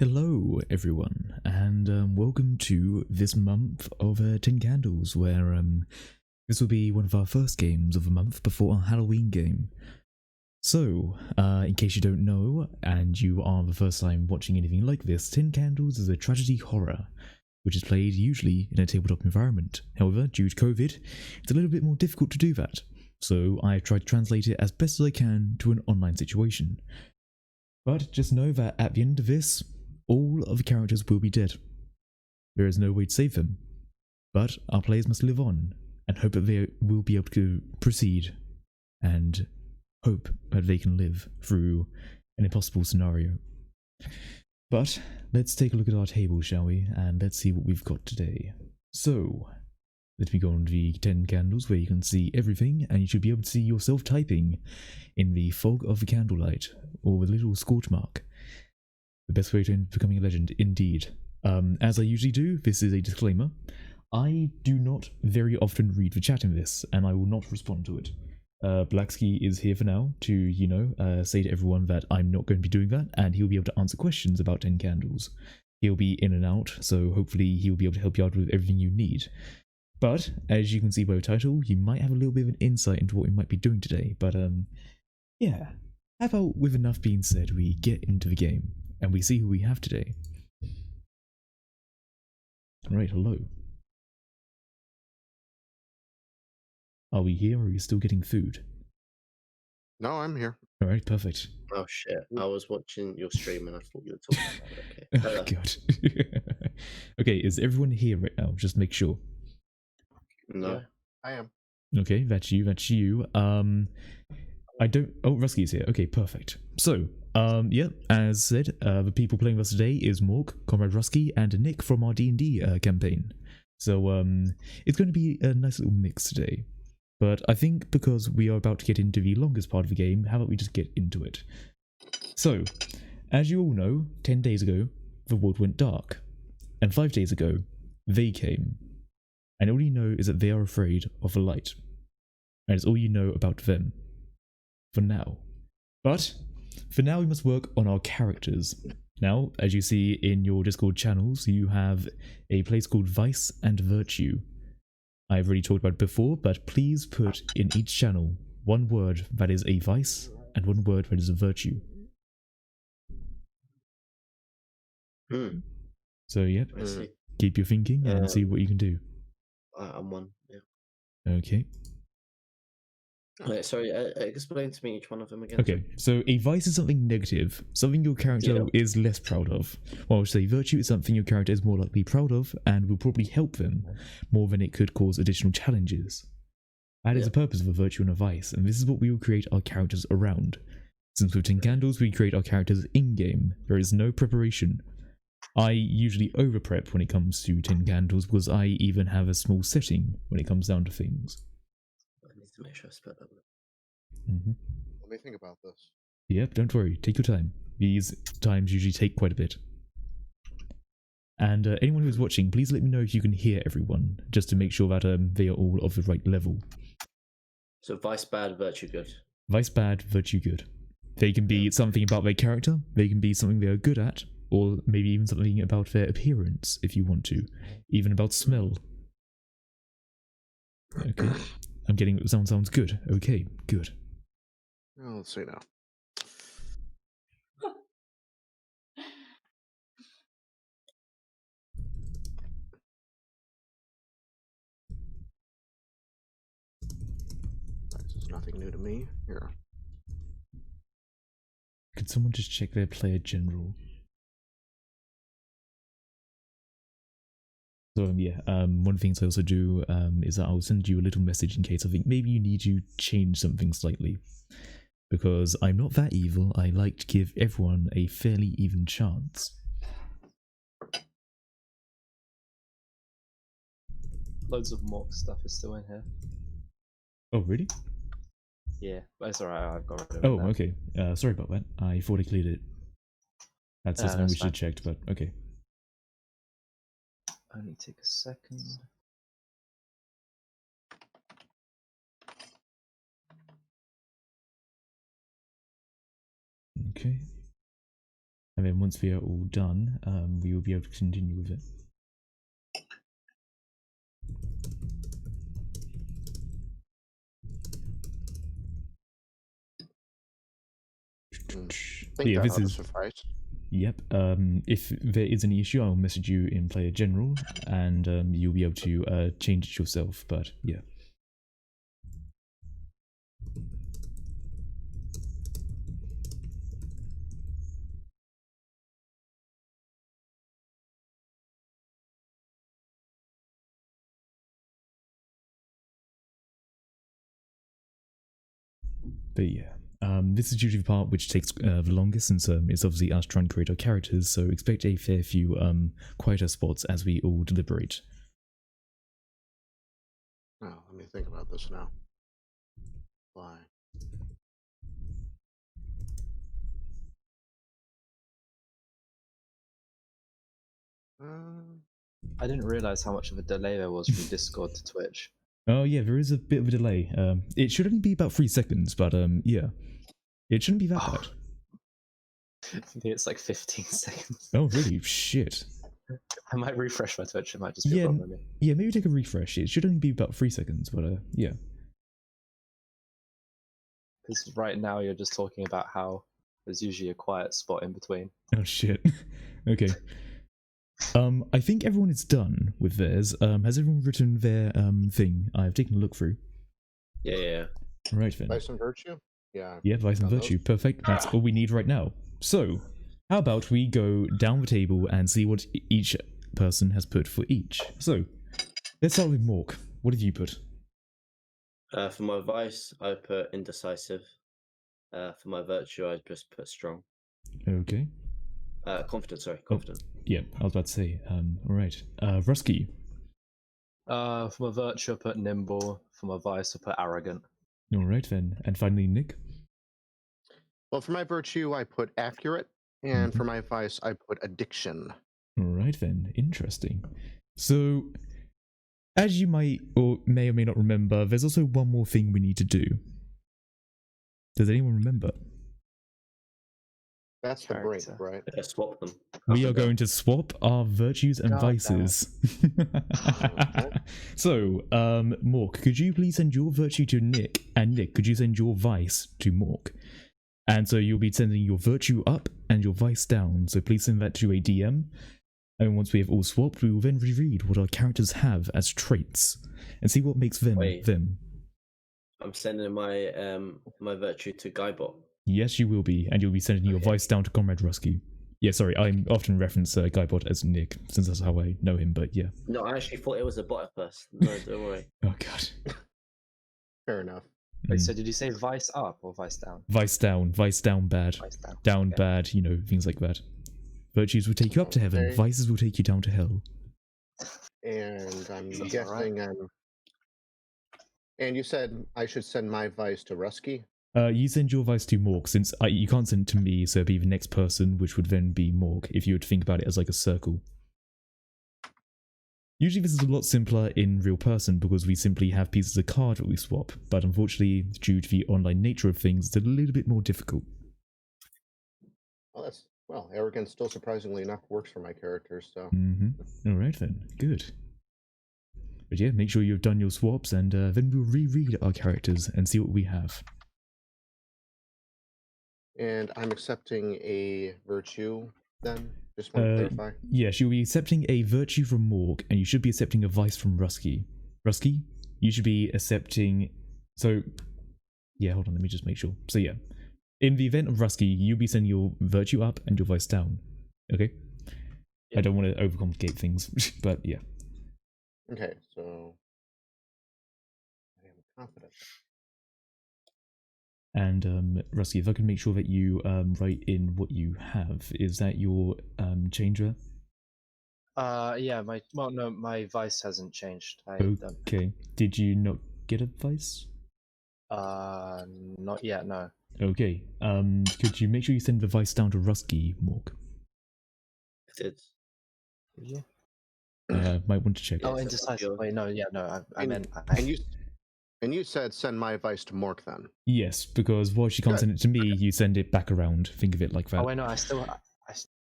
Hello everyone, and welcome to this month of 10 Candles, where this will be one of our first games of the month before our Halloween game. So, in case you don't know, and you are the first time watching anything like this, 10 Candles is a tragedy horror, which is played usually in a tabletop environment. However, due to COVID, it's a little bit more difficult to do that, so I've tried to translate it as best as I can to an online situation. But just know that at the end of this, all of the characters will be dead. There is no way to save them, but our players must live on and hope that they will be able to proceed and hope that they can live through an impossible scenario. But let's take a look at our table, shall we, and let's see what we've got today. So, let me go on the 10 candles where you can see everything, and you should be able to see yourself typing in the fog of the candlelight, or the little scorch mark. The best way to end up becoming a legend, indeed. As I usually do, this is a disclaimer. I do not very often read the chat in this, and I will not respond to it. Blacksky is here for now to, say to everyone that I'm not going to be doing that, and he'll be able to answer questions about 10 Candles. He'll be in and out, so hopefully he'll be able to help you out with everything you need. But, as you can see by the title, you might have a little bit of an insight into what we might be doing today. But, yeah. How about, with enough being said, we get into the game, and we see who we have today. Right, hello. Are we here, or are you still getting food? No, I'm here. Alright, perfect. Oh shit, I was watching your stream and I thought you were talking about it. Okay. God. Okay, is everyone here right now? Just make sure. No. Yeah, I am. Okay, that's you. I don't... Oh, Rusky's here. Okay, perfect. So, yeah, as said, the people playing with us today is Morg, Comrade Rusky, and Nick from our D&D campaign. So, it's going to be a nice little mix today. But I think because we are about to get into the longest part of the game, how about we just get into it? So, as you all know, 10 days ago, the world went dark. And 5 days ago, they came. And all you know is that they are afraid of the light. And it's all you know about them. For now. But, for now we must work on our characters. Now, as you see in your Discord channels, you have a place called Vice and Virtue. I've already talked about it before, but please put in each channel one word that is a vice and one word that is a virtue. So, yep, keep your thinking and see what you can do. I'm one, yeah. Okay. Wait, sorry, explain to me each one of them again. Okay, so a vice is something negative, something your character is less proud of. While say virtue is something your character is more likely proud of and will probably help them more than it could cause additional challenges. That is the purpose of a virtue and a vice, and this is what we will create our characters around. Since with 10 Candles we create our characters in-game, there is no preparation. I usually over-prep when it comes to 10 Candles because I even have a small setting when it comes down to things. I need to make sure I spell that. Let me think about this. Yep, don't worry, take your time. These times usually take quite a bit. And anyone who's watching, please let me know if you can hear everyone, just to make sure that they are all of the right level. So vice bad, virtue good. Vice bad, virtue good. They can be something about their character, they can be something they are good at, or maybe even something about their appearance, if you want to. Even about smell. Okay. I'm getting sounds good. Okay, good. Well, let's see now. This is nothing new to me. Here. Could someone just check their player general? So yeah, one of the things I also do is that I'll send you a little message in case I think maybe you need to change something slightly. Because I'm not that evil, I like to give everyone a fairly even chance. Loads of mock stuff is still in here. Oh, really? Yeah, but it's alright, I've got rid of it. Oh, now. okay. Sorry about that. I thought I cleared it. That's something we should have checked, but okay. Only take a second. Okay. And then once we are all done, we will be able to continue with it. Yeah, this is suffice. Yep. If there is any issue, I'll message you in player general, and you'll be able to change it yourself. But yeah. But yeah. This is usually the part which takes the longest, since it's obviously us trying to create our characters, so expect a fair few quieter spots as we all deliberate. Oh, let me think about this now. Why? I didn't realize how much of a delay there was from Discord to Twitch. Oh yeah, there is a bit of a delay. It should only be about 3 seconds, but yeah, it shouldn't be that bad. I think it's like 15 seconds. Oh really? Shit. I might refresh my Twitch. It might just be Yeah, a problem. yeah. Maybe take a refresh. It should only be about 3 seconds, but yeah. Because right now you're just talking about how there's usually a quiet spot in between. Oh shit. Okay. I think everyone is done with theirs. Has everyone written their thing? I've taken a look through. Yeah. Right then. Vice and virtue? Yeah. Yeah, Vice and Done Virtue. Perfect. That's all we need right now. So, how about we go down the table and see what each person has put for each. So, let's start with Mork. What have you put? For my vice, I put indecisive. For my virtue, I just put strong. Okay. Confident. Sorry, confident. Yeah, I was about to say. Alright. Rusky. For my virtue, I put nimble. For my vice, I put arrogant. Alright then. And finally, Nick. Well, for my virtue, I put accurate, and for my vice, I put addiction. Alright then. Interesting. So, as you might or may not remember, there's also one more thing we need to do. Does anyone remember? That's the break, Character. right? Yeah, swap them. We are going to swap our virtues and God damn it. vices. So, Mork, could you please send your virtue to Nick? And Nick, could you send your vice to Mork? And so you'll be sending your virtue up and your vice down. So please send that to a DM. And once we have all swapped, we will then reread what our characters have as traits and see what makes them Wait. them. I'm sending my my virtue to Guybot. Yes, you will be, and you'll be sending your Okay. vice down to Comrade Rusky. Yeah, sorry, I often reference Guybot as Nick, since that's how I know him, but yeah. No, I actually thought it was a bot at first. No, don't worry. Oh god. Fair enough. Wait, Mm. so did you say vice up or vice down? Vice down bad. Vice down. Down Okay. bad, you know, things like that. Virtues will take you up to heaven, Okay. vices will take you down to hell. And I'm Sounds guessing And you said I should send my vice to Rusky? You send your vice to Mork, since you can't send it to me, so it'd be the next person, which would then be Mork, if you would think about it as like a circle. Usually this is a lot simpler in real person because we simply have pieces of card that we swap, but unfortunately, due to the online nature of things, it's a little bit more difficult. Well, arrogance still surprisingly enough works for my characters, so. Alright then, good. But yeah, make sure you've done your swaps, and then we'll reread our characters and see what we have. And I'm accepting a virtue then? Just want to clarify. Yes, you'll be accepting a virtue from Morg, and you should be accepting a vice from Rusky. Rusky, you should be accepting... So, yeah, hold on, let me just make sure. So yeah, in the event of Rusky, you'll be sending your virtue up and your vice down. Okay? I don't want to overcomplicate things, but yeah. Okay, so I am confident. And Rusky, if I can make sure that you write in what you have, is that your changer? Yeah, my vice hasn't changed. I don't. Okay. Did you not get a vice? Not yet, no. Okay. Could you make sure you send the vice down to Rusky, Morg? I did. Yeah. Might want to check. Oh, Yeah, indecisive. Wait, no, yeah, no. I And- meant. And you said send my vice to Mork then? Yes, because while she can't Good. send it to me, you send it back around. Think of it like that. Oh wait, no,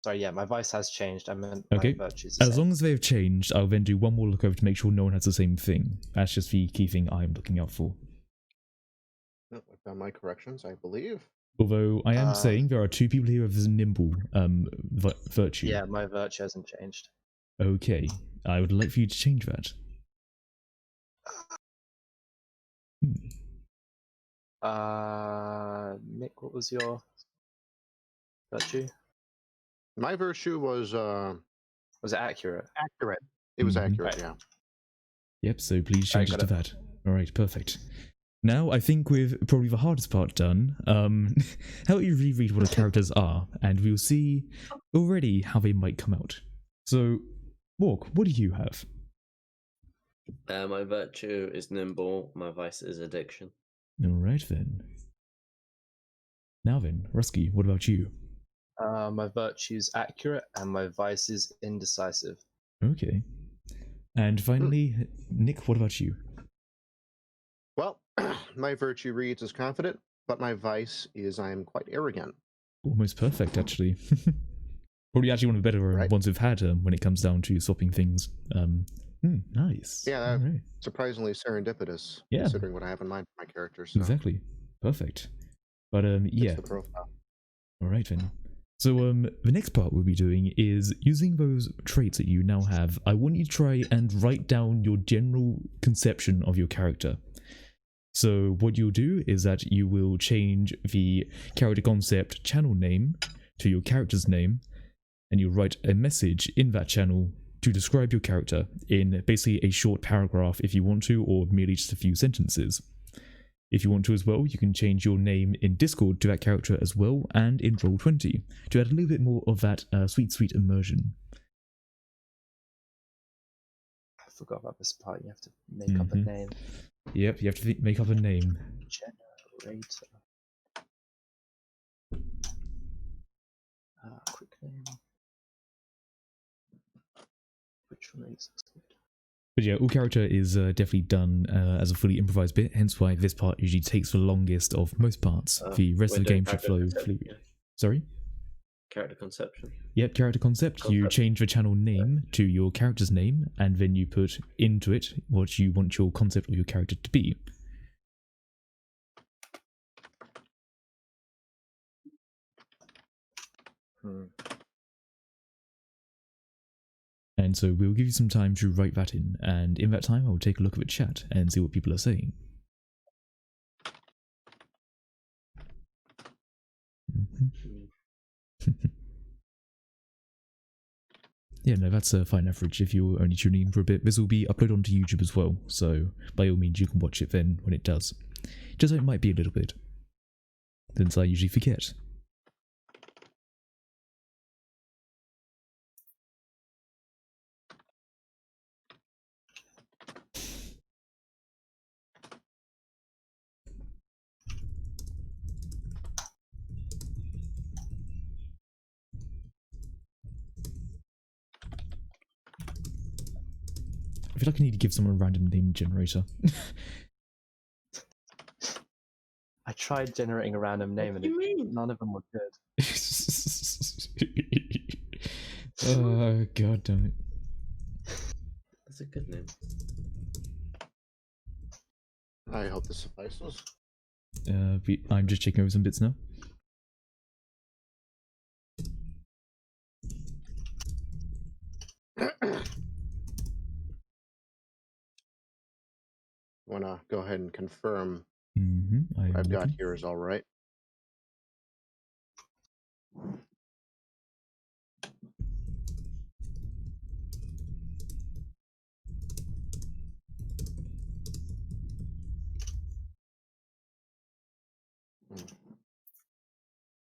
sorry, yeah, my vice has changed. I meant Okay. my virtues. As long as they've changed, I'll then do one more look over to make sure no one has the same thing. That's just the key thing I'm looking out for. No, I've done my corrections, I believe. Although I am saying there are two people here with this nimble virtue. Yeah, my virtue hasn't changed. Okay, I would like for you to change that. Nick, what was your virtue? My virtue was Was it accurate? accurate. It was Mhm. accurate, Right. yeah. Yep, so please change it got to that. Alright, perfect. Now, I think with probably the hardest part done, how about you reread what our characters are, and we'll see already how they might come out. So, Mork, what do you have? My virtue is nimble. My vice is addiction. Alright then. Now then, Rusky, what about you? My virtue's accurate and my vice is indecisive. Okay. And finally, Nick, what about you? Well, my virtue reads as confident, but my vice is I am quite arrogant. Almost perfect, actually. Probably actually one of the better Right. ones we've had when it comes down to swapping things. Nice. Yeah, All right. surprisingly serendipitous, Yeah. considering what I have in mind for my characters. So Exactly. Perfect. But fits yeah. the profile. All right then. So the next part we'll be doing is using those traits that you now have. I want you to try and write down your general conception of your character. So what you'll do is that you will change the character concept channel name to your character's name, and you'll write a message in that channel to describe your character in basically a short paragraph if you want to, or merely just a few sentences. If you want to as well, you can change your name in Discord to that character as well, and in Roll20, to add a little bit more of that sweet immersion. I forgot about this part. You have to make up a name. Yep, you have to make up a name. Generator. Quick name. Which one is good? But yeah, all character is definitely done as a fully improvised bit, hence why this part usually takes the longest of most parts. The rest of the game should flow fluid. Yeah. Sorry? Character conception. Yep, character concept. You change the channel name to your character's name, and then you put into it what you want your concept of your character to be. And so we'll give you some time to write that in, and in that time I'll take a look at the chat and see what people are saying. Yeah, no, that's a fine average. If you're only tuning in for a bit, this will be uploaded onto YouTube as well, so by all means you can watch it then when it does. Just it might be a little bit, since I usually forget. I feel like I need to give someone a random name generator. I tried generating a random name and none of them were good. Oh, god damn it. That's a good name. I hope this suffices. I'm just checking over some bits now. Want to go ahead and confirm What I've got here is all right.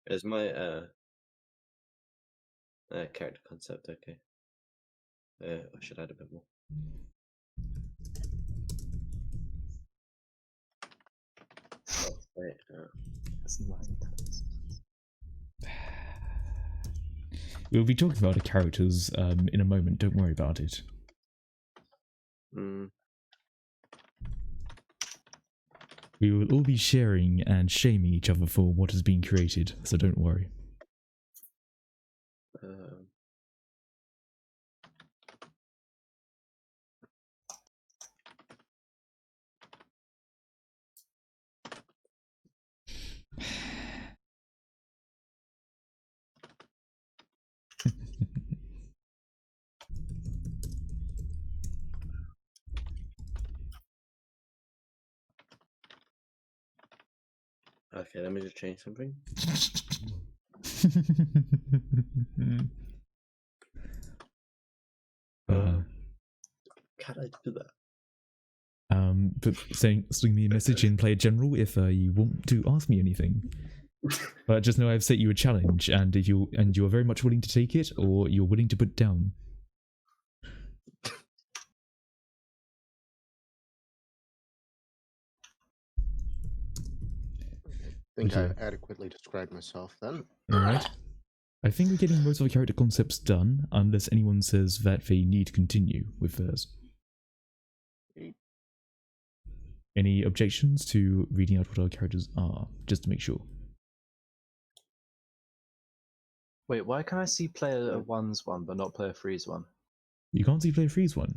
Is my character concept okay? I should add a bit more. Oh, wait, That's mine. We'll be talking about the characters in a moment, don't worry about it. We will all be sharing and shaming each other for what has been created, so don't worry. Okay, let me just change something. Can I do that? But send me a message in Player General if you want to ask me anything. But just know I've set you a challenge, and if you are very much willing to take it, or you're willing to put down. I think I've adequately described myself then. Alright. I think we're getting most of the character concepts done, unless anyone says that they need to continue with theirs. Any objections to reading out what our characters are, just to make sure? Wait, why can I see player 1's one but not player 3's one? You can't see player 3's one.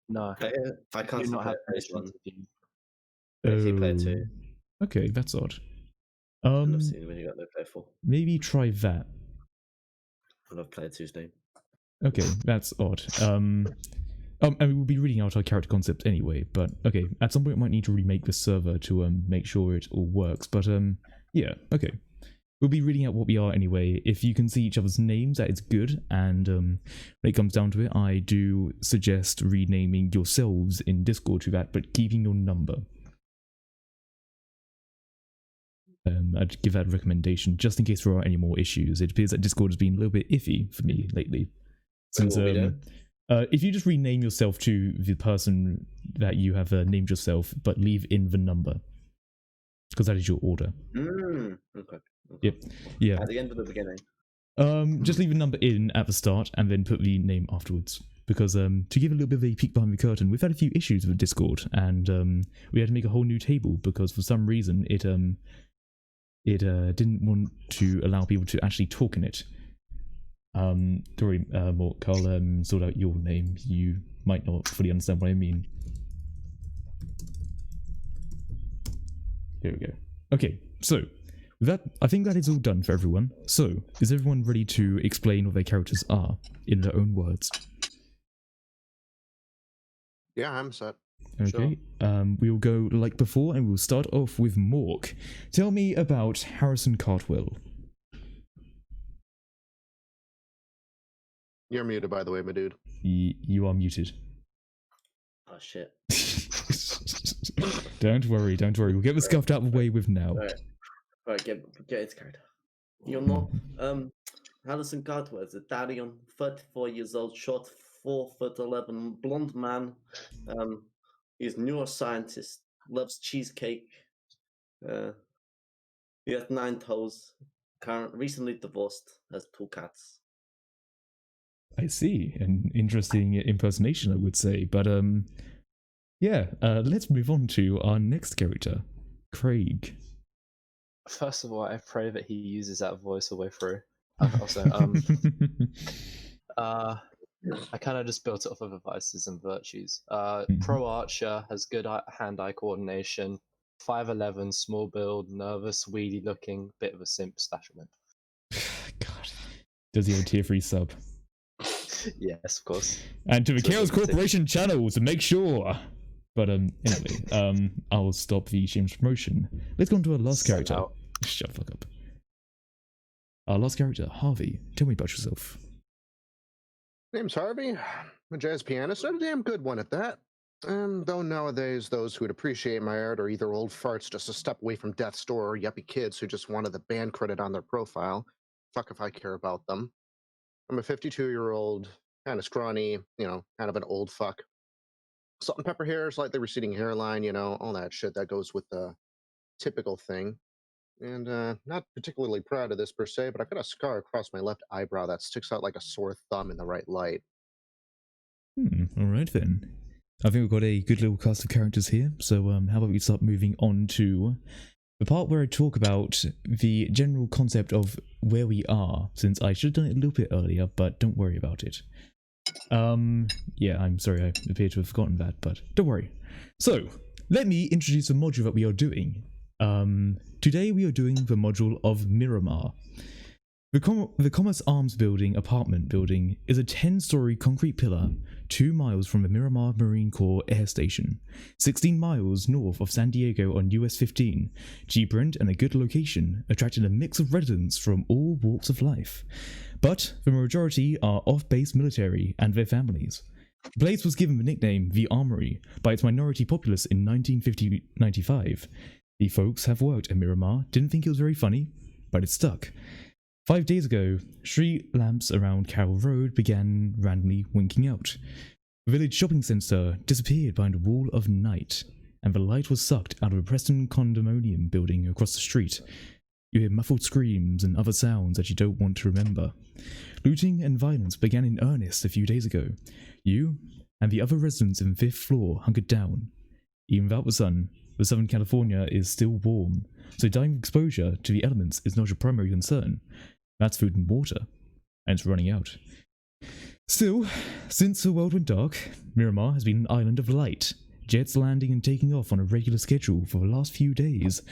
No. I can't do see not player have 3's one. permission to view. I see player 2. Okay, that's odd. I'm not seeing when you got no player 4. Maybe try that. I love player 2's name. Okay, that's odd. And we'll be reading out our character concept anyway, but okay, at some point we might need to remake the server to make sure it all works, but yeah, okay. We'll be reading out what we are anyway. If you can see each other's names, that is good, and when it comes down to it, I do suggest renaming yourselves in Discord to that, but keeping your number. I'd give that a recommendation, just in case there are any more issues. It appears that Discord has been a little bit iffy for me lately. Since if you just rename yourself to the person that you have named yourself, but leave in the number, because that is your order. Okay. Yep. Yeah. At the end of the beginning. Just leave a number in at the start and then put the name afterwards. Because to give a little bit of a peek behind the curtain, we've had a few issues with Discord, and we had to make a whole new table because for some reason it didn't want to allow people to actually talk in it. Don't worry, Mork, I'll sort out your name. You might not fully understand what I mean. There we go. Okay, so with that, I think that is all done for everyone. So, is everyone ready to explain what their characters are in their own words? Yeah, I'm set. Okay, we will go like before, and we'll start off with Mork. Tell me about Harrison Cartwell. You're muted, by the way, my dude. You are muted. Oh shit. Don't worry. We'll get the scuffed out of the way with now. Alright, get his character. You know, Harrison Cartwell is Italian, 34 years old, short, 4'11", blonde man. He's a neuroscientist, loves cheesecake. He has 9 toes. Recently divorced, has 2 cats. I see. An interesting impersonation, I would say. But yeah, let's move on to our next character, Craig. First of all, I pray that he uses that voice all the way through. Also, I kind of just built it off of the vices and virtues. Pro archer, has good hand-eye coordination, 5'11", small build, nervous, weedy looking, bit of a simp, stash of God. Does he have a tier 3 sub? Yes, of course. And to the Chaos Corporation channel to make sure. But anyway, I'll stop the shameless promotion. Let's go on to our last character. Shut the fuck up. Our last character, Harvey. Tell me about yourself. Name's Harvey. I'm a jazz pianist, and a damn good one at that. Though nowadays, those who would appreciate my art are either old farts just a step away from death's door, or yuppie kids who just wanted the band credit on their profile. Fuck if I care about them. I'm a 52-year-old, kind of scrawny, kind of an old fuck. Salt and pepper hair, slightly receding hairline, all that shit that goes with the typical thing. And not particularly proud of this per se, but I've got a scar across my left eyebrow that sticks out like a sore thumb in the right light. Alright then. I think we've got a good little cast of characters here, so how about we start moving on to the part where I talk about the general concept of where we are, since I should have done it a little bit earlier, but don't worry about it. Yeah, I'm sorry, I appear to have forgotten that, but don't worry. So, let me introduce the module that we are doing. Today we are doing the module of Miramar. The Commerce Arms Building apartment building is a 10-story concrete pillar 2 miles from the Miramar Marine Corps Air Station, 16 miles north of San Diego on US 15, cheap rent and a good location, attracting a mix of residents from all walks of life. But the majority are off-base military and their families. The place was given the nickname The Armory by its minority populace in 1995. The folks have worked at Miramar, didn't think it was very funny, but it stuck. 5 days ago, street lamps around Carroll Road began randomly winking out. The village shopping centre disappeared behind a wall of night, and the light was sucked out of a Preston condominium building across the street. You hear muffled screams and other sounds that you don't want to remember. Looting and violence began in earnest a few days ago. You and the other residents in the 5th floor hunkered down. Even without the sun, Southern California is still warm, so dying of exposure to the elements is not your primary concern. That's food and water, and it's running out. Still, since the world went dark, Miramar has been an island of light, jets landing and taking off on a regular schedule for the last few days.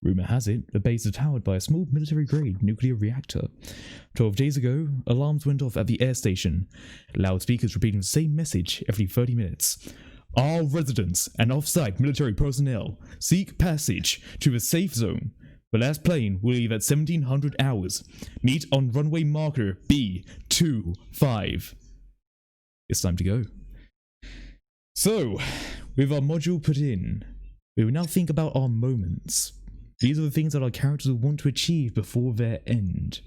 Rumour has it, the base is powered by a small military-grade nuclear reactor. 12 days ago, alarms went off at the air station, loudspeakers repeating the same message every 30 minutes. All residents and off-site military personnel seek passage to the safe zone. The last plane will leave at 1700 hours. Meet on runway marker B25. It's time to go. So, with our module put in, we will now think about our moments. These are the things that our characters will want to achieve before their end.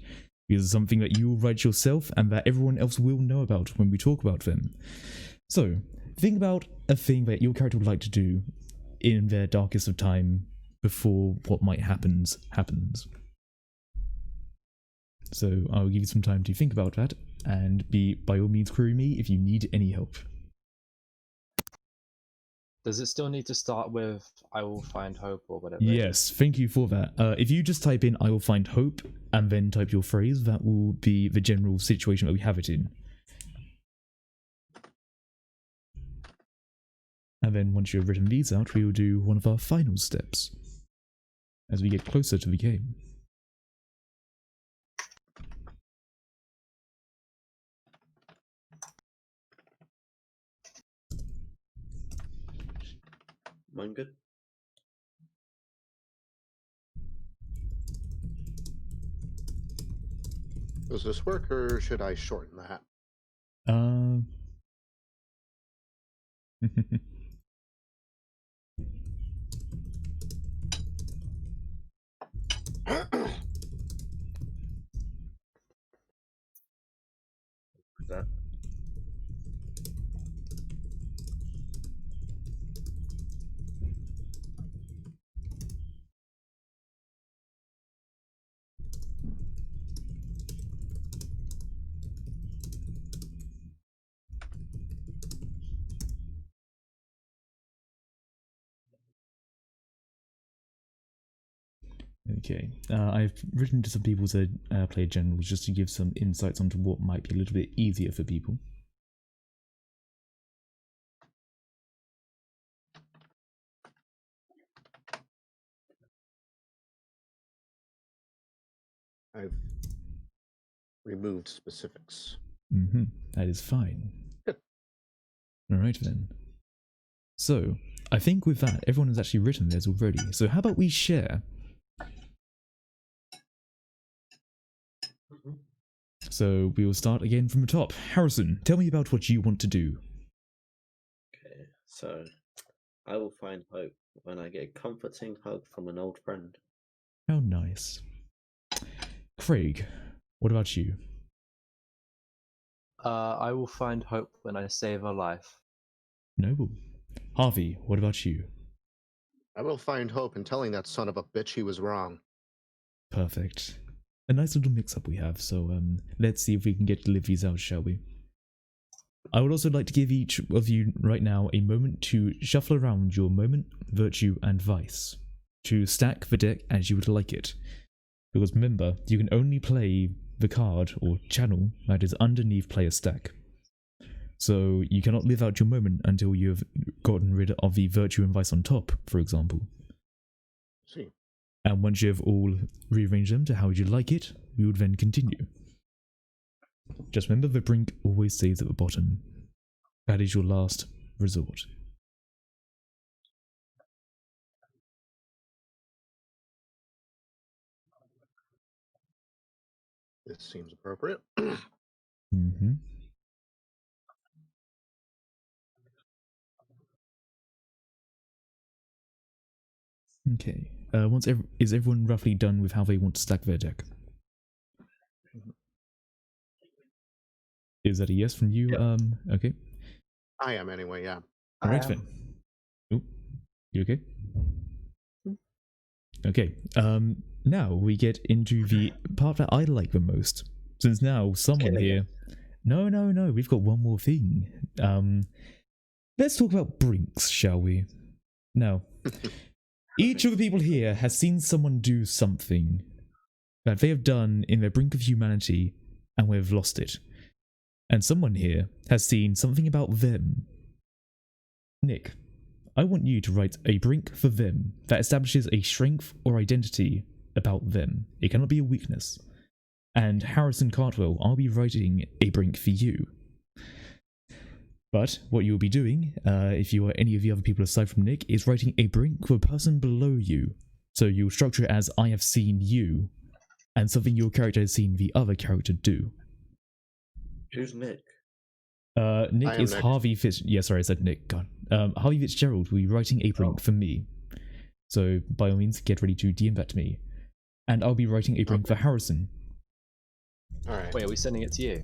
These are something that you will write yourself and that everyone else will know about when we talk about them. So, think about a thing that your character would like to do in their darkest of time before what might happens. So I'll give you some time to think about that, and by all means query me if you need any help. Does it still need to start with "I will find hope" or whatever? Yes, thank you for that. If you just type in "I will find hope" and then type your phrase, that will be the general situation that we have it in. And then once you've written these out, we will do one of our final steps as we get closer to the game. Mine good? Does this work, or should I shorten that? That. Okay, I've written to some people to play generals just to give some insights onto what might be a little bit easier for people. I've removed specifics. That is fine. Good. Alright then. So, I think with that, everyone has actually written theirs already. So how about we share? So we will start again from the top. Harrison, tell me about what you want to do. Okay, so I will find hope when I get a comforting hug from an old friend. How nice. Craig, what about you? I will find hope when I save a life. Noble. Harvey, what about you? I will find hope in telling that son of a bitch he was wrong. Perfect. A nice little mix-up we have, so let's see if we can get deliveries out, shall we? I would also like to give each of you right now a moment to shuffle around your moment, virtue, and vice, to stack the deck as you would like it. Because remember, you can only play the card or channel that is underneath player stack. So you cannot live out your moment until you have gotten rid of the virtue and vice on top, for example. See. And once you have all rearranged them to how you'd like it, we would then continue. Just remember the brink always stays at the bottom. That is your last resort. This seems appropriate. Okay. Is everyone roughly done with how they want to stack their deck? Is that a yes from you? Yeah. Okay. I am anyway, yeah. Alright then. Oh, you okay? Okay. Now we get into the part that I like the most. Since now someone here. No, we've got one more thing. Let's talk about brinks, shall we? Now, each of the people here has seen someone do something that they have done in their brink of humanity and we've lost it. And someone here has seen something about them. Nick, I want you to write a brink for them that establishes a strength or identity about them. It cannot be a weakness. And Harrison Cartwell, I'll be writing a brink for you. But what you'll be doing, if you are any of the other people aside from Nick, is writing a brink for a person below you. So you'll structure it as I have seen you, and something your character has seen the other character do. Who's Nick? Nick is Nick. Harvey Fitz. Yeah, sorry, I said Nick. God. Harvey Fitzgerald will be writing a brink for me. So by all means, get ready to DM that to me. And I'll be writing a brink for Harrison. Alright. Wait, are we sending it to you?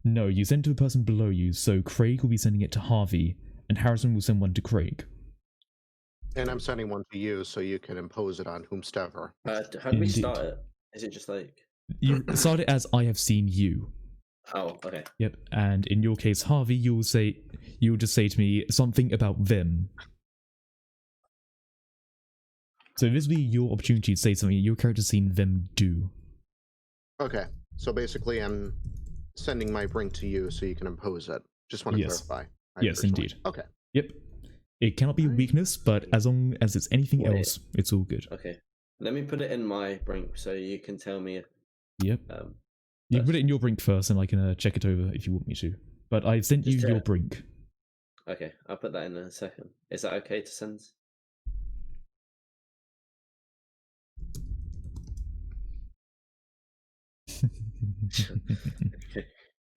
No, you send it to a person below you, so Craig will be sending it to Harvey, and Harrison will send one to Craig. And I'm sending one to you so you can impose it on whomstever. How do we Indeed. start it? Is it just like... You start it as I have seen you. Oh, okay. Yep, and in your case, Harvey, you'll just say to me something about them. So this will be your opportunity to say something your character's seen them do. Okay, so basically I'm sending my brink to you so you can impose it. Just want to Yes. clarify. Yes, personally. indeed. Okay. Yep. It cannot be a weakness, but as long as it's anything Wait. else, it's all good. Okay. Let me put it in my brink so you can tell me. Yep. You can put it in your brink first, and I can check it over if you want me to. But I've sent you Just your check. brink. Okay, I'll put that in a second. Is that okay to send?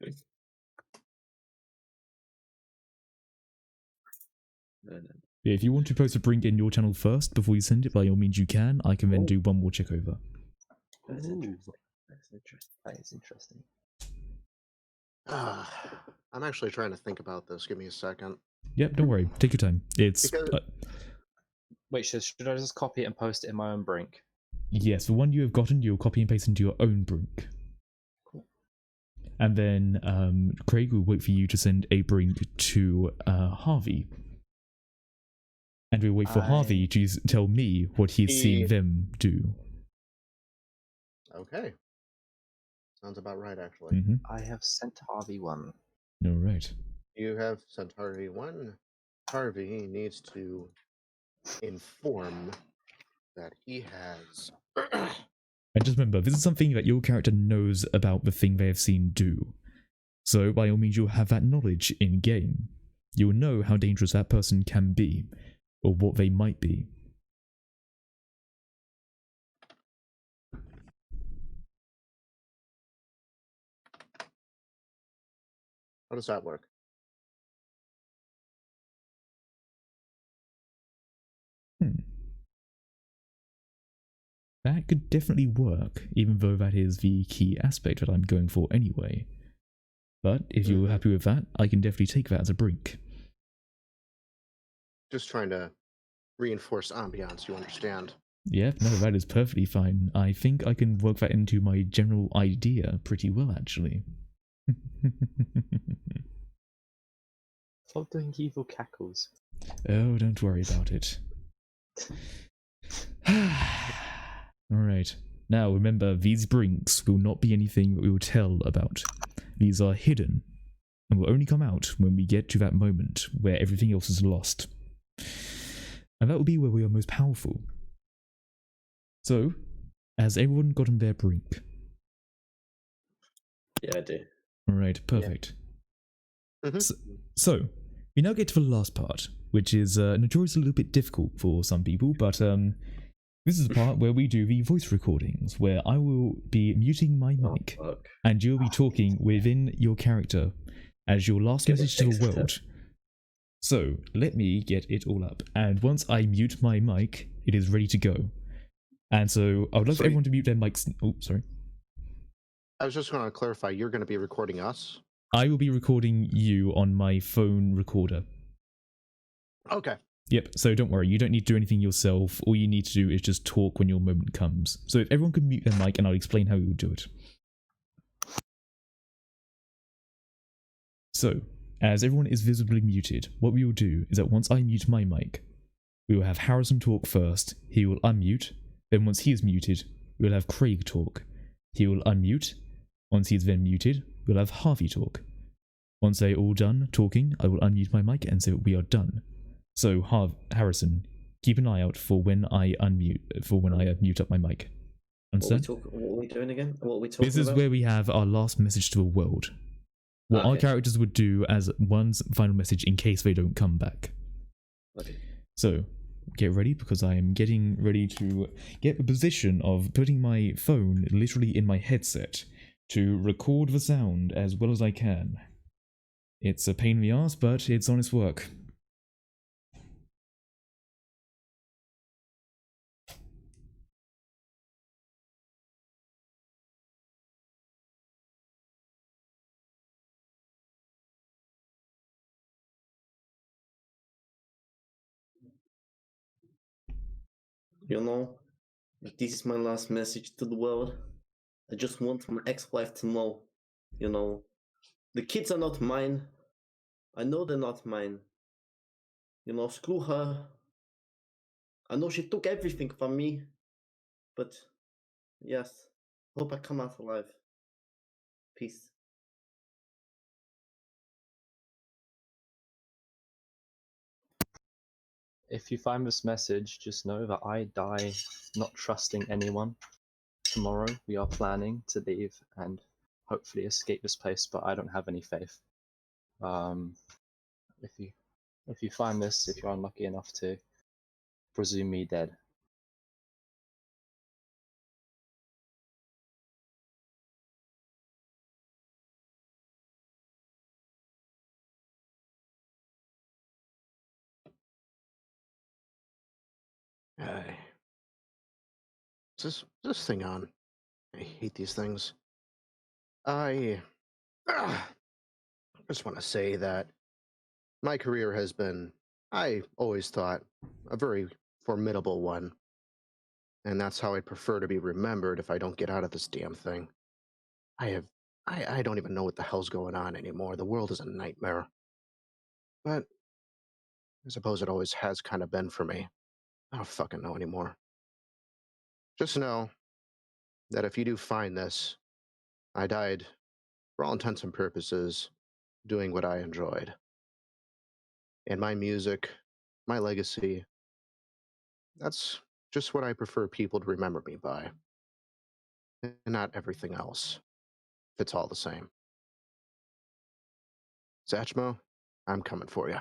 Okay. No. If you want to post a brink in your channel first before you send it, by all means you can. I can then do one more check over. That's Ooh. interesting. That's interesting. That is interesting. I'm actually trying to think about this. Give me a second. Yep, don't worry. Take your time. It's Because- Wait, should I just copy it and post it in my own brink? yes, the one you have gotten, you'll copy and paste into your own brink. Cool. And then Craig will wait for you to send a brink to Harvey. And we'll wait for Harvey to tell me what he's seen them do. Okay. Sounds about right, actually. Mm-hmm. I have sent Harvey one. All right. You have sent Harvey one. Harvey needs to inform that he has. And just remember, this is something that your character knows about the thing they have seen do. So by all means, you'll have that knowledge in game. You'll know how dangerous that person can be, or what they might be. How does that work? That could definitely work, even though that is the key aspect that I'm going for anyway. But if you're happy with that, I can definitely take that as a brink. Just trying to reinforce ambiance, you understand? Yeah, no, that is perfectly fine. I think I can work that into my general idea pretty well, actually. Stop doing evil cackles. Oh, don't worry about it. Alright. Now, remember, these brinks will not be anything we will tell about. These are hidden, and will only come out when we get to that moment where everything else is lost. And that will be where we are most powerful. So, has everyone gotten their brink? Yeah, I do. Alright, perfect. Mhm. So, we now get to the last part, which is notoriously a little bit difficult for some people, but this is the part where we do the voice recordings, where I will be muting my mic, Fuck. and you'll be talking within your character as your last Get message it to the fixed. world. So, let me get it all up, and once I mute my mic, it is ready to go. And so, I would like for Sorry. everyone to mute their mics. Oh, sorry. I was just going to clarify, you're going to be recording us? I will be recording you on my phone recorder. Okay. Yep, so don't worry, you don't need to do anything yourself. All you need to do is just talk when your moment comes. So if everyone could mute their mic, and I'll explain how we would do it. So, as everyone is visibly muted, what we will do is that once I mute my mic, We will have Harrison talk first. He will unmute. Then once he is muted, we will have Craig talk. He will unmute. Once he is then muted, we'll have Harvey talk. Once they're all done talking, I will unmute my mic and say we are done. So Harrison, keep an eye out for when I mute up my mic. Understand? What are we doing again? What are we talking This is about? where we have our last message to the world. What our characters would do as one final message in case they don't come back. Okay. So, get ready because I am getting ready to get the position of putting my phone literally in my headset to record the sound as well as I can. It's a pain in the ass, but it's honest work. You know, this is my last message to the world. I just want my ex-wife to know, you know, the kids are not mine. I know they're not mine. You know, screw her. I know she took everything from me, but yes, hope I come out alive. Peace. If you find this message, just know that I die not trusting anyone. Tomorrow we are planning to leave and hopefully escape this place, but I don't have any faith. If you find this, if you're unlucky enough to, presume me dead. Is this thing on? I hate these things. I just want to say that my career has been, I always thought, a very formidable one. And that's how I'd prefer to be remembered if I don't get out of this damn thing. I don't even know what the hell's going on anymore. The world is a nightmare. But I suppose it always has kind of been for me. I don't fucking know anymore. Just know that if you do find this, I died, for all intents and purposes, doing what I enjoyed. And my music, my legacy, that's just what I prefer people to remember me by. And not everything else. If it's all the same. Satchmo, I'm coming for you.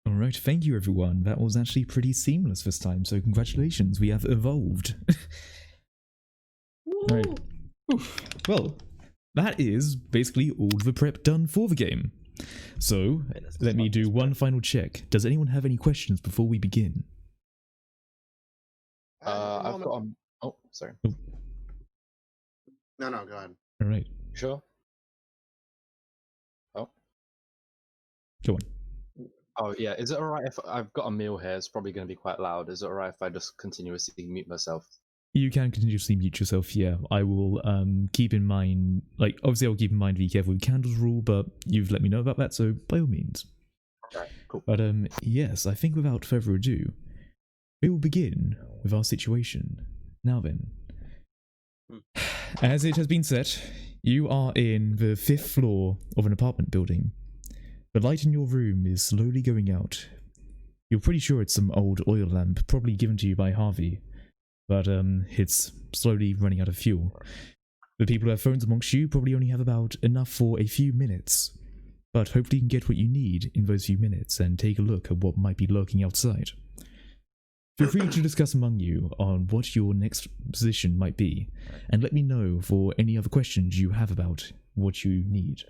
Alright, thank you everyone. That was actually pretty seamless this time, so congratulations, we have evolved. Right. Well, that is basically all the prep done for the game. So, let me do one final check. Does anyone have any questions before we begin? I've got oh, sorry. Oh. No, go ahead. Alright. Sure. Oh. Go on. Oh yeah, is it alright if I've got a meal here? It's probably going to be quite loud. Is it alright if I just continuously mute myself? You can continuously mute yourself, yeah. I will keep in mind, like, obviously I'll keep in mind the careful with candles rule, but you've let me know about that, so by all means. Alright, cool. But yes, I think without further ado, we will begin with our situation. Now then, as it has been said, you are in the 5th floor of an apartment building. The light in your room is slowly going out. You're pretty sure it's some old oil lamp, probably given to you by Harvey, but it's slowly running out of fuel. The people who have phones amongst you probably only have about enough for a few minutes, but hopefully you can get what you need in those few minutes and take a look at what might be lurking outside. Feel free to discuss among you on what your next position might be, and let me know for any other questions you have about what you need.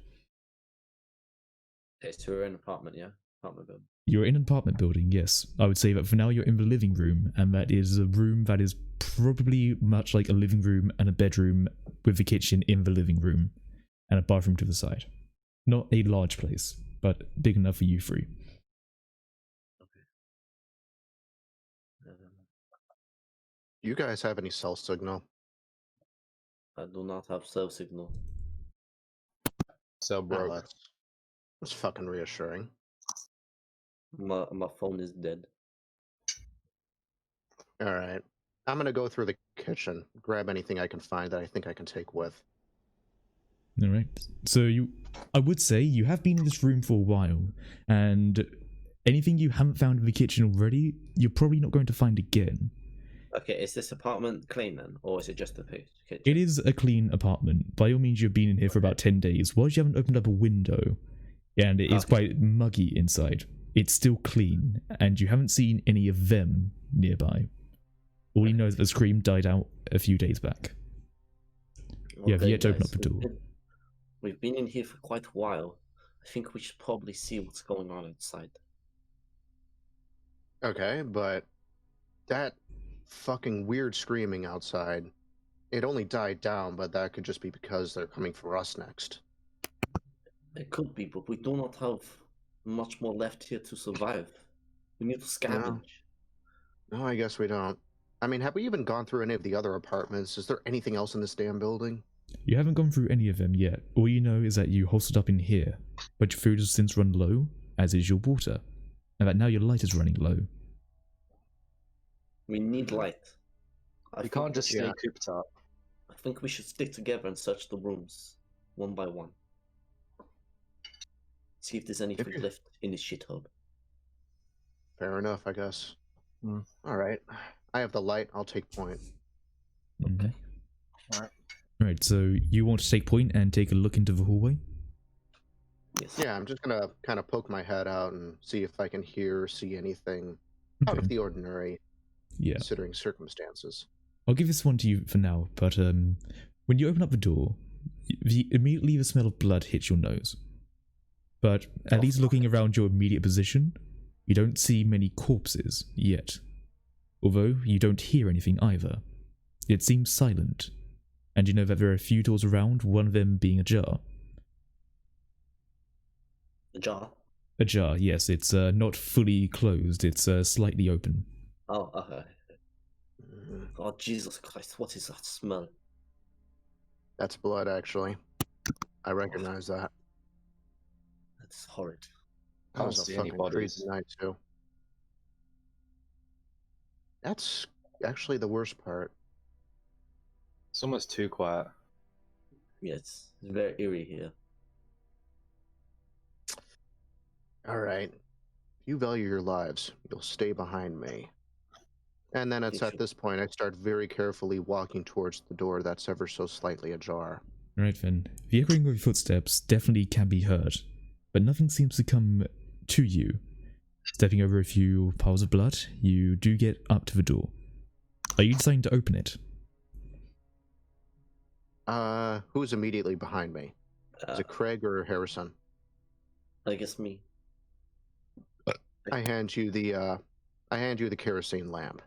Okay, so we're in an apartment, yeah? Apartment building. You're in an apartment building, yes. I would say that for now you're in the living room, and that is a room that is probably much like a living room and a bedroom with the kitchen in the living room, and a bathroom to the side. Not a large place, but big enough for you three. You guys have any cell signal? I do not have cell signal. So Well, broke. That's fucking reassuring. My phone is dead. All right. I'm going to go through the kitchen, grab anything I can find that I think I can take with. All right. So I would say you have been in this room for a while, and anything you haven't found in the kitchen already, you're probably not going to find again. Okay, is this apartment clean then, or is it just a kitchen? It is a clean apartment. By all means, you've been in here for about 10 days. Whilst you haven't opened up a window, and it is quite muggy inside, it's still clean, and you haven't seen any of them nearby. All you know is that the scream died out a few days back. You have yet to open up the door. We've been in here for quite a while. I think we should probably see what's going on outside. Okay, but that fucking weird screaming outside, it only died down, but that could just be because they're coming for us next. It could be, but we do not have much more left here to survive. We need to scavenge. No, I guess we don't. I mean, have we even gone through any of the other apartments? Is there anything else in this damn building? You haven't gone through any of them yet. All you know is that you hosted up in here, but your food has since run low, as is your water, and that now your light is running low. We need light. You can't just stay cooped up. I think we should stick together and search the rooms, one by one. See if there's anything left in this shithole. Fair enough, I guess. All right. I have the light. I'll take point. Okay. Alright, so you want to take point and take a look into the hallway? Yes. Yeah, I'm just going to kind of poke my head out and see if I can hear or see anything out of the ordinary, considering circumstances. I'll give this one to you for now, but when you open up the door, immediately the smell of blood hits your nose. But at least looking around your immediate position, you don't see many corpses yet. Although you don't hear anything either. It seems silent. And you know that there are a few doors around, one of them being ajar. Ajar? Ajar, yes. It's not fully closed, it's slightly open. Oh, okay. Oh, Jesus Christ, what is that smell? That's blood, actually. I recognize that. That's horrid. That was a fucking crazy night, too. That's actually the worst part. It's almost too quiet. Yeah, it's very eerie here. All right. If you value your lives, you'll stay behind me. And then it's at this point I start very carefully walking towards the door that's ever so slightly ajar. Right then. The echoing of your footsteps definitely can be heard, but nothing seems to come to you. Stepping over a few piles of blood, you do get up to the door. Are you deciding to open it? Who's immediately behind me? Is it Craig or Harrison? I guess me. I hand you the kerosene lamp.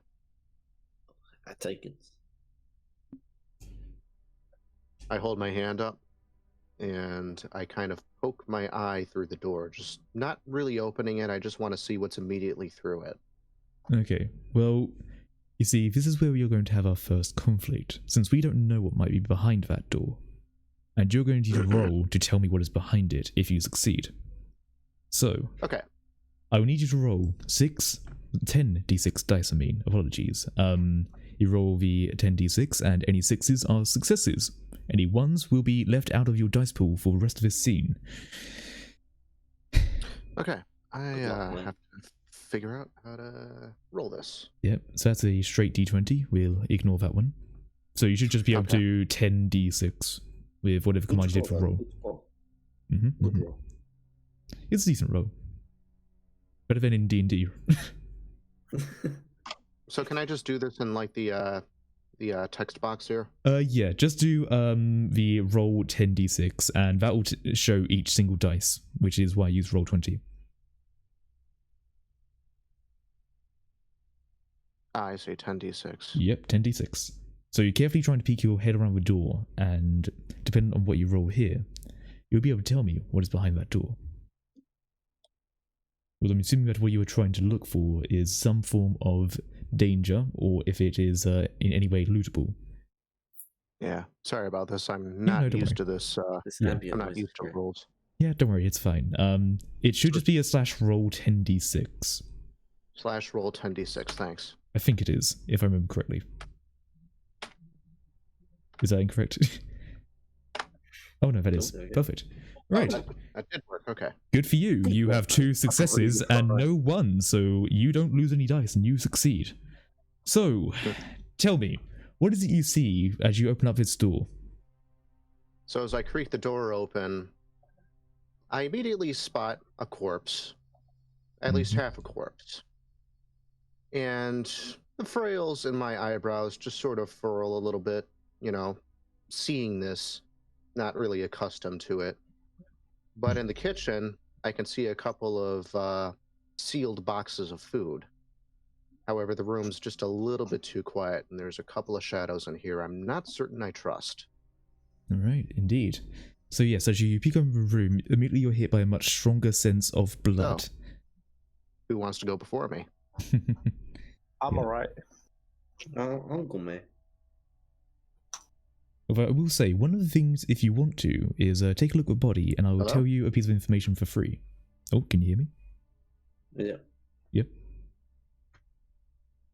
I take it. I hold my hand up and I kind of poke my eye through the door, just not really opening it. I just want to see what's immediately through it. Okay, well, you see, this is where we are going to have our first conflict, since we don't know what might be behind that door. And you're going to need a roll to tell me what is behind it if you succeed. So, okay. I will need you to roll 10 d6 dice, apologies. You roll the 10 d6 and any 6s are successes. Any 1s will be left out of your dice pool for the rest of this scene. Okay, I have to figure out how to roll this. Yep, so that's a straight d20. We'll ignore that one. So you should just be able to 10 d6 with whatever command you did for roll. It's a decent roll. Better than in D&D. So can I just do this in like the text box here? Yeah, just do the roll 10d6 and that will show each single dice, which is why I use roll 20. I say 10d6. Yep, 10d6. So you're carefully trying to peek your head around the door, and depending on what you roll here, you'll be able to tell me what is behind that door. Well, I'm assuming that what you were trying to look for is some form of danger, or if it is in any way lootable. Yeah, sorry about this. I'm not used to this. I'm not used to rules. Yeah, don't worry, it's fine. It should just be a /roll 10d6. /roll 10d6, thanks. I think it is, if I remember correctly. Is that incorrect? Oh no, that is. Perfect. Right. Oh, that did work, okay. Good for you. You have 2 successes and no 1, so you don't lose any dice and you succeed. So, tell me, what is it you see as you open up this door? So as I creak the door open, I immediately spot a corpse, at least half a corpse. And the frails in my eyebrows just sort of furl a little bit, you know, seeing this, not really accustomed to it. But in the kitchen, I can see a couple of sealed boxes of food. However, the room's just a little bit too quiet, and there's a couple of shadows in here I'm not certain I trust. All right, indeed. So yes, as you peek over the room, immediately you're hit by a much stronger sense of blood. Oh. Who wants to go before me? I'm alright. I'll go, mate. Although I will say, one of the things, if you want to, is take a look at the body, and I will tell you a piece of information for free. Oh, can you hear me? Yeah. Yep.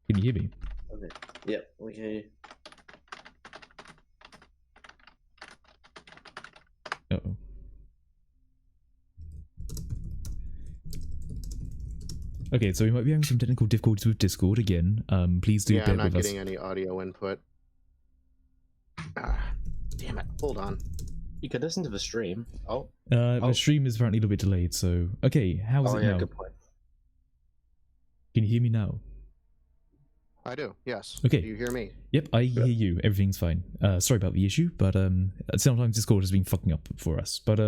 Can you hear me? Okay. Yeah, we can hear you. Uh-oh. Okay, so we might be having some technical difficulties with Discord again. Please do bear I'm not with us. getting any audio input. Damn it. Hold on. You could listen to the stream. The stream is apparently a little bit delayed, so... Okay, how is it now? Good point. Can you hear me now? I do, yes. Okay. Do you hear me? Yep, I hear you. Everything's fine. Sorry about the issue, but sometimes Discord has been fucking up for us. But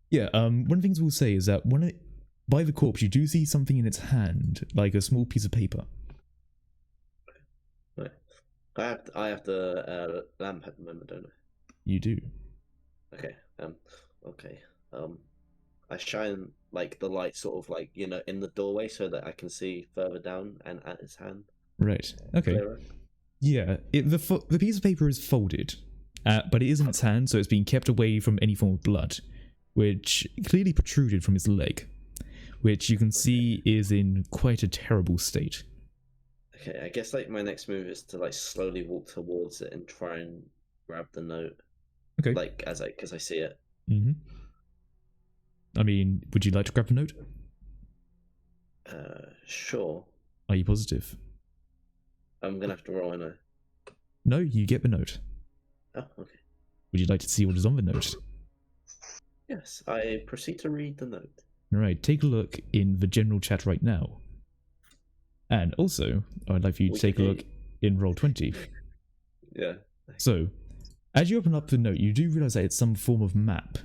yeah, one of the things we'll say is that by the corpse, you do see something in its hand, like a small piece of paper. Right. I have the lamp at the moment, don't I? You do. Okay. Okay. I shine like the light, sort of like in the doorway, so that I can see further down and at its hand. Right. Okay. Clearer. Yeah. The piece of paper is folded, but it is in its hand, so it's being kept away from any form of blood, which clearly protruded from its leg, which you can see is in quite a terrible state. Okay, I guess like my next move is to like slowly walk towards it and try and grab the note. Okay. Like because I see it. Mm-hmm. I mean, would you like to grab the note? Sure. Are you positive? I'm gonna have to roll, I. No, you get the note. Oh, okay. Would you like to see what is on the note? Yes, I proceed to read the note. Alright, take a look in the general chat right now. And also, I'd like for you to take a look in Roll20. Yeah. So, as you open up the note, you do realise that it's some form of map.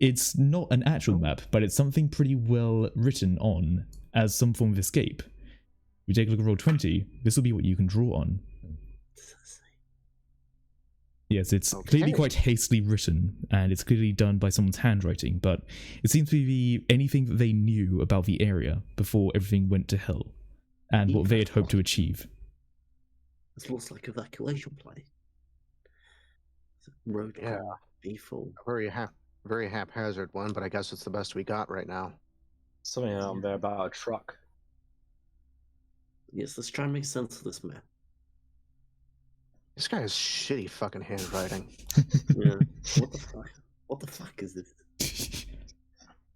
It's not an actual map, but it's something pretty well written on as some form of escape. If you take a look at Roll20, this will be what you can draw on. Yes, it's clearly quite hastily written, and it's clearly done by someone's handwriting, but it seems to be anything that they knew about the area before everything went to hell, and what they had hoped to achieve. It looks like evacuation play. Road be full. Very haphazard one, but I guess it's the best we got right now. Something on there about a truck. Yes, let's try and make sense of this map. This guy has shitty fucking handwriting. Yeah. What the fuck? What the fuck is this?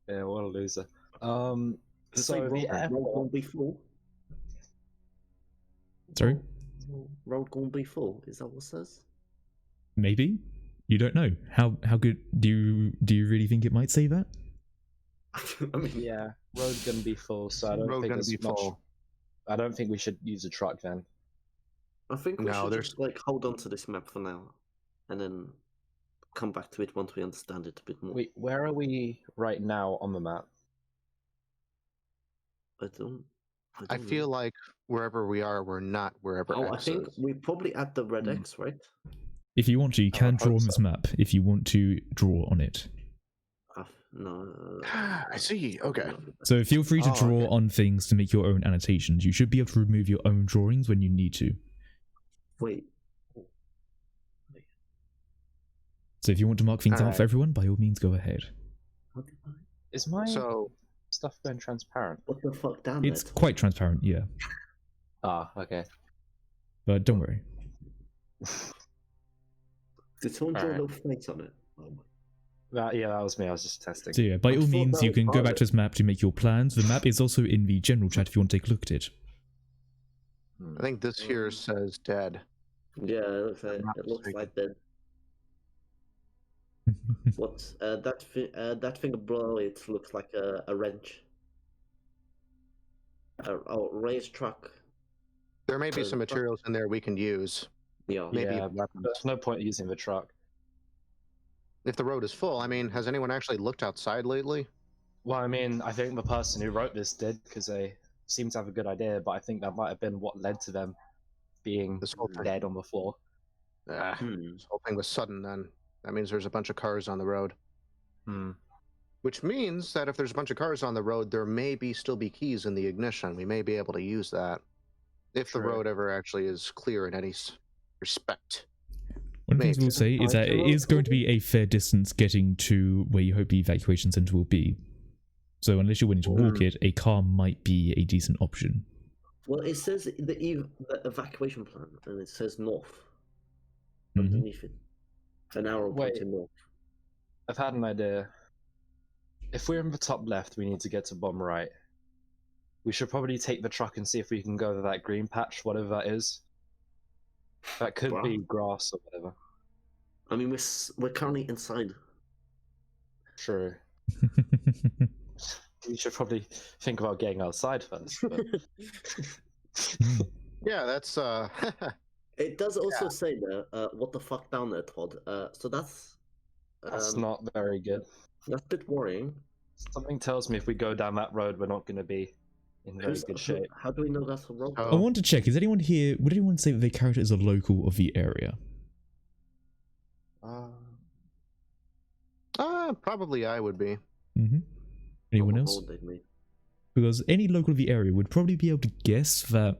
Yeah, what a loser. So the road gonna be full. Sorry? Road gonna be full. Is that what it says? Maybe? You don't know. How good do you really think it might say that? I mean, yeah, road gonna be full, so I don't think there's much. I don't think we should use a truck then. I think we should just like hold on to this map for now, and then come back to it once we understand it a bit more. Wait, where are we right now on the map? I feel like wherever we are, we're not wherever X I think we probably add the red X, right? If you want to, you can draw on this map. If you want to draw on it. No. I see. Okay. So feel free to draw on things to make your own annotations. You should be able to remove your own drawings when you need to. Wait. So if you want to mark things out for everyone, by all means, go ahead. Is my So stuff going transparent? What the fuck down It's there? quite transparent, yeah. Ah, okay. But don't worry. Did someone draw a Alright. little face on it? Oh my. That was me. I was just testing. So yeah, by I all thought means, that you was can go part back of to this map to make your plans. The map is also in the general chat if you want to take a look at it. I think this here says dead. Yeah, it not looks mistaken. like that. What's that thing below it looks like a wrench. Oh, raised truck. There may be some materials in there we can use. Yeah. Maybe Yeah, there's no point using the truck. if the road is full. I mean, has anyone actually looked outside lately? Well, I mean, I think the person who wrote this did because they seem to have a good idea, but I think that might have been what led to them being This whole thing. dead on the floor. This whole thing was sudden then. That means there's a bunch of cars on the road. Hmm. Which means that if there's a bunch of cars on the road, there may still be keys in the ignition. We may be able to use that. If the True. road ever actually is clear in any respect. One thing we'll say is that it is going to be a fair distance getting to where you hope the evacuation center will be. So unless you're willing to walk it, a car might be a decent option. Well, it says the evacuation plan, and it says north Mhm. underneath it. An arrow pointing north. I've had an idea. If we're in the top left, we need to get to bottom right. We should probably take the truck and see if we can go to that green patch, whatever that is. That could Wow. be grass or whatever. I mean, we're currently inside. True. We should probably think about getting outside first. But... Yeah, that's It does also say there, what the fuck down there, Todd. So that's not very good. That's a bit worrying. Something tells me if we go down that road, we're not going to be in very good shape. How do we know that's a road? Oh. I want to check, is anyone here, would anyone say that their character is a local of the area? Probably I would be. Anyone else? Because any local of the area would probably be able to guess that,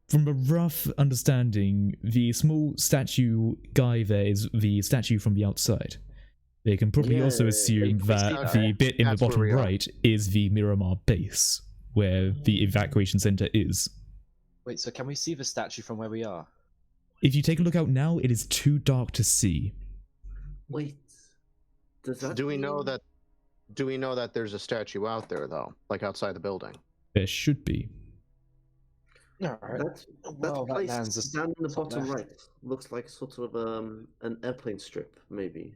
from a rough understanding, the small statue guy there is the statue from the outside. They can probably also assume that the bit in the bottom right is the Miramar base, where the evacuation center is. Wait, so can we see the statue from where we are? If you take a look out now, it is too dark to see. Wait, does that Do we know that there's a statue out there though, like outside the building? There should be. Alright. That place lands down in the bottom left. right looks like sort of an airplane strip, maybe.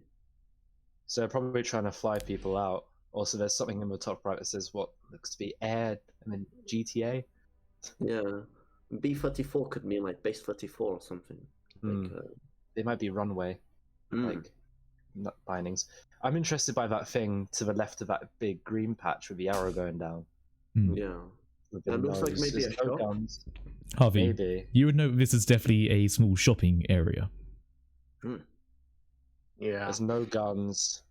So they're probably trying to fly people out. Also, there's something in the top right that says what looks to be air, GTA. Yeah, B-34 could mean like base 34 or something. Like, They might be runway, mm. like nut bindings. I'm interested by that thing to the left of that big green patch with the arrow going down. Yeah. That looks like maybe a shop. Guns. Harvey, Maybe. you would know this is definitely a small shopping area. Yeah. There's no guns.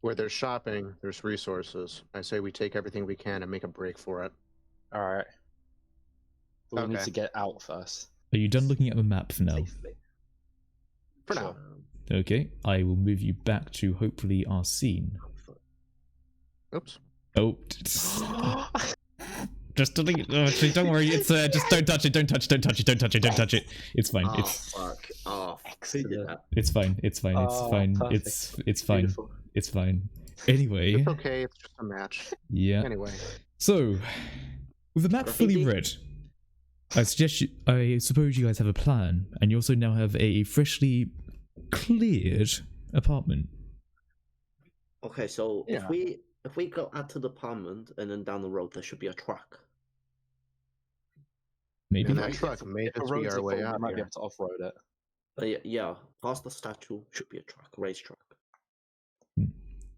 Where there's shopping, there's resources. I say we take everything we can and make a break for it. Alright. But we need Okay. to get out first. Are you done looking at the map for now? Safely. For Sure. now. Okay, I will move you back to hopefully our scene. Oops. Oh, just delete. Oh, actually, don't worry. It's just don't touch it. Don't touch it. Don't touch it. Don't touch it. Don't touch it. It's fine. Oh, It's fuck. Oh, Excellent. it's fine. It's fine. It's Oh, fine. perfect. It's fine. Beautiful. It's fine. Anyway, It's okay, it's just a match. yeah. Anyway. So, with the map fully Graffiti. read, I suppose you guys have a plan, and you also now have a freshly cleared apartment. Okay, so Yeah. if we go out to the apartment and then down the road, there should be a truck. Maybe. And that truck may If the just be roads our are way full, we out might be here. able to off-road it. Yeah, past the statue should be a truck, race truck.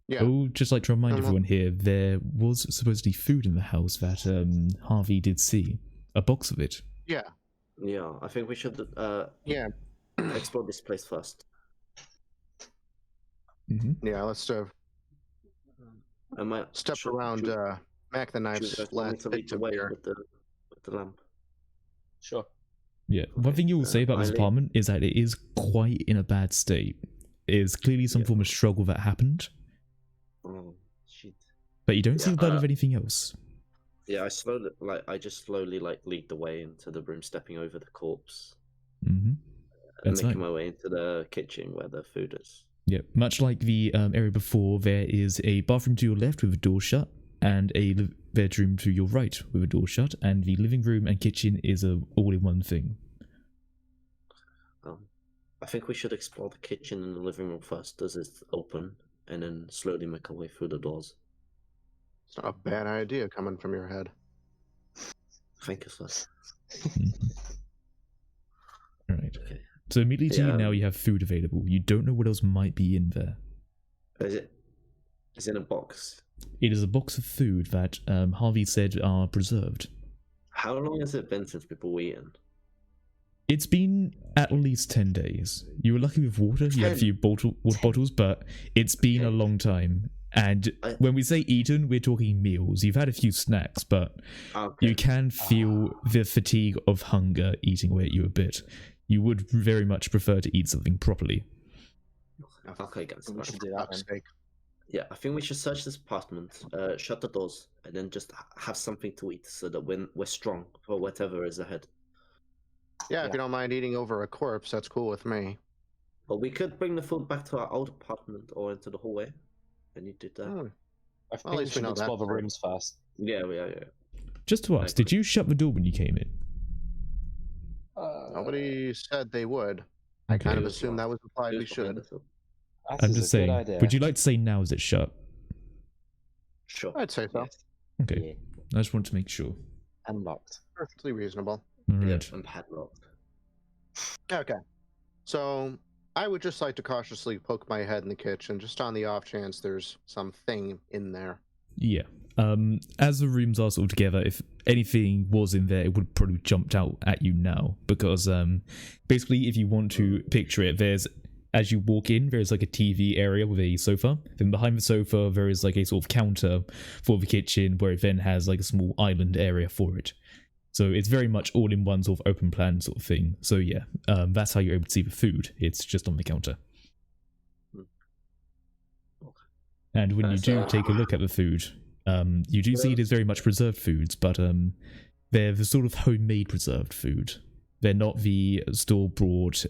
Yeah. Oh, just like to remind Uh-huh. everyone here, there was supposedly food in the house that Harvey did see. A box of it. Yeah. Yeah, I think we should Yeah. explore this place first. Yeah, let's I might step around Mac the Knife's last lead the victim way here. with the lamp. Sure. Yeah. One thing you will say about this Eileen? apartment is that it is quite in a bad state. It is clearly some Yeah. form of struggle that happened. Oh. Shit. But you don't see Yeah, the blood of anything else. Yeah, I just slowly lead the way into the room, stepping over the corpse Mm-hmm. and That's making right. my way into the kitchen where the food is. Yeah, much like the area before, there is a bathroom to your left with a door shut, and a bedroom to your right with a door shut, and the living room and kitchen is a all-in-one thing. I think we should explore the kitchen and the living room first as it's open, and then slowly make our way through the doors. It's not a bad idea coming from your head. Thank you, sir. Mm-hmm. All right. Okay. So immediately to you now, Yeah, you have food available. You don't know what else might be in there. Is it? Is it in a box? It is a box of food that Harvey said are preserved. How long has it been since people were eaten? It's been at least 10 days. You were lucky with water. You had a 10? few water bottles, but it's been a Okay. long time. And when we say eaten, we're talking meals. You've had a few snacks, but Okay. you can feel the fatigue of hunger eating away at you a bit. You would very much prefer to eat something properly. Okay, guys. We right. should do that then. Steak. Yeah, I think we should search this apartment, shut the doors, and then just have something to eat so that we're strong for whatever is ahead. Yeah, if Yeah. you don't mind eating over a corpse, that's cool with me. But we could bring the food back to our old apartment or into the hallway, and you did that. Hmm. I think at we least we should know explore that. the rooms first. Yeah. Just to ask, did you shut the door when you came in? Nobody said they would. I kind of Okay. assumed that was implied we Who's behind should. the door? That I'm is just a good saying, idea. would you like to say now is it shut? Sure. I'd say so. Yes. Okay, I just want to make sure. Unlocked. Perfectly reasonable. All Yeah, right. I'm padlocked. Okay. So I would just like to cautiously poke my head in the kitchen, just on the off chance there's something in there. Yeah. As the rooms are sort of together, if anything was in there, it would probably jumped out at you now. Because basically, if you want to picture it, as you walk in, there's like a TV area with a sofa. Then behind the sofa, there is like a sort of counter for the kitchen, where it then has like a small island area for it. So it's very much all in one sort of open plan sort of thing. So yeah, that's how you're able to see the food. It's just on the counter. And when you do take a look at the food, you do see it is very much preserved foods, but they're the sort of homemade preserved food. They're not the store-bought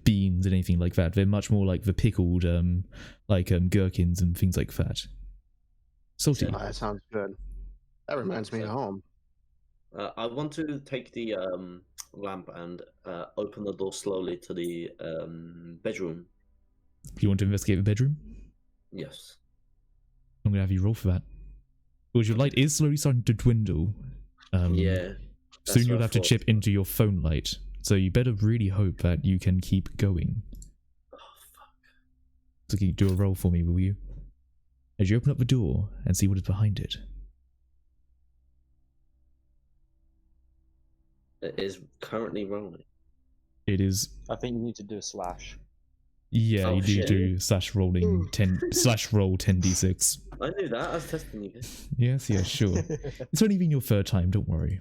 beans and anything like that. They're much more like the pickled, gherkins and things like that. Salty. Oh, that sounds good. That reminds me of home. I want to take the lamp and open the door slowly to the bedroom. You want to investigate the bedroom? Yes. I'm going to have you roll for that. Because your light is slowly starting to dwindle. Yeah. Soon you'll what I have to thought. chip into your phone light. So you better really hope that you can keep going. Oh, fuck. So can you do a roll for me, will you? As you open up the door and see what is behind it. It is currently rolling. It is... I think you need to do a slash. Yeah, Oh, you do shit. do slash rolling 10 slash roll 10d6. I knew that. I was testing you guys. Yes, sure. It's only been your third time, don't worry.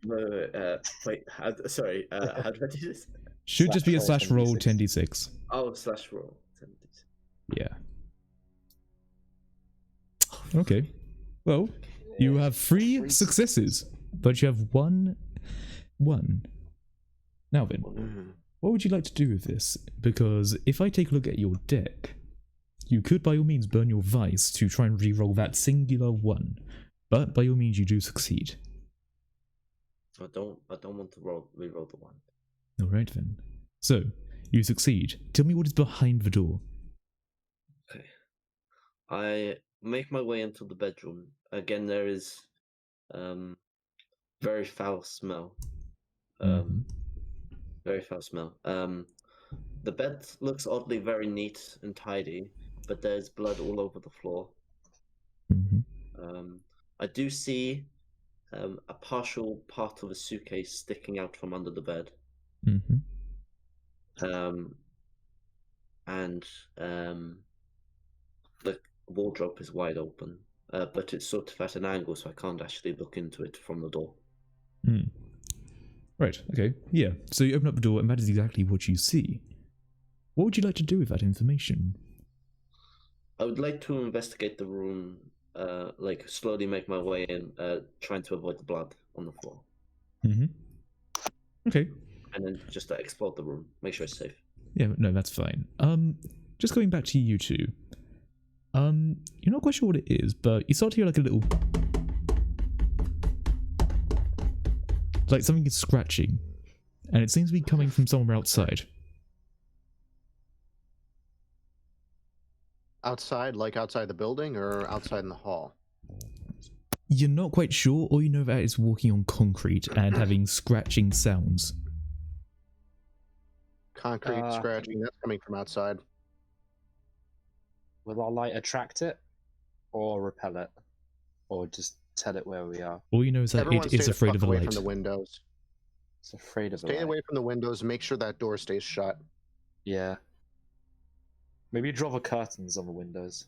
Wait. Sorry. How do I do this? Should just be a Slash slash roll roll 10d6. 10d6. Oh, slash roll. Yeah. Okay. Well, you have three successes, but you have one. Now then, Mm. what would you like to do with this? Because if I take a look at your deck, you could by all means burn your vice to try and re-roll that singular one, but by all means you do succeed. I don't want to re-roll the one. Alright then. So, you succeed. Tell me what is behind the door. Okay. I make my way into the bedroom. Again, there is very foul smell. Mhm. Very foul smell. The bed looks oddly very neat and tidy, but there's blood all over the floor. Mhm. I do see a partial part of a suitcase sticking out from under the bed. Mhm. And the wardrobe is wide open, but it's sort of at an angle, so I can't actually look into it from the door. Hmm. Right, okay. Yeah, so you open up the door and that is exactly what you see. What would you like to do with that information? I would like to investigate the room, like slowly make my way in, trying to avoid the blood on the floor. Mm-hmm. Okay. And then just explore the room, make sure it's safe. Yeah, no, that's fine. Just going back to you two. You're not quite sure what it is, but you start to hear like a little, like something is scratching, and it seems to be coming from somewhere outside. Outside, like outside the building, or outside in the hall? You're not quite sure. All you know that it's walking on concrete and having scratching sounds. Concrete scratching, that's coming from outside. Will our light attract it, or repel it, or just tell it where we are? All you know is that Everyone it is stay the afraid fuck of the away light. from the windows. It's afraid of the Stay light. away from the windows and make sure that door stays shut. Yeah. Maybe draw the curtains on the windows,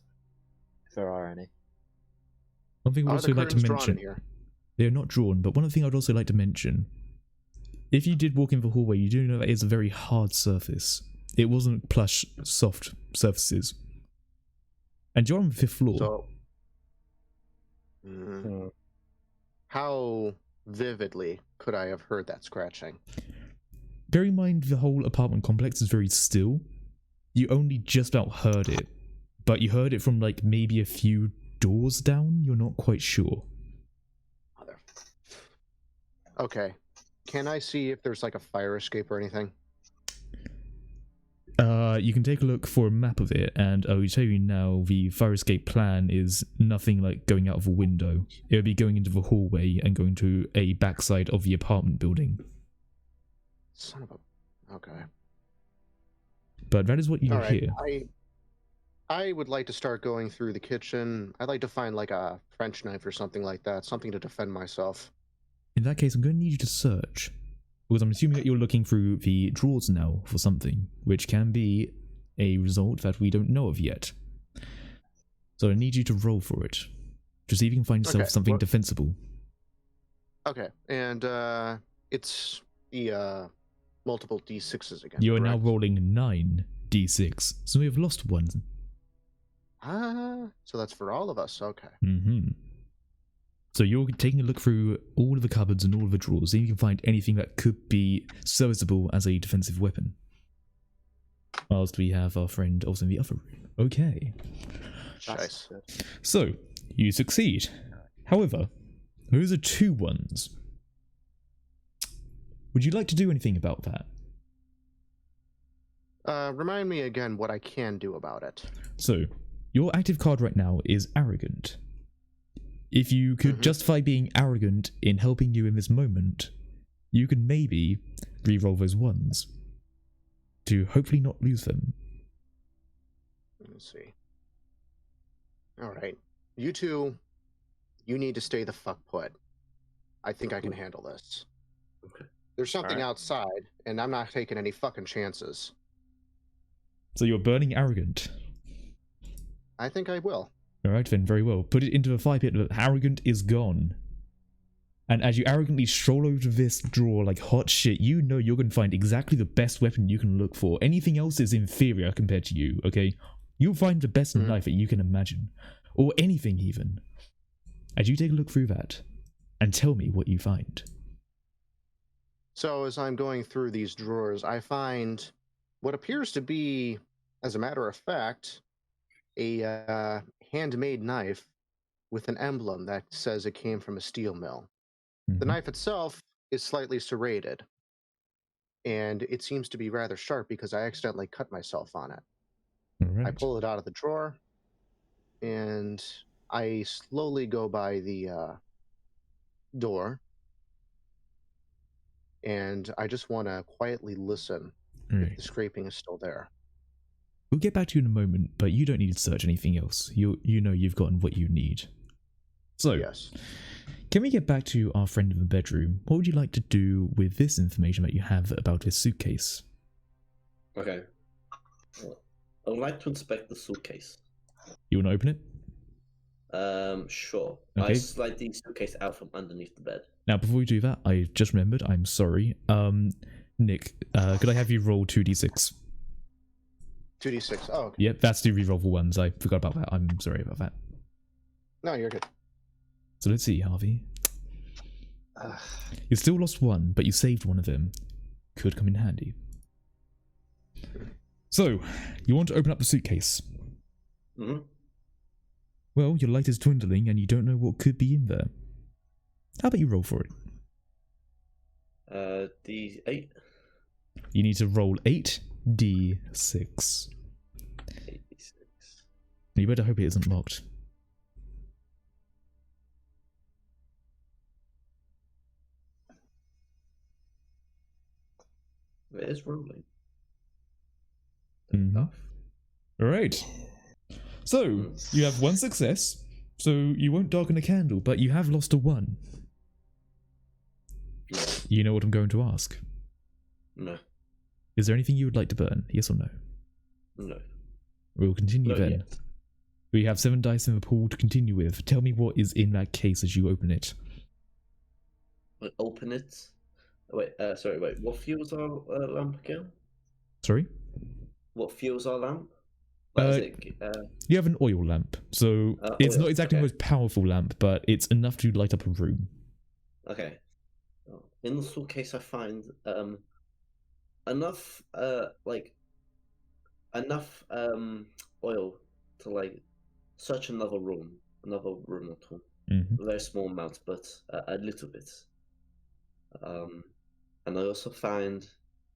if there are any. One thing I would Are also the like to curtains drawn in mention, here? they are not drawn, but one thing I'd also like to mention, if you did walk in the hallway, you do know that it's a very hard surface. It wasn't plush, soft surfaces. And you're on the 5th floor. So, how vividly could I have heard that scratching? Bear in mind the whole apartment complex is very still. You only just about heard it, but you heard it from like maybe a few doors down. You're not quite sure. Okay. Can I see if there's like a fire escape or anything? You can take a look for a map of it, and I will tell you now, the fire escape plan is nothing like going out of a window. It would be going into the hallway and going to a backside of the apartment building. Son of a... Okay. But that is what you All right. hear. I would like to start going through the kitchen. I'd like to find like a French knife or something like that, something to defend myself. In that case, I'm going to need you to search, because I'm assuming that you're looking through the drawers now for something, which can be a result that we don't know of yet. So I need you to roll for it, to see if you can find yourself something defensible. Okay, and it's the multiple d6s again. You are now correct? rolling 9 d6, so we have lost one. So that's for all of us. Okay. Mm-hmm. So you're taking a look through all of the cupboards and all of the drawers, see if you can find anything that could be serviceable as a defensive weapon. Whilst we have our friend also in the other room. Okay. Nice. So, you succeed. However, those are 2 ones. Would you like to do anything about that? Remind me again what I can do about it. So, your active card right now is arrogant. If you could justify being arrogant in helping you in this moment, you could maybe re-roll those ones to hopefully not lose them. Let me see. Alright. You two, you need to stay the fuck put. I think I can handle this. Okay. There's something outside, and I'm not taking any fucking chances. So you're burning arrogant. I think I will. Alright then, very well. Put it into the fire pit, but arrogant is gone. And as you arrogantly stroll over to this drawer like hot shit, you know you're going to find exactly the best weapon you can look for. Anything else is inferior compared to you, okay? You'll find the best knife that you can imagine. Or anything even. As you take a look through that, and tell me what you find. So as I'm going through these drawers, I find what appears to be, as a matter of fact, a handmade knife with an emblem that says it came from a steel mill. The knife itself is slightly serrated, and it seems to be rather sharp because I accidentally cut myself on it. Right. I pull it out of the drawer, and I slowly go by the door, and I just want to quietly listen if the scraping is still there. We'll get back to you in a moment, but you don't need to search anything else. You know you've gotten what you need. So, yes. Can we get back to our friend in the bedroom? What would you like to do with this information that you have about his suitcase? Okay. I would like to inspect the suitcase. You want to open it? Sure. Okay. I slide the suitcase out from underneath the bed. Now, before we do that, I just remembered, I'm sorry. Nick, could I have you roll 2d6? 2d6. Oh, okay. Yep, that's to reroll for ones. I forgot about that. I'm sorry about that. No, you're good. So let's see, Harvey. You still lost one, but you saved one of them. Could come in handy. So, you want to open up the suitcase. Mm-hmm. Well, your light is dwindling and you don't know what could be in there. How about you roll for it? D8. You need to roll 8d6. 86. You better hope it isn't locked. It is rolling. Mhm. Alright. So, you have one success, so you won't darken a candle, but you have lost a 1. No. You know what I'm going to ask. No. Is there anything you would like to burn? Yes or no? No. We'll continue Not then. yet. We have 7 dice in the pool to continue with. Tell me what is in that case as you open it. Wait, open it. Wait, sorry, wait. What fuels our lamp again? Sorry? What fuels our lamp? Like, is it, You have an oil lamp, so it's oil, not exactly the okay. most powerful lamp, but it's enough to light up a room. Okay. In the suitcase, I find enough enough oil to like search another room or two. Mm-hmm. A very small amount, but a little bit. And I also find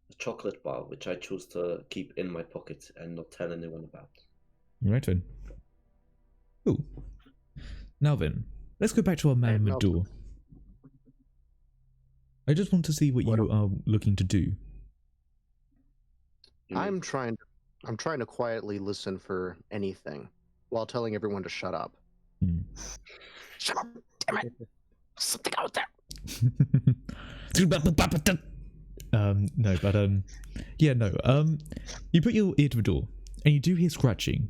a chocolate bar, which I choose to keep in my pocket and not tell anyone about. Right then. Cool. Now then, let's go back to our man in the no. door. I just want to see what you are looking to do. I'm trying to quietly listen for anything while telling everyone to shut up. Shut up! Damn it! Something out there. No, but yeah, no. You put your ear to the door, and you do hear scratching.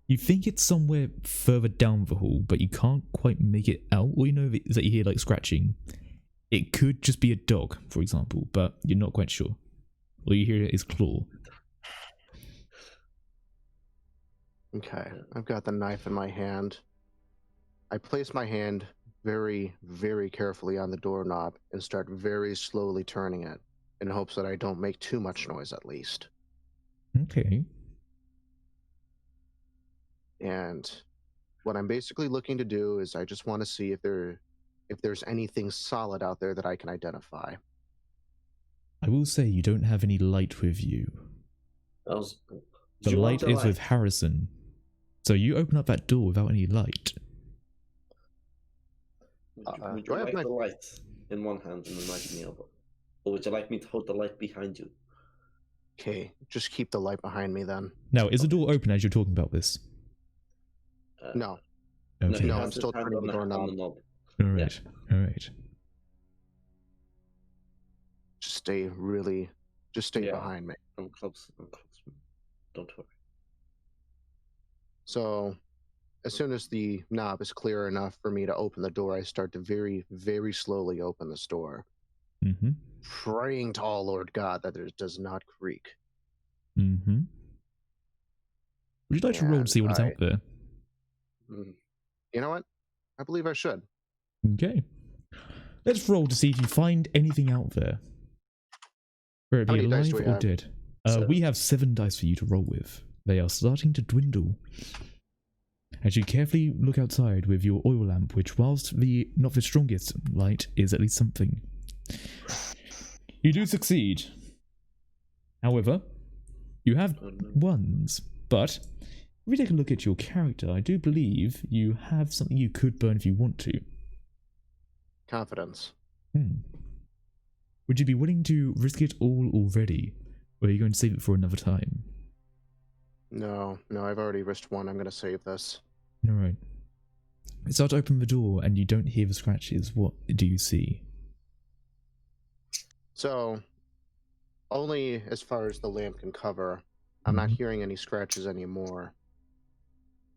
You think it's somewhere further down the hall, but you can't quite make it out. All you know is that you hear like scratching. It could just be a dog, for example, but you're not quite sure. All you hear is claw. Okay, I've got the knife in my hand. I place my hand very, very carefully on the doorknob and start very slowly turning it in hopes that I don't make too much noise at least. Okay. And what I'm basically looking to do is I just want to see if there's anything solid out there that I can identify. I will say you don't have any light with you. The light is with Harrison. So you open up that door without any light. Would you like the light in one hand and the knife in the other? Or would you like me to hold the light behind you? Okay, just keep the light behind me then. Now, is the door open as you're talking about this? No. Okay. No, I'm still turning the doorknob. Alright, alright. Just stay behind me. I'm close. Don't worry. So, as soon as the knob is clear enough for me to open the door, I start to very, very slowly open this door. Mm-hmm. Praying to all Lord God that it does not creak. Mm-hmm. Would you like to roll to see what is out there? You know what? I believe I should. Okay. Let's roll to see if you find anything out there. Whether it be alive or dead. We have 7 dice for you to roll with. They are starting to dwindle. As you carefully look outside with your oil lamp, which whilst not the strongest light, is at least something. You do succeed. However, you have ones, but if we take a look at your character, I do believe you have something you could burn if you want to. Confidence. Would you be willing to risk it all already, or are you going to save it for another time? No, I've already risked one. I'm going to save this. Alright. You start to open the door and you don't hear the scratches. What do you see? So, only as far as the lamp can cover, I'm not hearing any scratches anymore.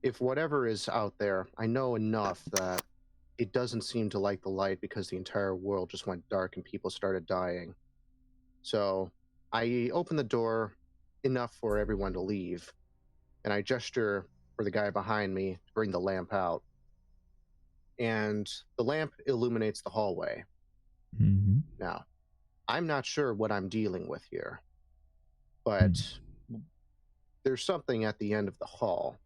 If whatever is out there, I know enough that it doesn't seem to like the light because the entire world just went dark and people started dying. So, I open the door enough for everyone to leave. And I gesture for the guy behind me to bring the lamp out. And the lamp illuminates the hallway. Mm-hmm. Now, I'm not sure what I'm dealing with here, but there's something at the end of the hall,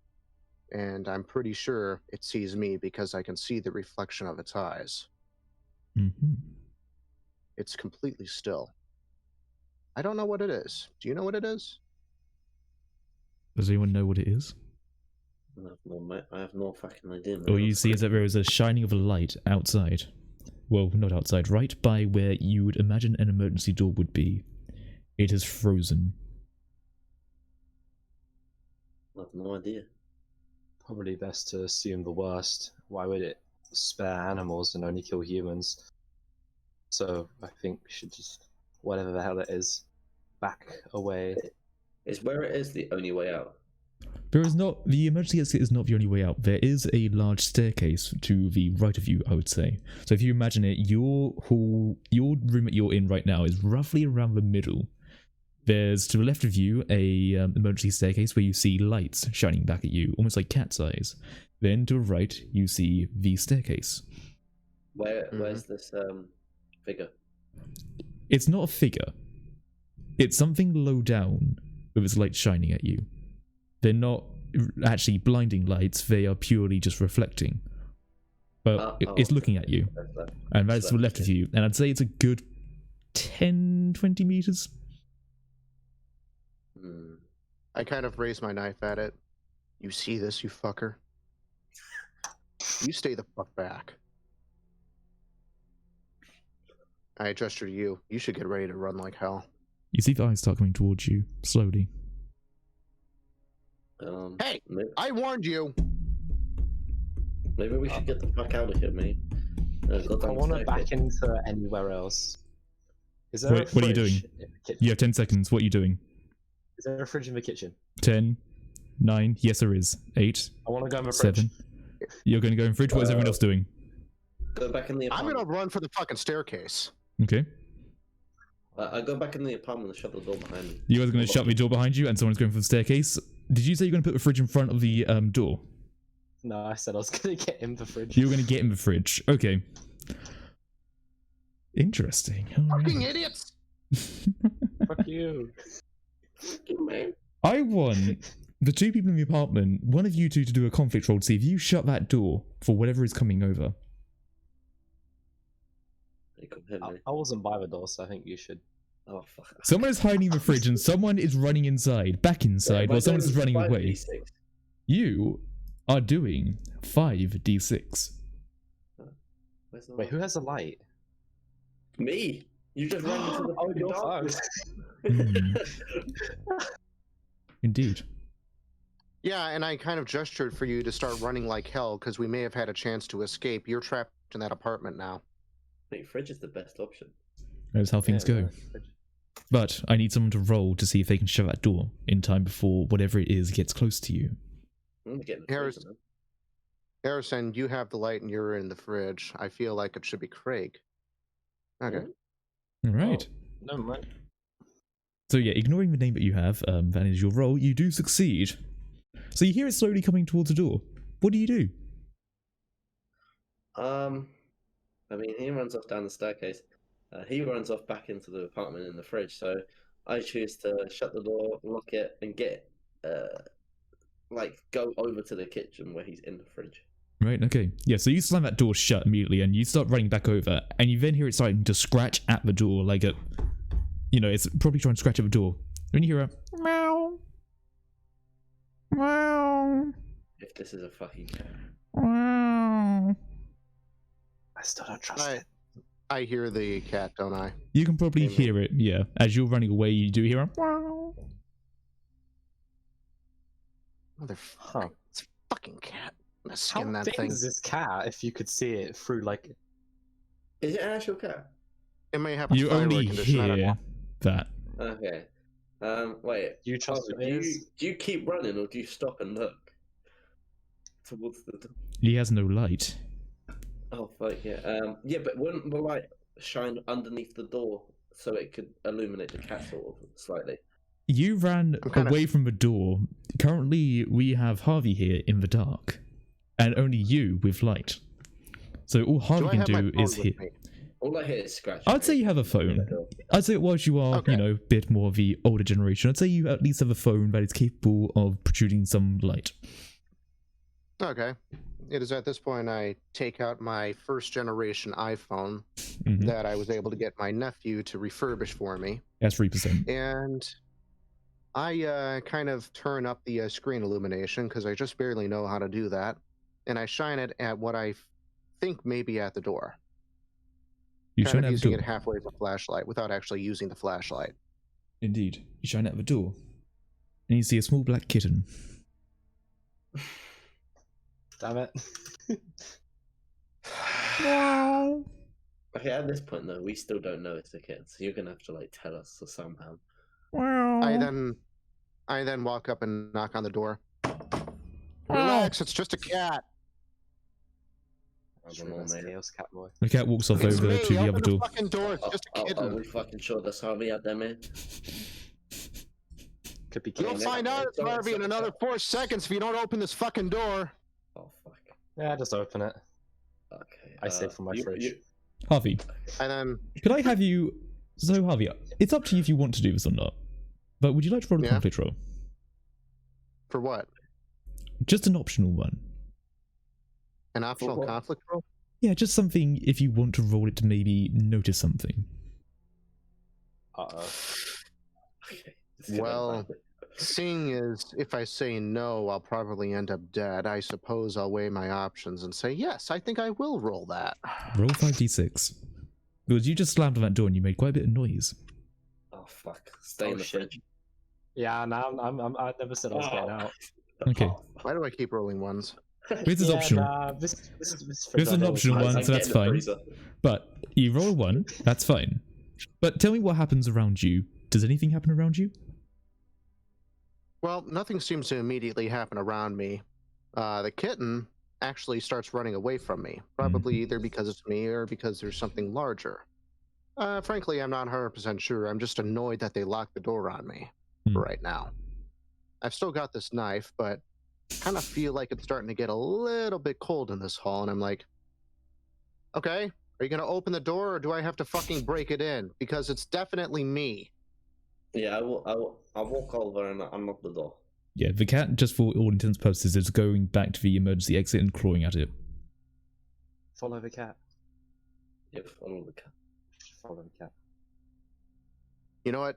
and I'm pretty sure it sees me because I can see the reflection of its eyes. Mm-hmm. It's completely still. I don't know what it is. Do you know what it is? Does anyone know what it is? I have no fucking idea. All you see is that there is a shining of a light outside. Well, not outside, right by where you would imagine an emergency door would be. It is frozen. I have no idea. Probably best to assume the worst. Why would it spare animals and only kill humans? So I think we should just, whatever the hell it is, back away. Is where it is the only way out? There is not, the emergency exit is not the only way out. There is a large staircase to the right of you, I would say. So if you imagine it, your room that you're in right now is roughly around the middle. There's to the left of you a emergency staircase where you see lights shining back at you, almost like cat's eyes. Then to the right, you see the staircase. Where's this figure? It's not a figure. It's something low down with its light shining at you. They're not actually blinding lights, they are purely just reflecting. But it's looking at you. And that's to the left of you. And I'd say it's a good 10-20 meters. I kind of raise my knife at it. You see this, you fucker? You stay the fuck back. I gesture to you. You should get ready to run like hell. You see the eyes start coming towards you, slowly. Hey! I warned you! Maybe we should get the fuck out of here, mate. I want to back into anywhere else. Is there What are you doing? You have 10 seconds. What are you doing? Is there a fridge in the kitchen? 10, 9, yes there is. 8, I want to go in the fridge. 7. You're going to go in fridge? What is everyone else doing? Go back in the I'm apartment. gonna run for the fucking staircase. Okay. I go back in the apartment and shut the door behind me. You guys are going to shut the door behind you and someone's going for the staircase. Did you say you're going to put the fridge in front of the door? No, I said I was going to get in the fridge. You were going to get in the fridge. Okay. Interesting. Fucking idiots! Fuck you. Man. I want the two people in the apartment, one of you two to do a conflict roll to see if you shut that door for whatever is coming over. I wasn't by the door, so I think you should. Oh, fuck. Someone is hiding in the fridge and someone is running inside, back inside, while someone is running away. You are doing 5d6. Wait, who has a light? Me? You just ran into the fucking darkness. Indeed. Yeah, and I kind of gestured for you to start running like hell because we may have had a chance to escape. You're trapped in that apartment now. Mate, fridge is the best option. That's how things go. But I need someone to roll to see if they can shut that door in time before whatever it is gets close to you. Harrison, you have the light and you're in the fridge. I feel like it should be Craig. Okay. All right. Oh, no, man. So yeah, ignoring the name that you have, that is your roll, you do succeed. So you hear it slowly coming towards the door. What do you do? I mean, he runs off down the staircase. He runs off back into the apartment in the fridge. So I choose to shut the door, lock it, and get go over to the kitchen where he's in the fridge. Right, okay. Yeah, so you slam that door shut immediately and you start running back over and you then hear it starting to scratch at the door like a... You know, it's probably trying to scratch at the door. Then you hear a... Meow. Meow. If this is a fucking cat. Meow. I still don't trust it. I hear the cat, don't I? You can probably Amen. hear it, yeah. As you're running away, you do hear a... Meow. Motherfucker. It's a fucking cat. I'm gonna How skin that big thing. is this cat if you could see it through, like... Is it an actual cat? It may have a You thyroid only condition. I don't hear know. that. Okay. Wait. Do you trust do it? you keep running or do you stop and look towards the door? He has no light. Oh fuck yeah. Yeah, but wouldn't the light shine underneath the door so it could illuminate the cat sort of slightly? You ran away from the door. Currently, we have Harvey here in the dark, and only you with light. So all Harvey can do is hit. All I hear is scratching. I'd say you have a phone. I'd say whilst you are, a bit more of the older generation, I'd say you at least have a phone that is capable of protruding some light. Okay. It is at this point I take out my first generation iPhone that I was able to get my nephew to refurbish for me. That's 3%. And I kind of turn up the screen illumination because I just barely know how to do that. And I shine it at what I think may be at the door. You kind shine of at using the door. it halfway as a flashlight without actually using the flashlight. Indeed. You shine at the door. And you see a small black kitten. Damn it. Okay, at this point though, we still don't know it's a kid, so you're gonna have to like tell us somehow. I then walk up and knock on the door. Relax, it's just a cat. I don't know, mate. Cat boy. The cat walks off It's over me. to the Open other the door. fucking door. It's just a Are kitten. we fucking sure that's Harvey out there, man? Could be You'll kitten. find out it's Harvey in another 4 seconds if you don't open this fucking door. Oh fuck. Yeah, just open it. Okay. I save for my fridge. Harvey, And then could I have you... So, Harvey, it's up to you if you want to do this or not. But would you like to roll a conflict roll? for what? Just an optional one. An optional conflict roll? Yeah, just something if you want to roll it to maybe notice something. Uh-oh. Okay. Well, seeing as if I say no, I'll probably end up dead, I suppose I'll weigh my options and say, yes, I think I will roll that. Roll 5d6. Because you just slammed on that door and you made quite a bit of noise. Oh fuck. Stay in the fridge. Yeah, no, I never said I was getting out. Okay. Why do I keep rolling ones? This is optional. Nah, this This is an optional one, so that's fine. But you roll a 1, that's fine. But tell me what happens around you. Does anything happen around you? Well, nothing seems to immediately happen around me. The kitten actually starts running away from me, probably either because it's me or because there's something larger. Frankly, I'm not 100% sure. I'm just annoyed that they locked the door on me right now. I've still got this knife, but kind of feel like it's starting to get a little bit cold in this hall, and I'm like, okay, are you going to open the door or do I have to fucking break it in? Because it's definitely me. Yeah, I'll walk over and unlock the door. Yeah, the cat, just for all intents and purposes, is going back to the emergency exit and clawing at it. Follow the cat. Yep, follow the cat. Follow the cat. You know what?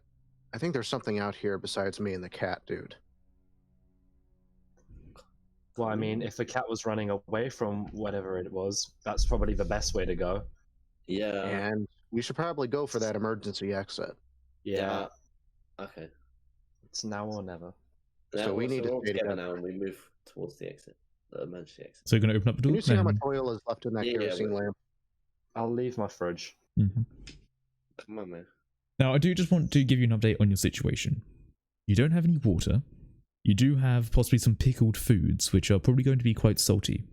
I think there's something out here besides me and the cat, dude. Well, I mean, if the cat was running away from whatever it was, that's probably the best way to go. Yeah. And we should probably go for that emergency exit. Yeah. Okay. It's now or never. Now, So we need to all stay together together. now and we move towards the exit. The emergency exit. So you're going to open up the door? Can you see how much oil is left in that Yeah, kerosene lamp? I'll leave my fridge. Come on, man. Now, I do just want to give you an update on your situation. You don't have any water. You do have possibly some pickled foods, which are probably going to be quite salty.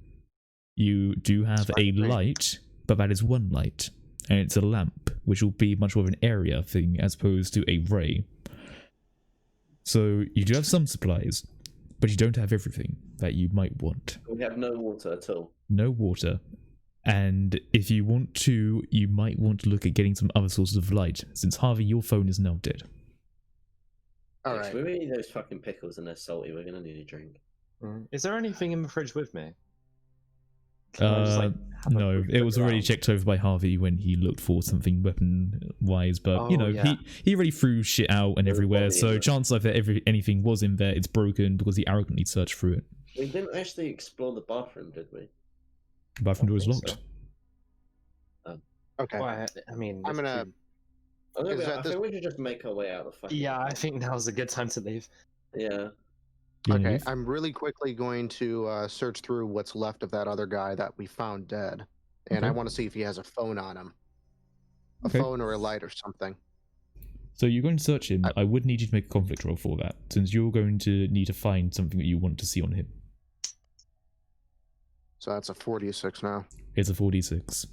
You do have a light, but that is one light. And it's a lamp, which will be much more of an area thing as opposed to a ray. So you do have some supplies, but you don't have everything that you might want. We have no water at all. No water. And if you want to, you might want to look at getting some other sources of light, since Harvey, your phone is now dead. All If right. we really need those fucking pickles and they're salty, we're gonna need a drink. Is there anything in the fridge with me? Can I just, like, have a No, quick it look was already around? checked over by Harvey when he looked for something weapon-wise, but, Oh, you know, yeah. he already threw shit out and everywhere, Everybody, so yeah. chances are that anything was in there, it's broken because he arrogantly searched through it. We didn't actually explore the bathroom, did we? The bathroom door is think locked. so. Okay. Well, I mean, I'm gonna- I think, Is that I this- think we should just make our way out of the fucking. Yeah, I think now's a good time to leave. Yeah. You wanna Okay, leave? I'm really quickly going to search through what's left of that other guy that we found dead. And I Okay. want to see if he has a phone on him. A Okay. phone or a light or something. So you're going to search him. I would need you to make a conflict roll for that, since you're going to need to find something that you want to see on him. So that's a 46 now. It's a 4d6.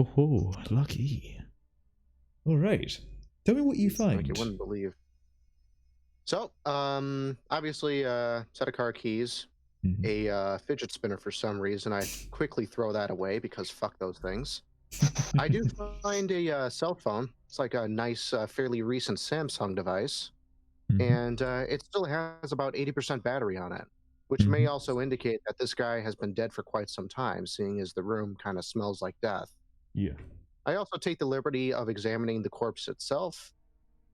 ho ho, lucky. All right. Tell me what you find. Like you wouldn't believe. So, obviously, set of car keys, a fidget spinner for some reason. I quickly throw that away because fuck those things. I do find a cell phone. It's like a nice, fairly recent Samsung device. And it still has about 80% battery on it, which may also indicate that this guy has been dead for quite some time, seeing as the room kind of smells like death. Yeah. I also take the liberty of examining the corpse itself,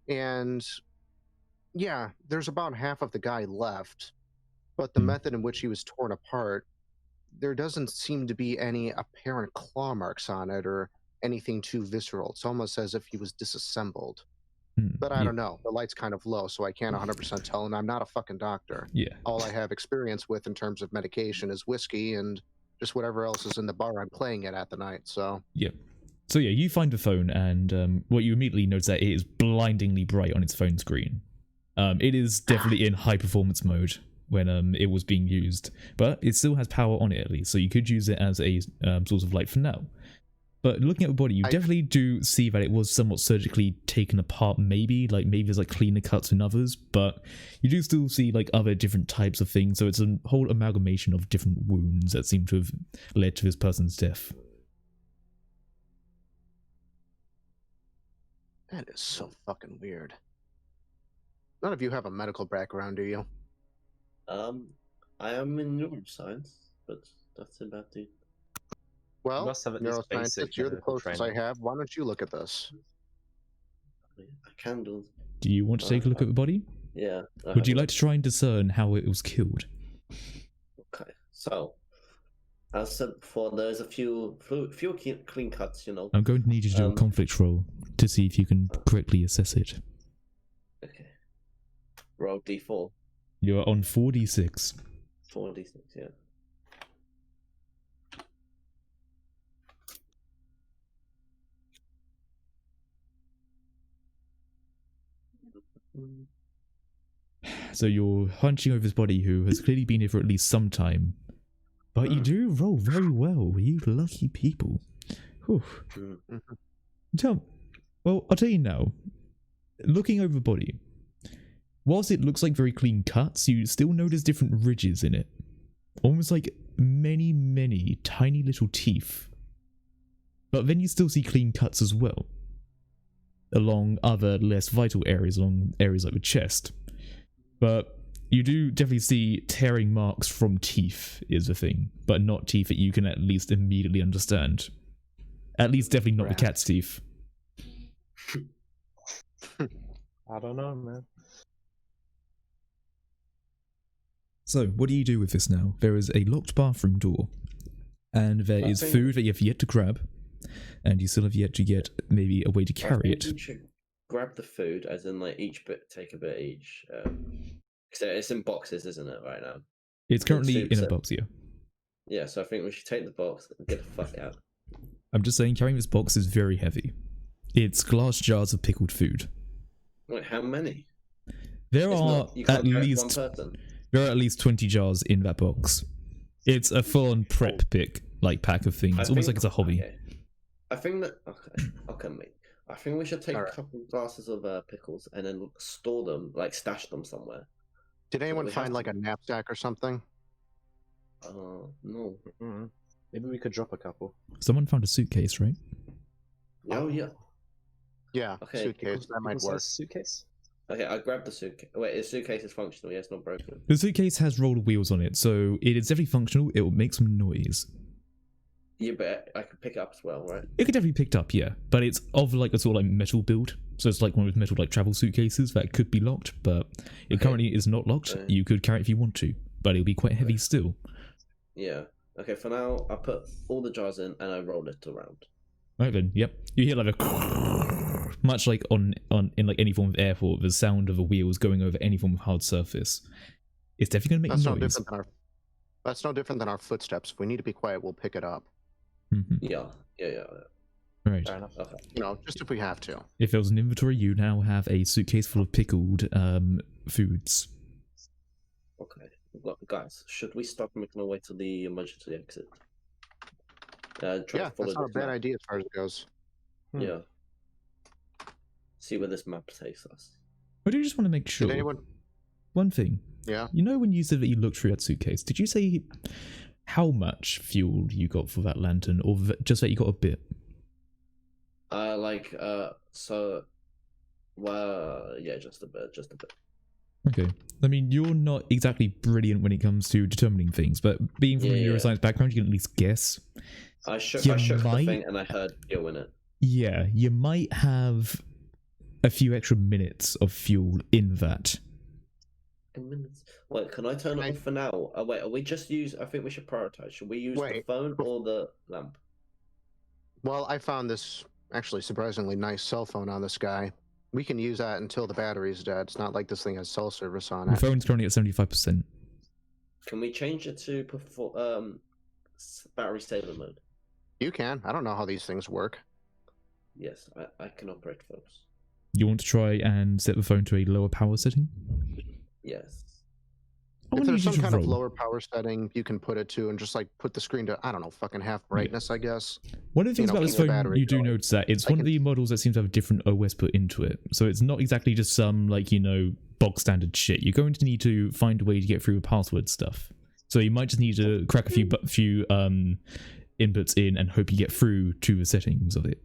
and yeah, there's about half of the guy left, but the method in which he was torn apart, there doesn't seem to be any apparent claw marks on it or anything too visceral. It's almost as if he was disassembled. But I don't know. The light's kind of low, so I can't 100% tell, and I'm not a fucking doctor. Yeah. All I have experience with in terms of medication is whiskey and just whatever else is in the bar I'm playing at the night, so... Yeah. So yeah, you find the phone, and what you immediately notice that it is blindingly bright on its phone screen. It is definitely in high performance mode when it was being used, but it still has power on it at least, so you could use it as a source of light for now. But looking at the body, you definitely do see that it was somewhat surgically taken apart, maybe there's like cleaner cuts than others, but you do still see like other different types of things, so it's a whole amalgamation of different wounds that seem to have led to this person's death. That is so fucking weird. None of you have a medical background, do you? I am in neuroscience, but that's about it. Well, must have at least neuroscientist, basic you're the medical closest I training. have. Why don't you look at this? I can do. Do you want to take a look at the body? Yeah. Would you like to try and discern how it was killed? Okay. So, as I said before, there's a few clean cuts. You know. I'm going to need you to do a conflict roll to see if you can correctly assess it. Okay. Roll d4. You are on 4d6. 4d6. Yeah. So you're hunching over his body, who has clearly been here for at least some time. But you do roll very well, you lucky people. Whew. Well, I'll tell you now. Looking over the body, whilst it looks like very clean cuts, you still notice different ridges in it. Almost like many, many tiny little teeth. But then you still see clean cuts as well. Along other less vital areas, along areas like the chest. But you do definitely see tearing marks from teeth is the thing, but not teeth that you can at least immediately understand. At least definitely not the cat's teeth. I don't know, man. So, what do you do with this now? There is a locked bathroom door, and there is food that you have yet to grab, and you still have yet to get maybe a way to carry it. You should grab the food, as in like each bit, take a bit each. So it's in boxes, isn't it, right now? It's currently in a box, yeah. Yeah, so I think we should take the box and get the fuck out. I'm just saying, carrying this box is very heavy. It's glass jars of pickled food. Wait, how many? There are at least 20 jars in that box. It's a full-on prep pack of things. Almost like it's a hobby. Okay. I think that okay, mate. I think we should take a couple of glasses of pickles and then store them, like stash them somewhere. Did anyone find like a knapsack or something? No. Mm-hmm. Maybe we could drop a couple. Someone found a suitcase, right? Oh yeah. Yeah. Okay. Suitcase. That might work. Suitcase. Okay, I grabbed the suitcase. Wait, the suitcase is functional. Yeah, it's not broken. The suitcase has roller wheels on it, so it is definitely functional. It will make some noise. Yeah, but I could pick it up as well, right? It could definitely be picked up, yeah. But it's of like a sort of like metal build. So it's like one of those metal like travel suitcases that could be locked, but it currently is not locked. You could carry it if you want to, but it'll be quite heavy still. Yeah. Okay, for now, I put all the jars in and I roll it around. Right then, yep. You hear like a much like in like any form of airport, the sound of the wheels going over any form of hard surface. It's definitely going to make noise. That's no different than our footsteps. If we need to be quiet, we'll pick it up. Yeah. Right. Fair enough. Okay. You know, just if we have to. If there was an inventory, you now have a suitcase full of pickled foods. Okay. Look, guys, should we stop making our way to the emergency exit? Try to Yeah, follow that's not a this bad map. idea as far as it goes. Yeah. See where this map takes us. I do just want to make sure. Did anyone? One thing. Yeah. You know when you said that you looked through that suitcase, did you say how much fuel you got for that lantern, or just that you got a bit? Yeah, just a bit. Okay. I mean, you're not exactly brilliant when it comes to determining things, but being from a neuroscience background, you can at least guess. I shook the thing and I heard fuel in it. Yeah, you might have a few extra minutes of fuel in that. Minutes. Wait, can I turn it off for now? Wait, are we just use? I think we should prioritize. Should we use the phone or the lamp? Well, I found this actually surprisingly nice cell phone on this guy. We can use that until the battery's dead. It's not like this thing has cell service on it. The phone's currently at 75%. Can we change it to battery saver mode? You can. I don't know how these things work. Yes, I can operate phones. You want to try and set the phone to a lower power setting? Yes. If there's some kind of lower power setting, you can put it to and just like put the screen to, I don't know, fucking half brightness, I guess. One of the things about this phone, you do notice that it's one of the models that seems to have a different OS put into it. So it's not exactly just some, like, you know, bog standard shit. You're going to need to find a way to get through password stuff. So you might just need to crack a few inputs in and hope you get through to the settings of it.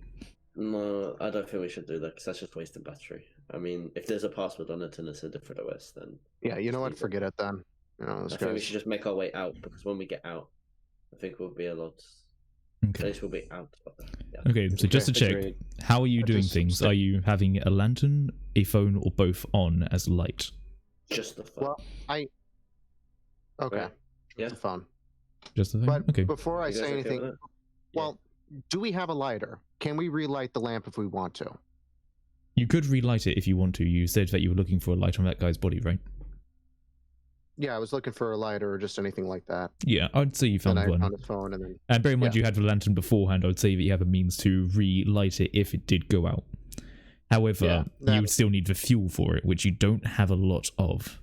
No, I don't think we should do that because that's just wasting battery. I mean, if there's a password on it and it's a different OS, then... Yeah, you know what? Forget it then. You know, I think we should just make our way out, because when we get out, I think we'll be a lot... Okay. At least we'll be out of that. Yeah. Okay, so just to check, how are you doing things? Are you having a lantern, a phone, or both on as light? Just the phone. Well, Okay. Right. Yeah. Just the phone. Just the phone? But okay. before I You guys say okay anything... with it? Well, do we have a lighter? Can we relight the lamp if we want to? You could relight it if you want to. You said that you were looking for a light on that guy's body, right? Yeah, I was looking for a lighter or just anything like that. Yeah, I'd say you found and I one. found a phone and then... And bear in mind you had the lantern beforehand, I would say that you have a means to relight it if it did go out. However, you would still need the fuel for it, which you don't have a lot of.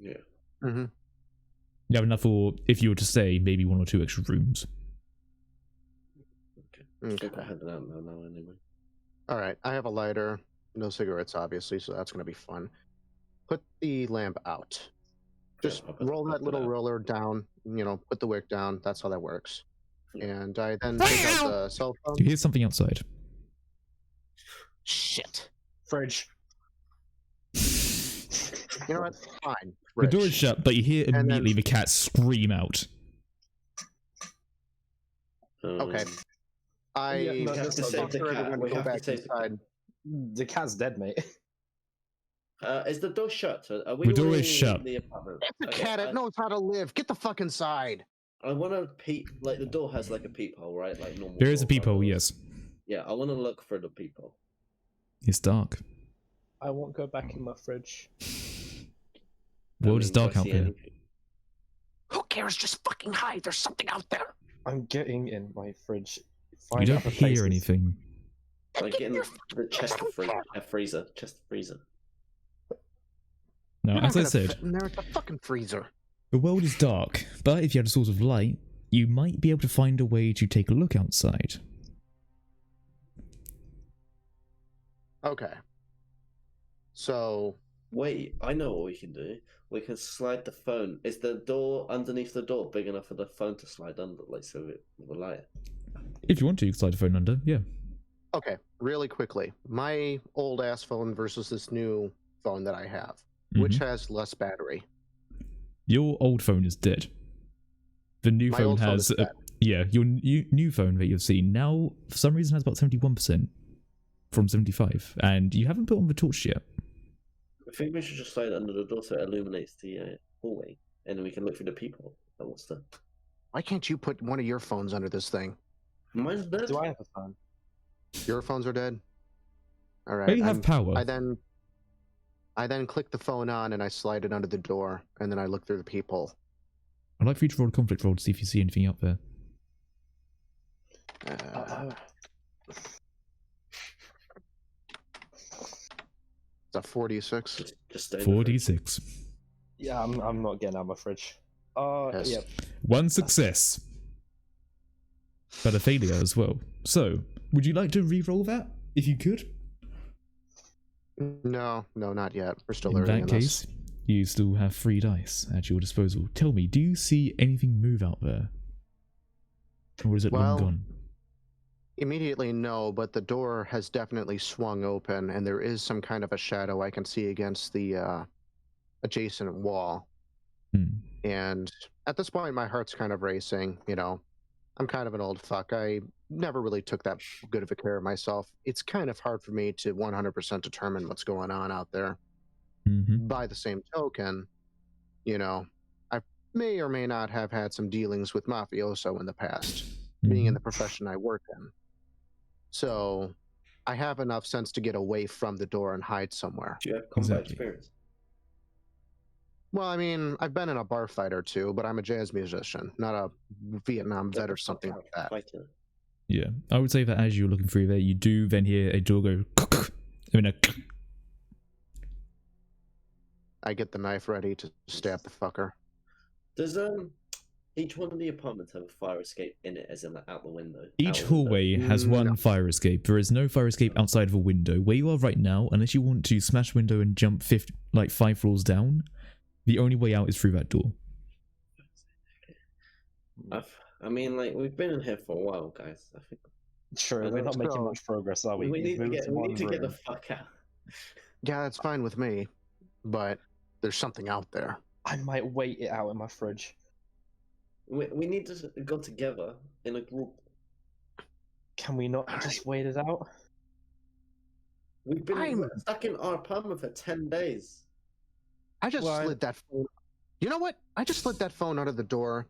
Yeah. Mm-hmm. You have enough for, if you were to say, maybe 1 or 2 extra rooms. I think I have that now anyway. All right, I have a lighter. No cigarettes, obviously, so that's going to be fun. Put the lamp out. Just roll that little roller down, you know, put the wick down. That's how that works. And I then take out the cell phone. You hear something outside. Shit. Fridge. You know what? Fine. The door is shut, but you hear immediately the cat scream out. Okay. We have to save the cat. We have to save inside. The cat's dead, mate. Is the door shut? Are we The door all is in shut. The apartment? It's a cat. It knows how to live. Get the fuck inside. I want to peep. Like the door has like a peephole, right? Like normal. There is a door peephole, doors. yes. Yeah, I want to look for the peephole. It's dark. I won't go back in my fridge. World is dark out there. Anything? Who cares? Just fucking hide. There's something out there. I'm getting in my fridge. You don't hear anything. Like in the chest of freezer. Chest of freezer. No, as I said, There's a fucking freezer. the world is dark, but if you had a source of light, you might be able to find a way to take a look outside. Okay. So... Wait, I know what we can do. We can slide the phone. Is the door underneath the door big enough for the phone to slide under, like so it will light? If you want to, you can slide the phone under, yeah. Okay, really quickly. My old ass phone versus this new phone that I have. Which has less battery? Your old phone is dead. The new My phone old phone has... is dead. yeah, your new phone that you've seen now, for some reason, has about 71% from 75. And you haven't put on the torch yet. I think we should just slide it under the door so it illuminates the hallway, and then we can look through the peephole. What's that? Why can't you put one of your phones under this thing? Mine's dead. Do I have a phone? Your phones are dead? Alright. But you have power. I then click the phone on and I slide it under the door, and then I look through the peephole. I'd like for you to roll a conflict roll to see if you see anything out there. It's a 46. Just stay 4d6. Yeah, I'm not getting out of my fridge. Yes. Yep. 1 success. but a failure as well. So, would you like to re-roll that if you could? No, not yet. We're still In early that in case, you still have 3 dice at your disposal. Tell me, do you see anything move out there? Or is it long Well, gone? Immediately, no, but the door has definitely swung open, and there is some kind of a shadow I can see against the adjacent wall. And at this point, my heart's kind of racing. I'm kind of an old fuck. I never really took that good of a care of myself. It's kind of hard for me to 100% determine what's going on out there. By the same token, I may or may not have had some dealings with mafioso in the past, being in the profession I work in. So I have enough sense to get away from the door and hide somewhere. Do you have combat experience? Well, I mean, I've been in a bar fight or two, but I'm a jazz musician, not a Vietnam vet or something like that. Yeah, I would say that as you're looking through there, you do then hear a door go. I get the knife ready to stab the fucker. Does each one of the apartments have a fire escape in it, as in out the window? Each hallway has one fire escape. There is no fire escape outside of a window. Where you are right now, unless you want to smash window and jump 5 floors down, the only way out is through that door. I mean, like, we've been in here for a while, guys. I think. True, we're not making much progress, are we? We need to get the fuck out. Yeah, that's fine with me, but there's something out there. I might wait it out in my fridge. We need to go together in a group. Can we not just wait it out? We've been stuck in our apartment for 10 days. I just slid that phone. You know what? I just slid that phone out of the door.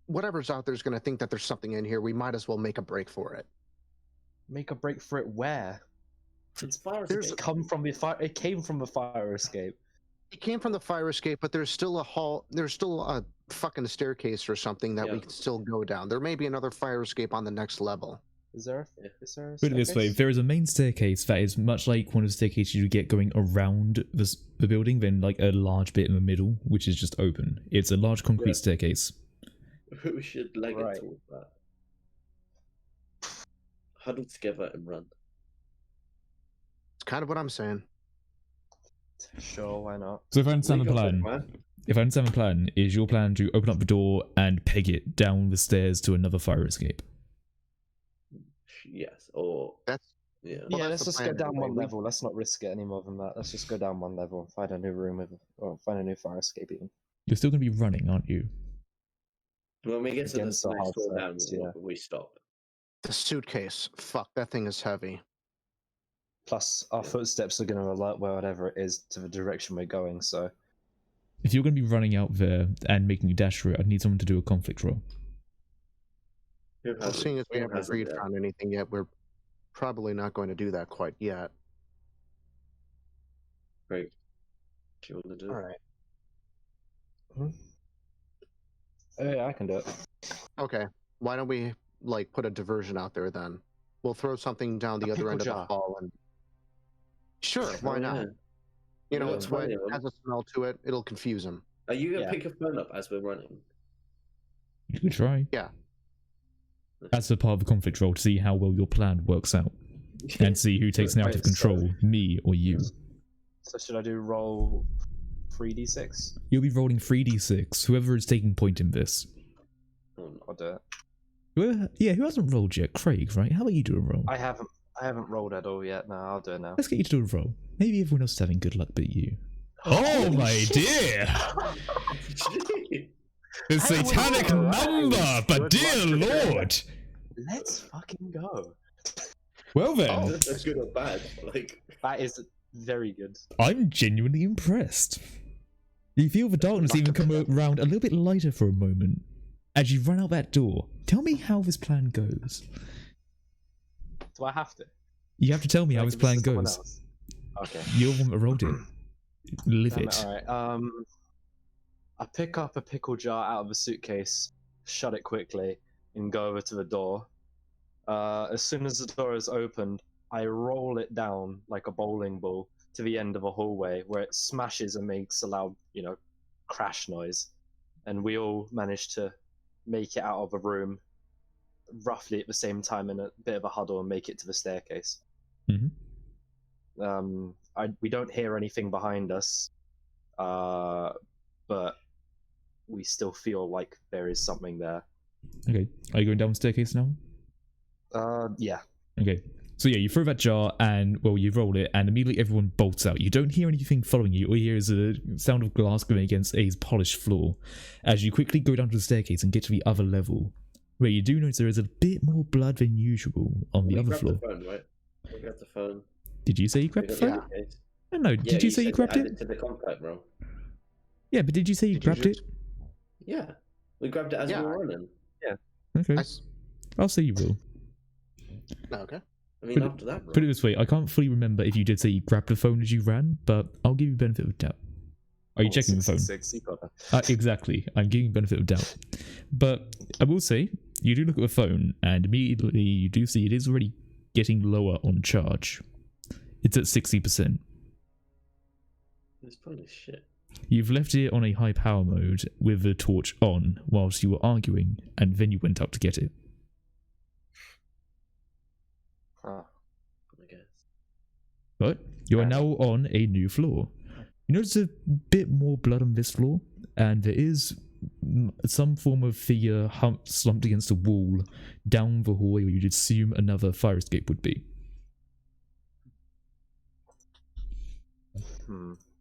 Whatever's out there is gonna think that there's something in here. We might as well make a break for it. Make a break for it where? It's fire escape. It came from the fire escape. It came from the fire escape, but there's still a hall. There's still a fucking staircase or something that we can still go down. There may be another fire escape on the next level. Is there a Put it this way, there is a main staircase that is much like one of the staircases you get going around the building, then like a large bit in the middle, which is just open. It's a large concrete staircase. We should leg it towards that. Huddle together and run. It's kind of what I'm saying. Sure, why not? So if I understand the plan, is your plan to open up the door and peg it down the stairs to another fire escape? Yes, or that's Well, let's just go down one level. Let's not risk it any more than that. Let's just go down one level and find a new room or find a new fire escape even. You're still going to be running, aren't you? When we get to the next floor down, we stop. The suitcase. Fuck, that thing is heavy. Plus, our footsteps are going to alert whatever it is to the direction we're going, so... If you're going to be running out there and making a dash for it, I'd need someone to do a conflict roll. Well, seeing as we haven't agreed on anything yet, we're probably not going to do that quite yet. Great. What do you want to do? Alright. Yeah, I can do it. Okay. Why don't we, put a diversion out there then? We'll throw something down the other end of the hall and... Sure, why not? You know, it's what has a smell to it. It'll confuse him. Are you going to pick your phone up as we're running? You could try. Yeah. That's a part of the conflict roll to see how well your plan works out. And see who takes narrative control, me or you. So should I do roll 3d6? You'll be rolling 3d6, whoever is taking point in this. I'll do it. Who hasn't rolled yet? Craig, right? How about you do a roll? I haven't rolled at all yet. No, I'll do it now. Let's get you to do a roll. Maybe everyone else is having good luck but you. Oh my dear! The satanic number, but dear lord! Let's fucking go. Well then. Oh, that's good or bad. That is very good. I'm genuinely impressed. You feel the darkness even come around a little bit lighter for a moment. As you run out that door, tell me how this plan goes. Do I have to? You have to tell me how this plan goes. Okay. You're the one that rolled it. Live it. Alright, I pick up a pickle jar out of a suitcase, shut it quickly, and go over to the door. As soon as the door is opened, I roll it down like a bowling ball to the end of a hallway where it smashes and makes a loud, crash noise. And we all manage to make it out of the room roughly at the same time in a bit of a huddle and make it to the staircase. Mm-hmm. We don't hear anything behind us, but we still feel like there is something there. Okay. Are you going down the staircase now? Yeah. Okay. So yeah, you throw that jar and, well, you roll it and immediately everyone bolts out. You don't hear anything following you. All you hear is a sound of glass going against a polished floor as you quickly go down to the staircase and get to the other level, where you do notice there is a bit more blood than usual on the other floor. The phone, right? We grabbed the phone. Did you say you grabbed the phone? Yeah. No, did you say you grabbed it? To the contact room. Yeah, but did you say you grabbed it? Yeah. We grabbed it as we were running. Yeah. Okay. I'll say you will. Okay. I mean, after that, put it this way, I can't fully remember if you did say you grabbed the phone as you ran, but I'll give you benefit of doubt. Are you checking the phone? Exactly. I'm giving you benefit of doubt. But I will say, you do look at the phone, and immediately you do see it is already getting lower on charge. It's at 60%. It's probably shit. You've left it on a high power mode with the torch on whilst you were arguing, and then you went up to get it. Huh. I guess. But you are now on a new floor. You notice a bit more blood on this floor, and there is some form of figure slumped against a wall down the hallway where you'd assume another fire escape would be.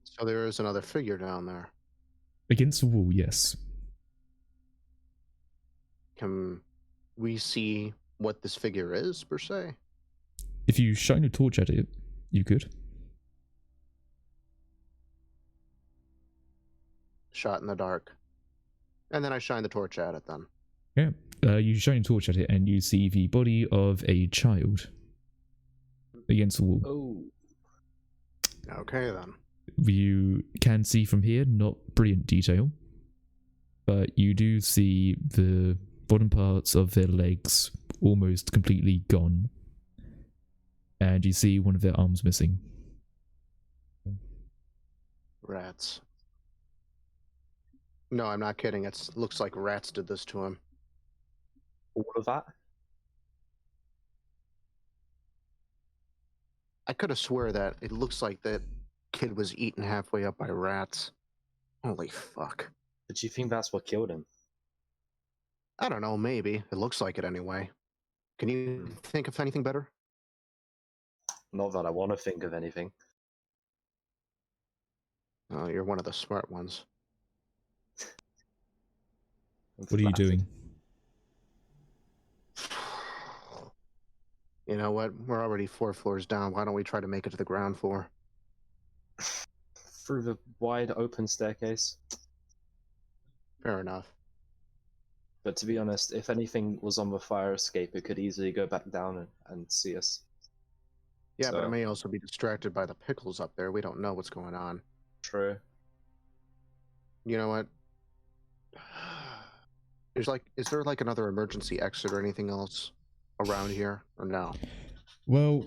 So there is another figure down there. Against the wall, yes. Can we see what this figure is, per se? If you shine a torch at it, you could. Shot in the dark. And then I shine the torch at it then. Yeah. You shine a torch at it and you see the body of a child against the wall. Oh. Okay then. You can see from here, not brilliant detail, but you do see the bottom parts of their legs almost completely gone. And you see one of their arms missing. Rats. No, I'm not kidding. It looks like rats did this to him. All of that? I could have swore that it looks like that kid was eaten halfway up by rats. Holy fuck. But you think that's what killed him? I don't know, maybe. It looks like it anyway. Can you think of anything better? Not that I want to think of anything. Oh, you're one of the smart ones. What are you doing? You know what? We're already 4 floors down. Why don't we try to make it to the ground floor? Through the wide open staircase. Fair enough. But to be honest, if anything was on the fire escape, it could easily go back down and see us. Yeah, but it may also be distracted by the pickles up there. We don't know what's going on. True. You know what? Is there like another emergency exit or anything else around here, or no? Well,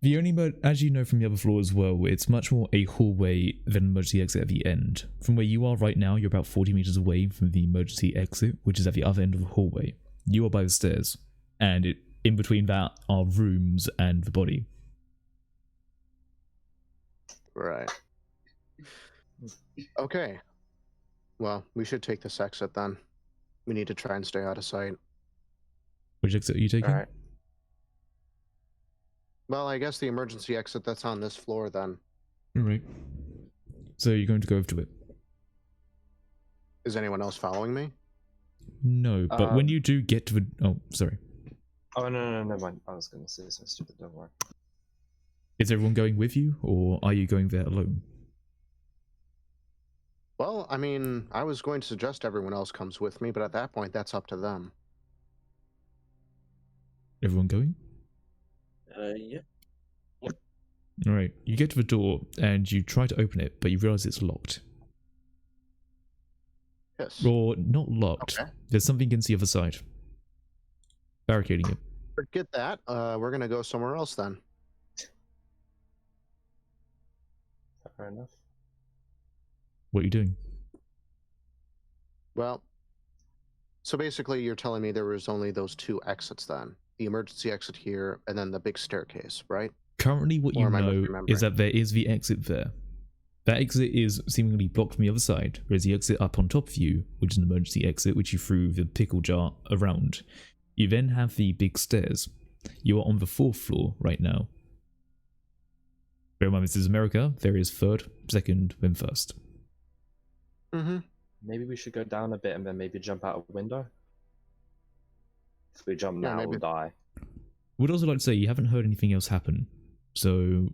the only as you know from the other floor as well, it's much more a hallway than an emergency exit at the end. From where you are right now, you're about 40 meters away from the emergency exit, which is at the other end of the hallway. You are by the stairs, and in between that are rooms and the body. Right. Okay. Well, we should take this exit then. We need to try and stay out of sight. Which exit are you taking? All right. Well, I guess the emergency exit that's on this floor then. Alright. So you're going to go over to it? Is anyone else following me? No, but when you do get to the... Oh, sorry. Oh, no, never mind. I was going to say something stupid, don't worry. Is everyone going with you, or are you going there alone? Well, I mean, I was going to suggest everyone else comes with me, but at that point, that's up to them. Everyone going? Yeah. Alright, you get to the door, and you try to open it, but you realise it's locked. Yes. Or, not locked. Okay. There's something against the other side. Barricading it. Forget that. We're going to go somewhere else then. Fair enough. What are you doing? Well, So basically, you're telling me there was only those two exits then? The emergency exit here, and then the big staircase, right? Currently, what Or you am I know misremembering? is that there is the exit there. That exit is seemingly blocked from the other side. There's the exit up on top of you, which is an emergency exit, which you threw the pickle jar around. You then have the big stairs. You are on the 4th floor right now. Bear in mind, this is America. There is 3rd, 2nd, then 1st. Mm-hmm. Maybe we should go down a bit and then maybe jump out a window. If we jump Yeah, now, maybe. we'll die. Would also like to say you haven't heard anything else happen, so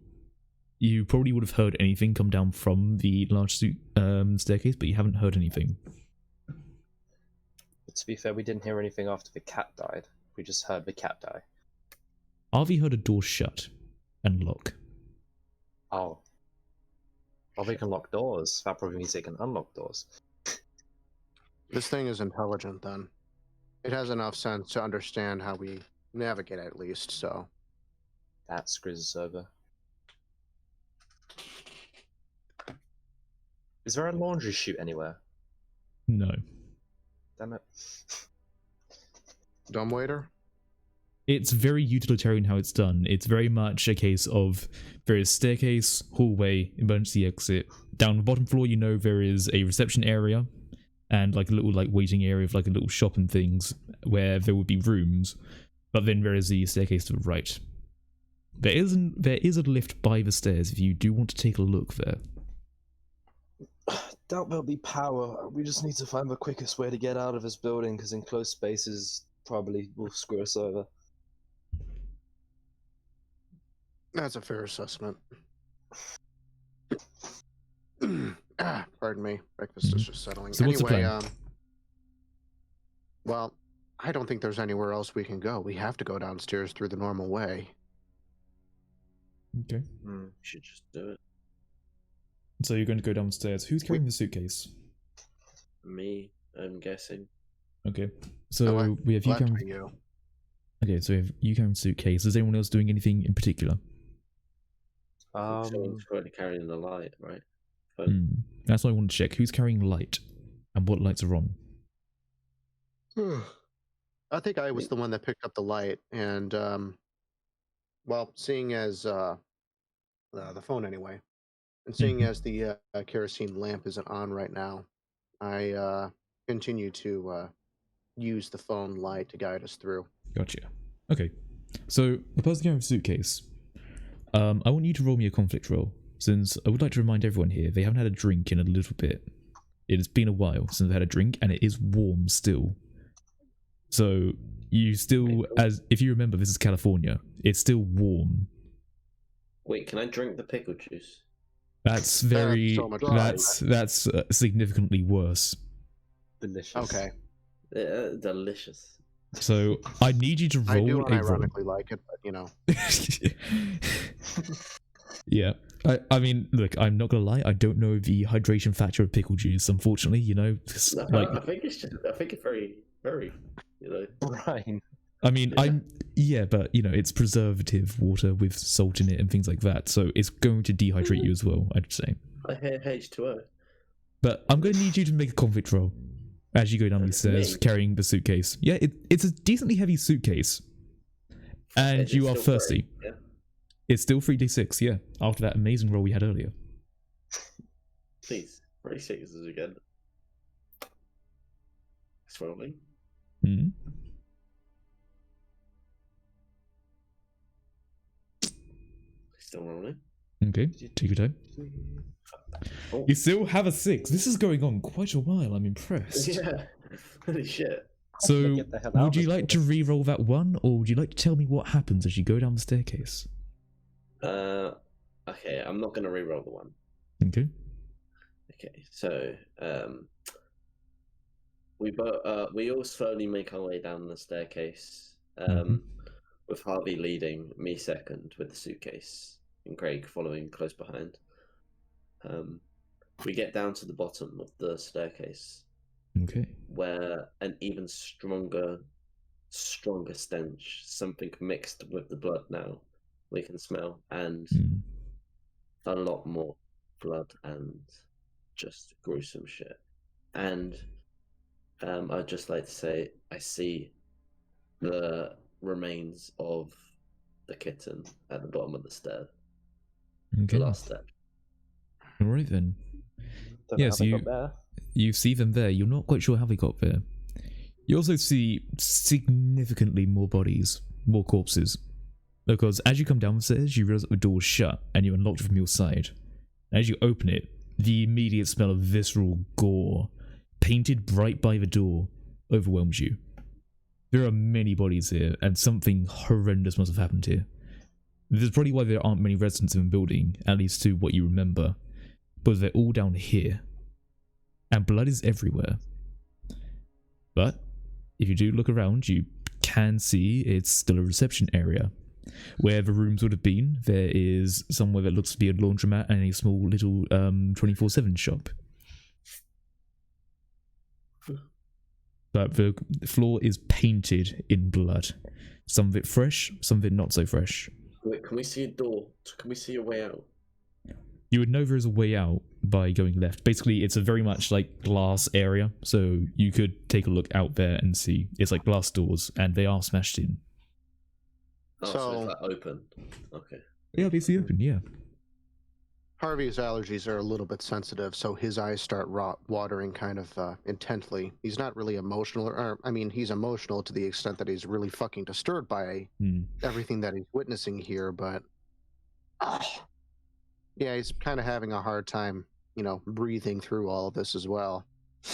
you probably would have heard anything come down from the large staircase, but you haven't heard anything. But to be fair, we didn't hear anything after the cat died. We just heard the cat die. Harvey heard a door shut and lock. Oh. Well, we can lock doors. That probably means they can unlock doors. This thing is intelligent then. It has enough sense to understand how we navigate at least, so. That screws us over. Is there a laundry chute anywhere? No. Damn it. Dumbwaiter? It's very utilitarian how it's done. It's very much a case of there is staircase, hallway, emergency exit. Down the bottom floor, you know there is a reception area and like a little like waiting area of like a little shop and things where there would be rooms. But then there is the staircase to the right. There is a lift by the stairs if you do want to take a look there. Doubt there'll be power. We just need to find the quickest way to get out of this building, because enclosed spaces probably will screw us over. That's a fair assessment. Pardon me. Breakfast is just settling. So what's the anyway, plan? Well, I don't think there's anywhere else we can go. We have to go downstairs through the normal way. Okay. We should just do it. So you're going to go downstairs. Who's carrying the suitcase? Me, I'm guessing. Okay. So we have you Glad to carrying. be you. Okay, so we have you carrying the suitcase. Is anyone else doing anything in particular? Someone's probably carrying the light, right? That's what I want to check. Who's carrying light, and what lights are on? I think I was the one that picked up the light, and well, seeing as the phone anyway, and seeing as the kerosene lamp isn't on right now, I continue to use the phone light to guide us through. Gotcha. Okay. So the person carrying the suitcase. I want you to roll me a conflict roll, since I would like to remind everyone here they haven't had a drink in a little bit. It has been a while since they've had a drink, and it is warm still. So you still, as if you remember, this is California. It's still warm. Wait, can I drink the pickle juice? That's very. so much that's significantly worse. Delicious. Okay. Delicious. So I need you to roll I do a roll. ironically like it, but you know. Yeah. I mean, look, I'm not gonna lie, I don't know the hydration factor of pickle juice, unfortunately, you know. No, Like, I think it's very, very, you know. Brian. I mean, Yeah. but you know, it's preservative water with salt in it and things like that, so it's going to dehydrate you as well, I'd say. I hear H2O. But I'm gonna need you to make a conflict roll as you go down these stairs Me? carrying the suitcase. Yeah, it's a decently heavy suitcase. And Is it you are still thirsty. very- Yeah. It's still 3d6, yeah, after that amazing roll we had earlier. Please, 36s again. It's rolling. Hmm. Still rolling. Okay, take your time. Oh. You still have a 6. This is going on quite a while. I'm impressed. Yeah. Holy shit. So, Get the hell out would of you this like to re-roll that one, or would you like to tell me what happens as you go down the staircase? Okay, I'm not gonna re-roll the one. Okay. Okay, so we all slowly make our way down the staircase. With Harvey leading, me second with the suitcase, and Craig following close behind. We get down to the bottom of the staircase, Okay. where an even stronger stench, something mixed with the blood now, we can smell, and a lot more blood and just gruesome shit. And I'd just like to say I see the remains of the kitten at the bottom of the stairs. Okay. The last step. All right then. Don't know Yes, how they got there. you see them there. You're not quite sure how they got there. You also see significantly more bodies, more corpses. Because as you come downstairs, you realize that the door's shut and you unlocked it from your side. As you open it, the immediate smell of visceral gore, painted bright by the door, overwhelms you. There are many bodies here, and something horrendous must have happened here. This is probably why there aren't many residents in the building, at least to what you remember. But they're all down here. And blood is everywhere. But if you do look around, you can see it's still a reception area. Where the rooms would have been, there is somewhere that looks to be a laundromat and a small little 24/7 shop. But the floor is painted in blood. Some of it fresh, some of it not so fresh. Wait, can we see a door? Can we see a way out? You would know there is a way out by going left. Basically, it's a very much like glass area, so you could take a look out there and see. It's like glass doors, and they are smashed in. Oh, so it's like open. Okay. Yeah, basically open, yeah. Harvey's allergies are a little bit sensitive, so his eyes start watering kind of intently. He's not really emotional, or I mean, he's emotional to the extent that he's really fucking disturbed by everything that he's witnessing here, but yeah, he's kind of having a hard time, breathing through all of this as well.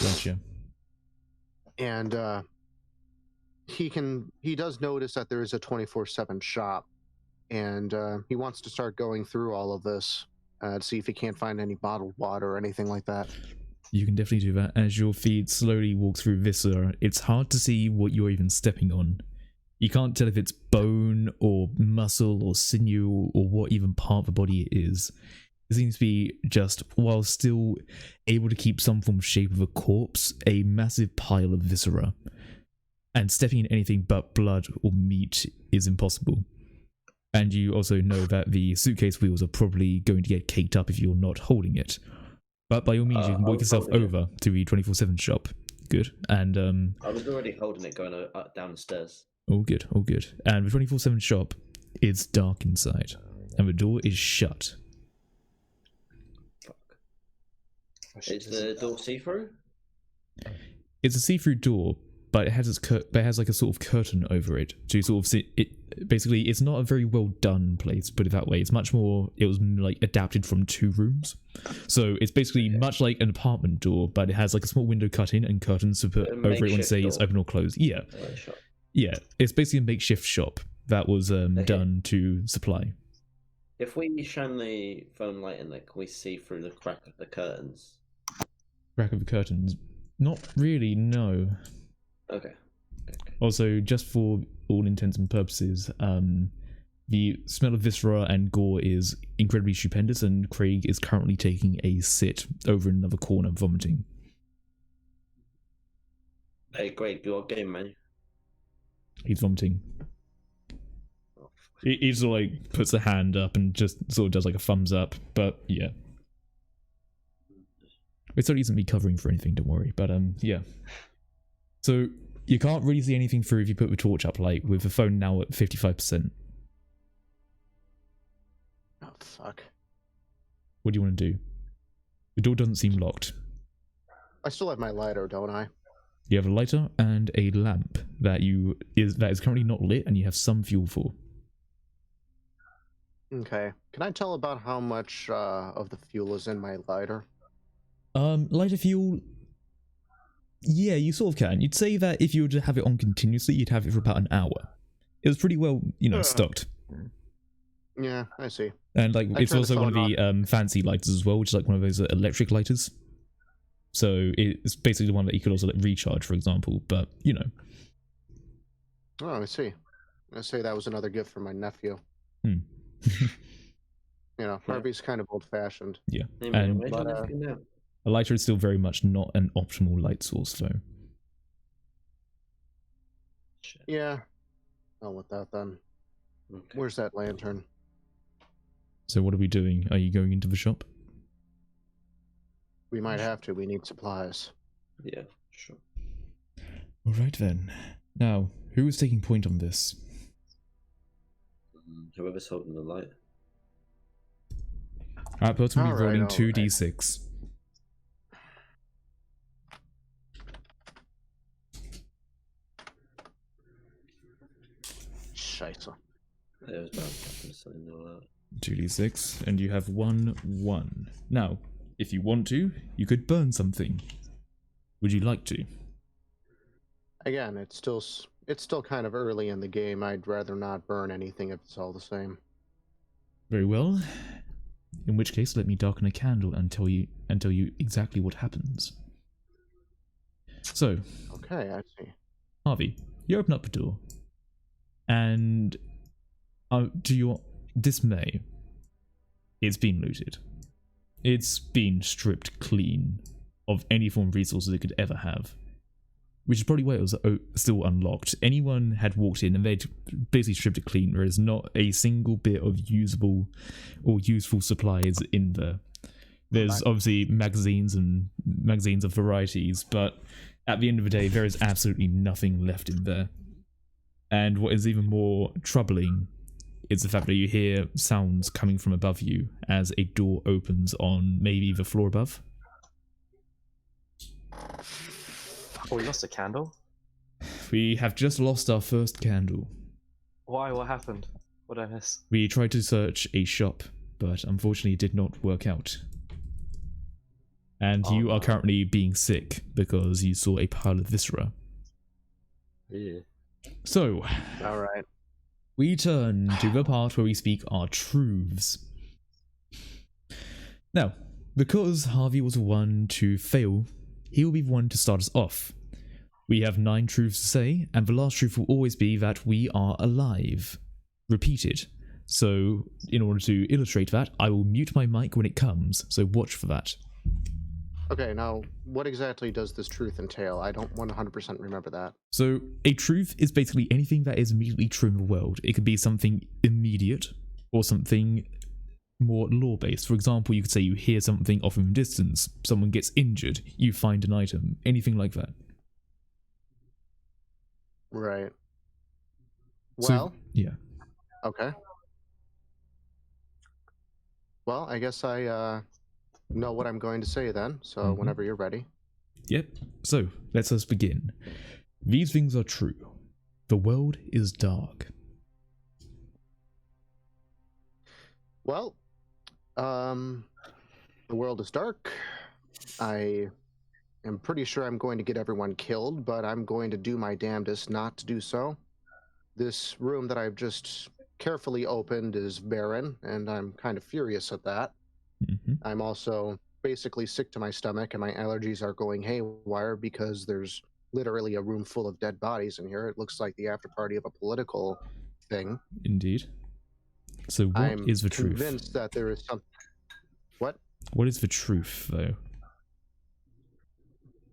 Gotcha. And he does notice that there is a 24/7 shop, and he wants to start going through all of this to see if he can't find any bottled water or anything like that. You can definitely do that. As your feet slowly walk through viscera, it's hard to see what you're even stepping on. You can't tell if it's bone or muscle or sinew or what even part of the body it is. It seems to be just, while still able to keep some form of shape of a corpse, a massive pile of viscera. And stepping in anything but blood or meat is impossible. And you also know that the suitcase wheels are probably going to get caked up if you're not holding it. But by all means, you can walk yourself over to the 24/7 shop. Good. And I was already holding it going down the stairs. all good, all good. And the 24/7 shop is dark inside, and the door is shut. Fuck. Is the door see-through? It's a see-through door, but it has like a sort of curtain over it to sort of see it. Basically, it's not a very well done place, put it that way. It's much more, it was like adapted from 2 rooms. So it's basically much like an apartment door, but it has like a small window cut in and curtains to put over it when say it's open or closed. Yeah. Yeah. It's basically a makeshift shop that was done to supply. If we shine the phone light in there, can we see through the crack of the curtains? Crack of the curtains? Not really, no. Okay. Also, just for all intents and purposes, the smell of viscera and gore is incredibly stupendous, and Craig is currently taking a sit over in another corner, vomiting. Hey, Greg, your game, man. He's vomiting. He sort of like puts a hand up and just sort of does like a thumbs up, but yeah. It certainly isn't me covering for anything, don't worry, but yeah. So, you can't really see anything through if you put the torch up, like, with the phone now at 55%. Oh, fuck. What do you want to do? The door doesn't seem locked. I still have my lighter, don't I? You have a lighter and a lamp that is currently not lit, and you have some fuel for. Okay. Can I tell about how much of the fuel is in my lighter? Lighter fuel... Yeah, you sort of can. You'd say that if you were to have it on continuously, you'd have it for about an hour. It was pretty well, stocked. Yeah, I see. And like, it's also one of the fancy lighters as well, which is like one of those electric lighters. So it's basically the one that you could also like recharge, for example. But Oh, I see. I say that was another gift from my nephew. Harvey's kind of old-fashioned. Yeah, and a lighter is still very much not an optimal light source, though. Yeah. I'll with that then. Okay. Where's that lantern? So what are we doing? Are you going into the shop? We might have to. We need supplies. Yeah, sure. Alright then. Now, who is taking point on this? Whoever's holding the light. Alright, person will be rolling Alright. 2d6. Scheiße. It was bound to happen, so I know that. 2d6, and you have 1. Now, if you want to, you could burn something. Would you like to? Again, it's still kind of early in the game. I'd rather not burn anything if it's all the same. Very well. In which case, let me darken a candle and tell you exactly what happens. So, Okay, I see. Harvey, you open up a door, and to your dismay, it's been looted. It's been stripped clean of any form of resources it could ever have, which is probably why it was still unlocked. Anyone had walked in and they'd basically stripped it clean. There is not a single bit of usable or useful supplies in there. There's obviously magazines of varieties, but at the end of the day, there is absolutely nothing left in there. And what is even more troubling is the fact that you hear sounds coming from above you as a door opens on maybe the floor above. Oh, we lost a candle? We have just lost our first candle. Why? What happened? What did I miss? We tried to search a shop, but unfortunately it did not work out. And you are currently being sick because you saw a pile of viscera. Yeah. So, Alright. we turn to the part where we speak our truths. Now, because Harvey was the one to fail, he will be the one to start us off. We have 9 truths to say, and the last truth will always be that we are alive. Repeated. So, in order to illustrate that, I will mute my mic when it comes, so watch for that. Okay, now, what exactly does this truth entail? I don't 100% remember that. So, a truth is basically anything that is immediately true in the world. It could be something immediate, or something more law-based. For example, you could say you hear something off in a distance, someone gets injured, you find an item, anything like that. Right. So, Well, yeah. okay. Well, I guess I know what I'm going to say then, so whenever you're ready. Yep. So, let us begin. These things are true. The world is dark. Well, the world is dark. I am pretty sure I'm going to get everyone killed, but I'm going to do my damnedest not to do so. This room that I've just carefully opened is barren, and I'm kind of furious at that. I'm also basically sick to my stomach, and my allergies are going haywire because there's literally a room full of dead bodies in here. It looks like the after party of a political thing. Indeed. So what is the truth? I'm convinced that there is some... What? What is the truth, though?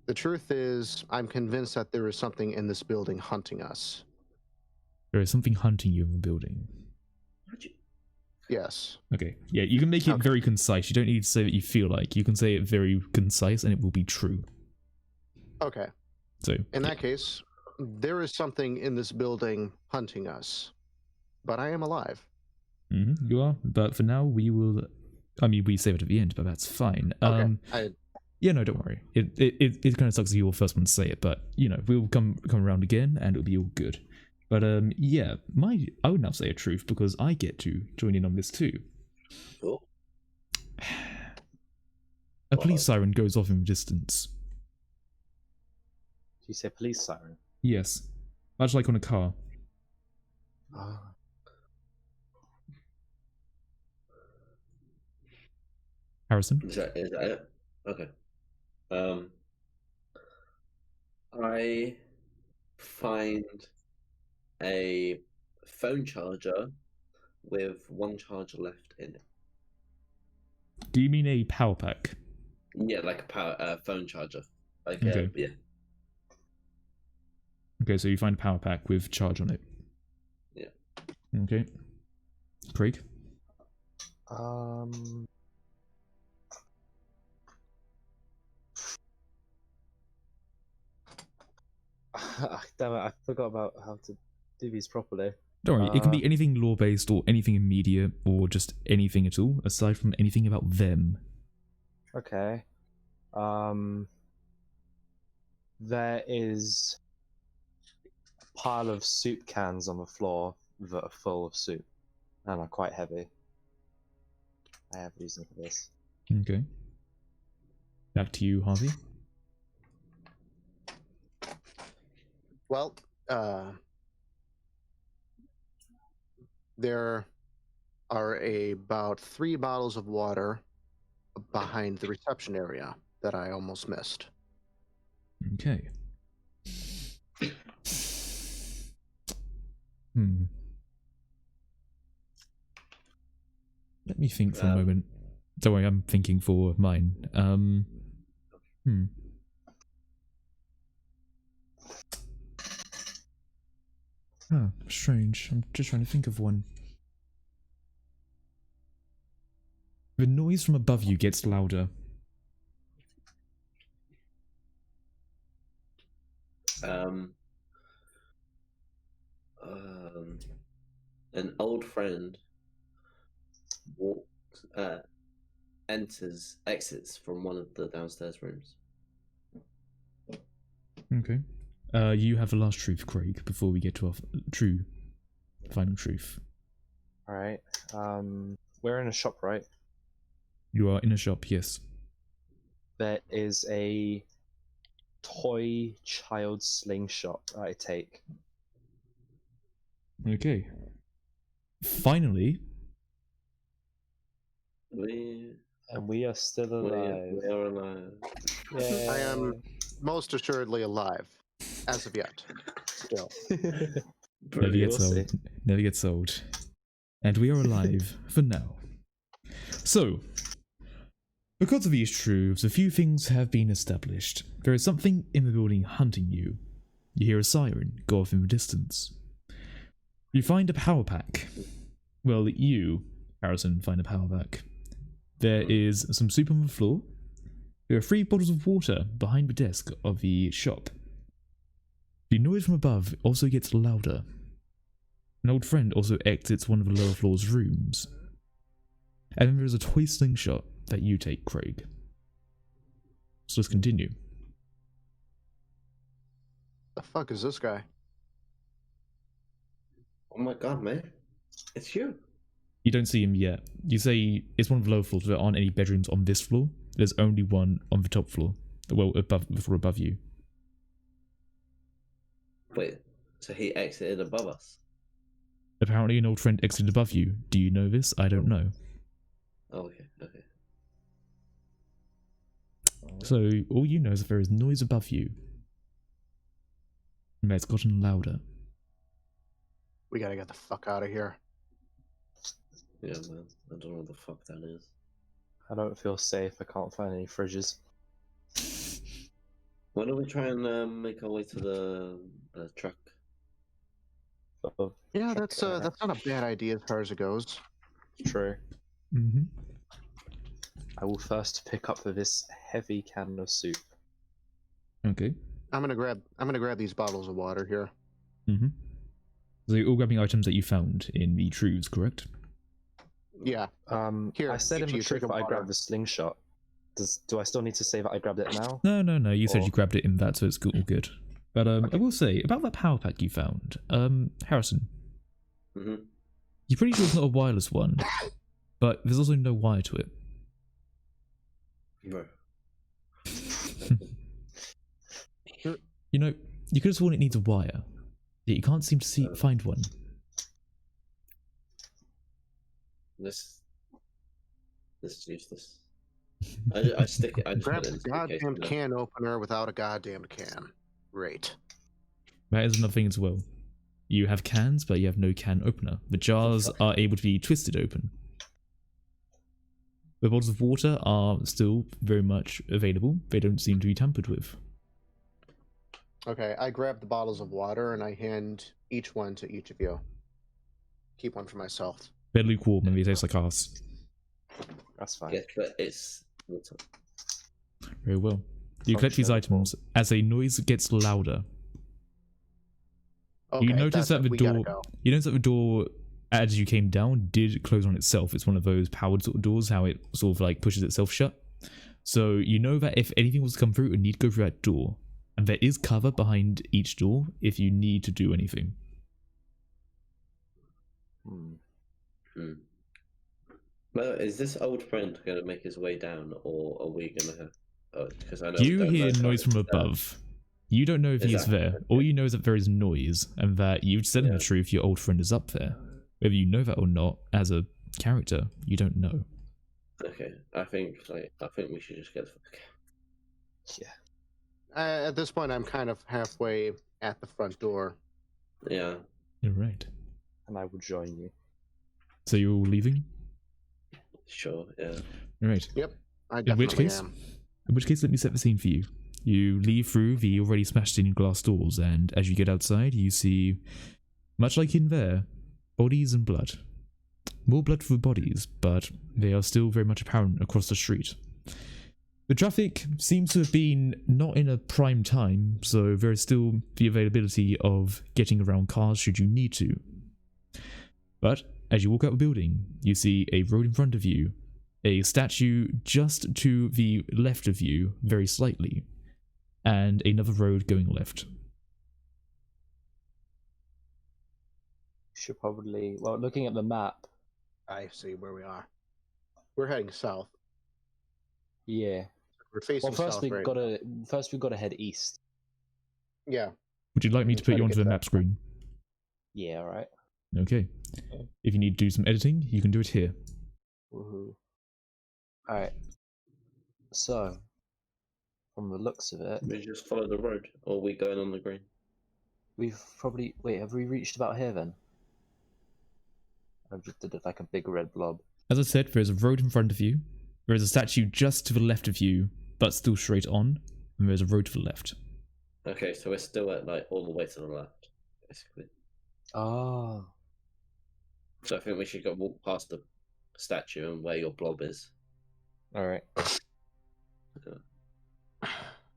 The truth is, I'm convinced that there is something in this building hunting us. There is something hunting you in the building. Yes. Okay. Yeah, you can make it very concise. You don't need to say what you feel like. You can say it very concise and it will be true. Okay. So, in that case, there is something in this building hunting us. But I am alive. You are. But for now, we will... I mean, we save it at the end, but that's fine. Okay. Yeah, no, don't worry. It kind of sucks that you were the first one to say it, but, you know, we'll come around again and it'll be all good. But, yeah, I would now say a truth because I get to join in on this too. Cool. A police siren goes off in the distance. Did you say police siren? Yes. Much like on a car. Harrison? Is that it? Okay. I find a phone charger with 1 charger left in it. Do you mean a power pack? Yeah, like a phone charger. Like Okay. Yeah. Okay, so you find a power pack with charge on it. Yeah. Okay. Craig? Damn it! I forgot about how to do these properly. Don't worry, it can be anything lore-based or anything immediate or just anything at all, aside from anything about them. Okay. There is a pile of soup cans on the floor that are full of soup and are quite heavy. I have reason for this. Okay. Back to you, Harvey. Well, there are about 3 bottles of water behind the reception area that I almost missed. Okay. Let me think for a moment. Don't worry, I'm thinking for mine. Oh, strange. I'm just trying to think of one. The noise from above you gets louder. An old friend exits from one of the downstairs rooms. Okay. You have the last truth, Craig, before we get to our final truth. Alright. We're in a shop, right? You are in a shop, yes. There is a toy child slingshot that I take. Okay. Finally. We are still alive. We are alive. Yay. I am most assuredly alive, as of yet. Still. Never gets old. Never gets old. And we are alive for now. So, because of these truths, a few things have been established. There is something in the building hunting you. You hear a siren go off in the distance. You find a power pack. Well, you, Harrison, find a power pack. There is some soup on the floor. There are 3 bottles of water behind the desk of the shop. The noise from above also gets louder. An old friend also exits one of the lower floor's rooms. And then there is a toy slingshot that you take, Craig. So let's continue. The fuck is this guy? Oh my god, man. It's you. You don't see him yet. You say it's one of the lower floors. There aren't any bedrooms on this floor. There's only one on the top floor. Well, the floor above you. Wait, so he exited above us? Apparently an old friend exited above you. Do you know this? I don't know. Oh, okay. So, all you know is that there is noise above you. And it's gotten louder. We gotta get the fuck out of here. Yeah, man. I don't know what the fuck that is. I don't feel safe. I can't find any fridges. Why don't we try and make our way to the truck? Yeah, that's not a bad idea as far as it goes. True. Mm-hmm. I will first pick up this heavy can of soup. Okay. I'm gonna grab these bottles of water here. Mm-hmm. So you're all grabbing items that you found in the truths, correct? Yeah. Here, I said in each the of you truth take that a I water. grabbed the slingshot. Do I still need to say that I grabbed it now? No. You said you grabbed it in that, so it's all good. But I will say, about that power pack you found, Harrison, you're pretty sure it's not a wireless one, but there's also no wire to it. Bro. You know, you could have sworn it needs a wire, yet you can't seem to find one. This is useless. I stick it. I just Grab put it a in the goddamn suitcase, can opener without a goddamn can. Great. That is another thing as well. You have cans, but you have no can opener. The jars are able to be twisted open. The bottles of water are still very much available. They don't seem to be tampered with. Okay, I grab the bottles of water and I hand each one to each of you. Keep one for myself. They're lukewarm and they taste like arse. That's fine. Yeah, but it's water. Very well. You collect these items as a noise gets louder. Okay, You notice that the we gotta door. go. You notice that the door, as you came down, did close on itself. It's one of those powered sort of doors, how it sort of like pushes itself shut. So you know that if anything was to come through, it would need to go through that door, and there is cover behind each door if you need to do anything. Well, is this old friend going to make his way down, or are we going to have? Because I know You don't hear know how noise from it's, above. You don't know if he is there. All you know is that there is noise, and that you've said in the truth your old friend is up there. Whether you know that or not, as a character, you don't know. Okay, I think we should just get the fuck. Yeah. At this point, I'm kind of halfway at the front door. Yeah. You're right. And I will join you. So you're all leaving? Sure. Yeah. All right. Yep. I In definitely which case, am. let me set the scene for you. You leave through the already smashed-in glass doors, and as you get outside, you see, much like in there, bodies and blood. More blood for bodies, but they are still very much apparent across the street. The traffic seems to have been not in a prime time, so there is still the availability of getting around cars should you need to. But as you walk out the building, you see a road in front of you, a statue just to the left of you, very slightly, and another road going left. Should probably, well, looking at the map. I see where we are. We're heading south. Yeah. We're facing Well, first south we right gotta head east. Yeah. Would you like me to put you onto the map screen? Yeah, alright. Okay. If you need to do some editing, you can do it here. Woohoo. Alright. So, from the looks of it, We just follow the road, or are we going on the green? we've probably... Wait, have we reached about here then? I just did it like a big red blob. As I said, there is a road in front of you. There is a statue just to the left of you, but still straight on. And there is a road to the left. Okay, so we're still at like all the way to the left, basically. Oh. So I think we should go walk past the statue and where your blob is. Alright.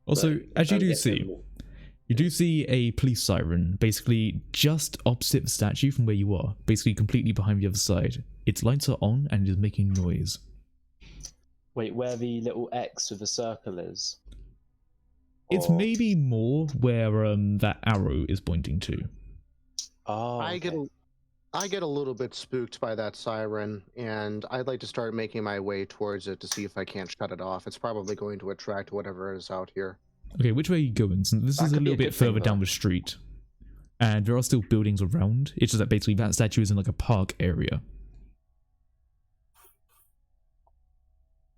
Also, But as you I'm do guessing see, we'll- you do see a police siren, basically just opposite the statue from where you are, basically completely behind the other side. Its lights are on and it is making noise. Wait, where the little X with the circle is? It's Or- maybe more where that arrow is pointing to. Oh, I get a little bit spooked by that siren, and I'd like to start making my way towards it to see if I can't shut it off. It's probably going to attract whatever is out here. Okay, which way are you going? So this That is a could be little a bit good thing, further down though. the street. And there are still buildings around. It's just that basically that statue is in like a park area.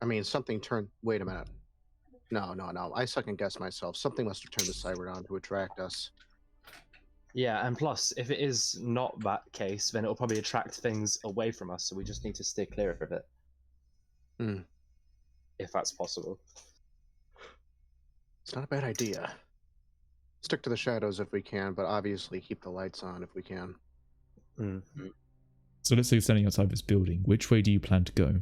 I mean, something turned... Wait a minute. No. I second guess myself. Something must have turned the siren on to attract us. Yeah, and plus, if it is not that case, then it'll probably attract things away from us, so we just need to steer clear of it. Hmm. If that's possible. It's not a bad idea. Stick to the shadows if we can, but obviously keep the lights on if we can. So let's say you're standing outside this building. Which way do you plan to go?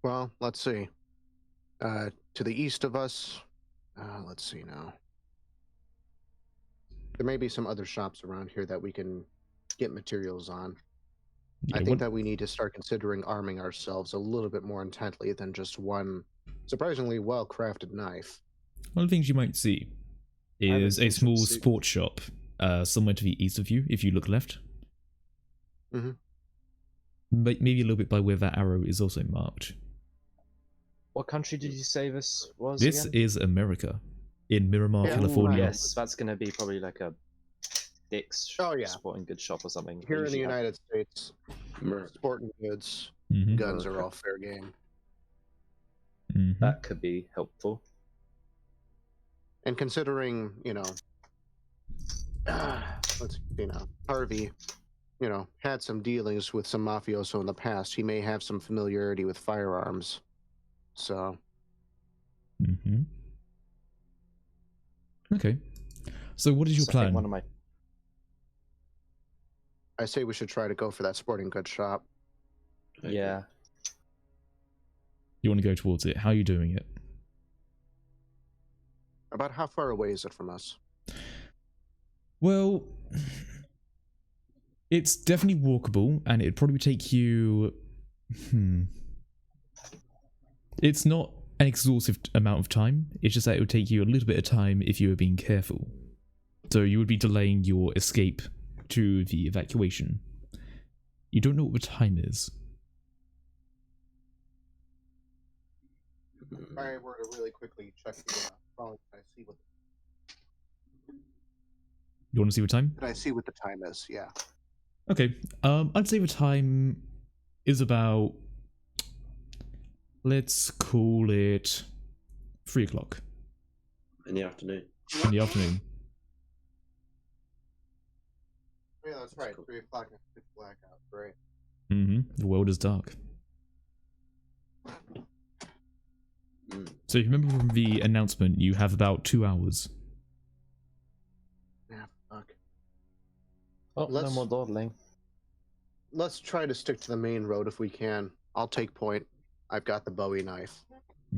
Well, let's see. To the east of us, let's see now. There may be some other shops around here that we can get materials on. Yeah, I think that we need to start considering arming ourselves a little bit more intently than just one surprisingly well-crafted knife. one of the things you might see is a small sports shop somewhere to the east of you if you look left. Mm-hmm. Maybe a little bit by where that arrow is also marked. What country did you say this was This again? is America, in Miramar, Yeah, California. Yes, that's going to be probably like a Dick's sporting goods shop or something. They Here in the usually have- United States, sporting goods, Mhm. guns are all fair game. Mhm. That could be helpful. And considering, let's see now, Harvey, had some dealings with some mafioso in the past. He may have some familiarity with firearms. So, Mhm. Okay. So what is your So I think plan? one of my I say we should try to go for that sporting goods shop. yeah. You want to go towards it. How are you doing it? About how far away is it from us? Well, it's definitely walkable, and it'd probably take you. It's not an exhaustive amount of time. It's just that it would take you a little bit of time if you were being careful. So you would be delaying your escape to the evacuation. You don't know what the time is. If I were to really quickly check the phone, can I see what? You want to see what time? Can I see what the time is? Yeah. Okay. I'd say the time is about. Let's call it 3 o'clock In the afternoon. in the afternoon. Yeah, that's right. 3 o'clock and pitch blackout. Great. The world is dark. Mm. So if you remember from the announcement, you have about 2 hours. Yeah, fuck. Oh, no Let's- more dawdling. Let's try to stick to the main road if we can. I'll take point. I've got the Bowie knife.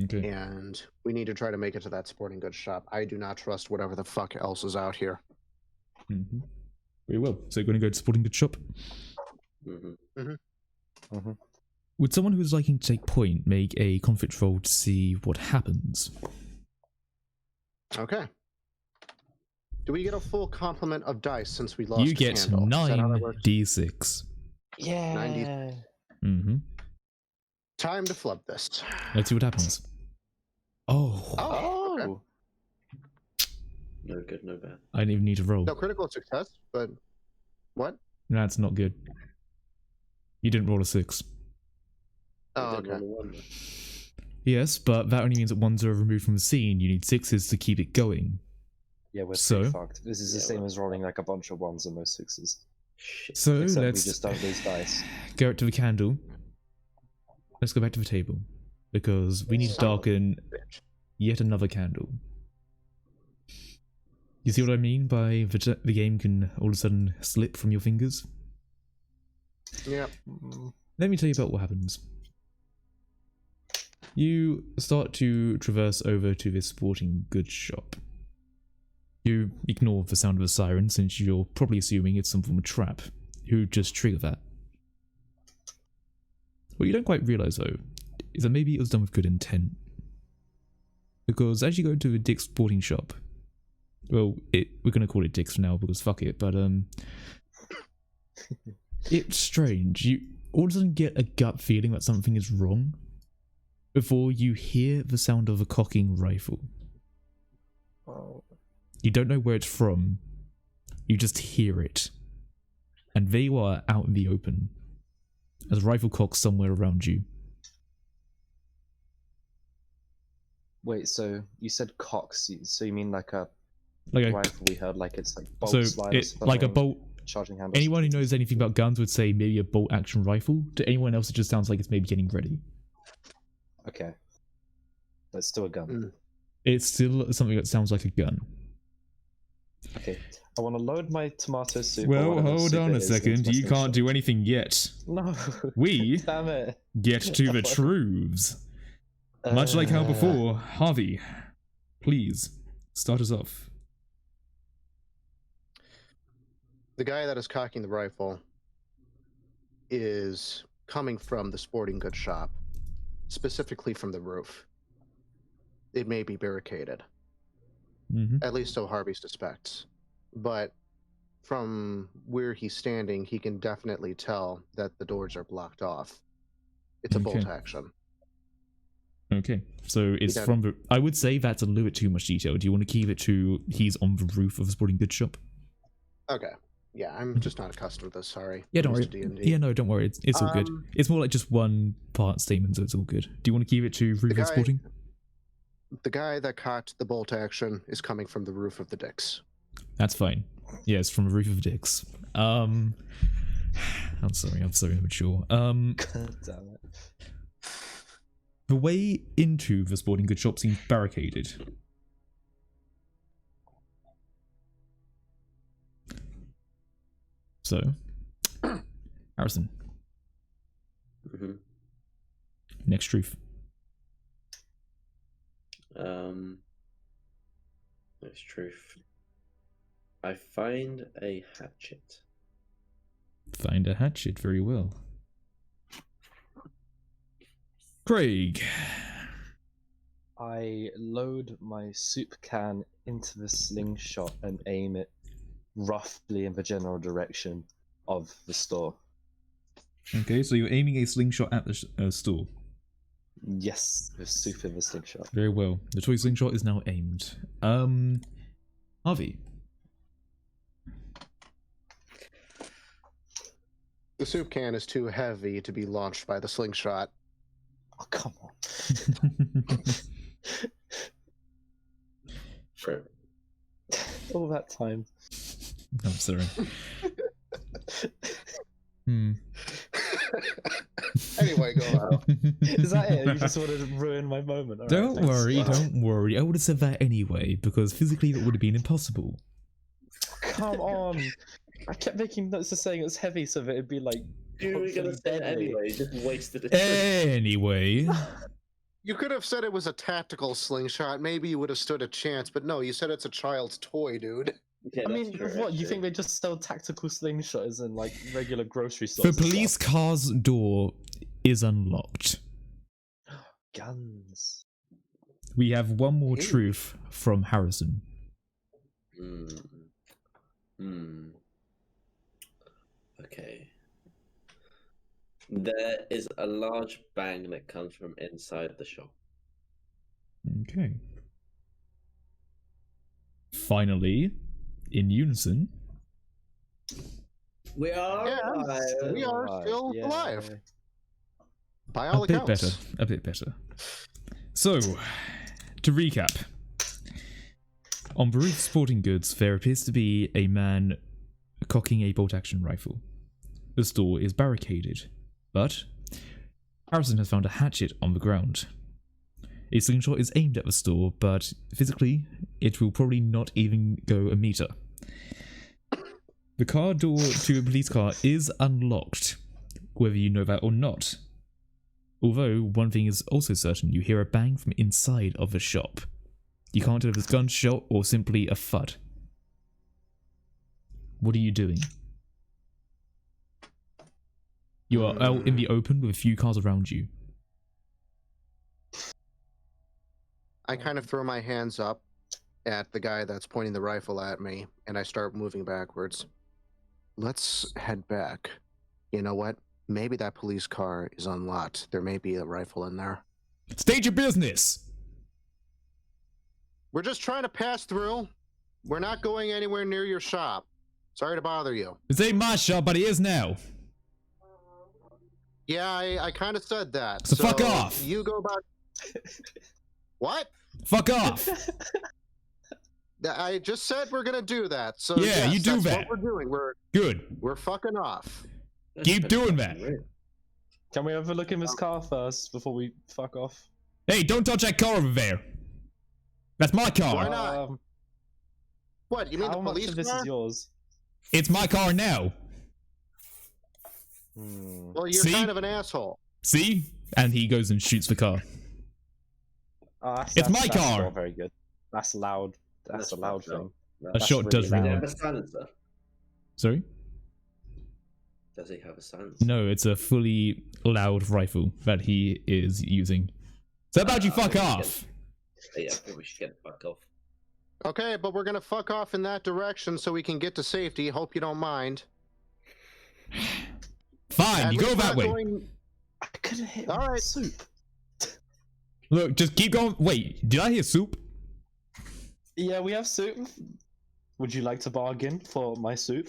Okay. And we need to try to make it to that sporting goods shop. I do not trust whatever the fuck else is out here. Very well. So you're going to go to sporting goods shop? Would someone who is liking to take point make a conflict roll to see what happens? Okay. Do we get a full complement of dice since we lost You a get candle? Is that how that works? 9d6. Yeah. 90. Time to flub this. Let's see what happens. Oh. Oh, okay. No good, no bad. I didn't even need to roll. No critical success, but what? That's not good. You didn't roll a 6. Oh, I did okay. roll a 1. Yes, but that only means that ones are removed from the scene. You need 6s to keep it going. Yeah, we're So? pretty fucked. This is the Yeah, same well. as rolling like a bunch of 1s and no 6s. Shit. So Except let's we just don't lose dice. go to the candle. Let's go back to the table. Because we need to darken Bitch. yet another candle. You see what I mean by the game can all of a sudden slip from your fingers? Yeah. Let me tell you about what happens. You start to traverse over to this sporting goods shop. You ignore the sound of a siren since you're probably assuming it's some form of trap. Who just trigger that? What you don't quite realise though, is that maybe it was done with good intent. Because as you go to the Dick's sporting shop, well, we're going to call it Dick's for now because fuck it, but it's strange. You all of a sudden get a gut feeling that something is wrong before you hear the sound of a cocking rifle. Oh. You don't know where it's from, you just hear it. And there you are out in the open, as a rifle cocks somewhere around you. Wait, so you said cocks, so you mean like a Like a, rifle we heard like it's like bolt so sliders it like a firing, bolt. charging handles? Anyone who knows anything about guns would say maybe a bolt action rifle. To anyone else, it just sounds like it's maybe getting ready. Okay. But it's still a gun. It's still something that sounds like a gun. Okay. I want to load my tomato soup. or Well, whatever hold soup on it a is into second. my You can't station. do anything yet. No. We Damn it. get to the truths. Much like how before, Harvey, please start us off. The guy that is cocking the rifle is coming from the sporting goods shop, specifically from the roof. It may be barricaded, at least so Harvey suspects. But from where he's standing, he can definitely tell that the doors are blocked off. It's a bolt Okay. action. Okay, so it's done. from the. I would say that's a little bit too much detail. Do you want to keep it to he's on the roof of a sporting goods shop? Okay. Yeah, I'm just not accustomed to this. Sorry. Yeah, don't I'm worry. used to D&D. Yeah, no, don't worry. It's all good. It's more like just one part statement, so it's all good. Do you want to keep it to roof guy- of sporting? The guy that caught the bolt action is coming from the roof of the Dix. That's fine. Yeah, it's from a roof of dicks. I'm sorry, I'm so immature. Damn it. The way into the sporting goods shop seems barricaded. So, Harrison, next truth. It's truth. I find a hatchet. Find a hatchet, very well. Craig. I load my soup can into the slingshot and aim it roughly in the general direction of the store. Okay, so you're aiming a slingshot at the store. Yes, the soup in the slingshot. Very well. The toy slingshot is now aimed. Harvey. The soup can is too heavy to be launched by the slingshot. Oh, come on. Sure. All that time. I'm sorry. Anyway, go on. Is that it? You just wanted to ruin my moment. All right, Don't thanks. worry, don't worry. I would have said that anyway, because physically that would have been impossible. Come on. I kept making notes of saying it was heavy so that it'd be like. You were gonna say it deadly. anyway, you just wasted it. Anyway. You could have said it was a tactical slingshot. Maybe you would have stood a chance, but no, you said it's a child's toy, dude. Yeah, I that's mean, true, what? You actually. think they just sell tactical slingshots in like regular grocery The stores? and police stuff? car's door is unlocked. Guns. We have one more Hey. truth from Harrison. Okay. There is a large bang that comes from inside the shop. Okay. Finally, in unison. We are Yeah, alive. we are still Yeah. alive. By all A bit accounts. better. A bit better. So, to recap. On the roof of Sporting Goods, there appears to be a man cocking a bolt-action rifle. The store is barricaded, but Harrison has found a hatchet on the ground. A slingshot is aimed at the store, but physically, it will probably not even go a meter. The car door to a police car is unlocked, whether you know that or not. Although, one thing is also certain, you hear a bang from inside of the shop. You can't tell if it's gunshot or simply a thud. What are you doing? You are out in the open with a few cars around you. I kind of throw my hands up at the guy that's pointing the rifle at me, and I start moving backwards. Let's head back. You know what? Maybe that police car is unlocked. There may be a rifle in there. State your business! We're just trying to pass through. We're not going anywhere near your shop. Sorry to bother you. This ain't my shop, but it is now. Yeah, I kind of said that. So fuck off. You go about... What? Fuck off! I just said we're gonna do that. So Yeah, yes, you do that's that. what we're doing. Good. We're fucking off. Keep doing that. Can we have a look in this car first before we fuck off? Hey, don't touch that car over there. That's my car. Why not? What, you mean How the much police of this car? is yours? It's my car now. Well, you're See? kind of an asshole. See? And he goes and shoots the car. It's my car. Not very good. That's loud. That's a loud fucked up. thing. A That's shot does really Does he ring have out. a silencer? Sorry? Does he have a silencer? No, it's a fully loud rifle that he is using. So how about you fuck off? Yeah, I think we should get the fuck off. Okay, but we're gonna fuck off in that direction so we can get to safety. Hope you don't mind. Fine, At you go least we're that not way. going- I could have hit All my right. soup. Look, just keep going. Wait, did I hear soup? Yeah, we have soup. Would you like to bargain for my soup?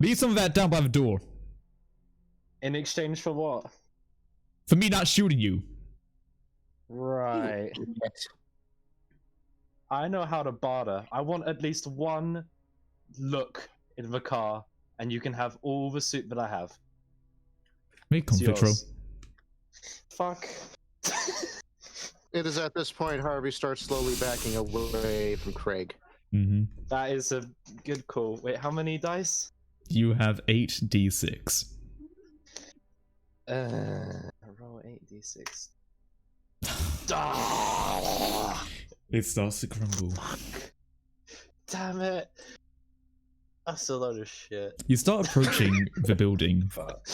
Leave some of that down by the door. In exchange for what? For me not shooting you. Right. I know how to barter. I want at least one look in the car, and you can have all the soup that I have. Make It's conflict roll. yours. Fuck. It is at this point Harvey starts slowly backing away from Craig. Mm-hmm. That is a good call. Wait, how many dice? You have 8d6. Roll 8d6. It starts to crumble. Damn it! That's a load of shit. You start approaching the building, Fuck.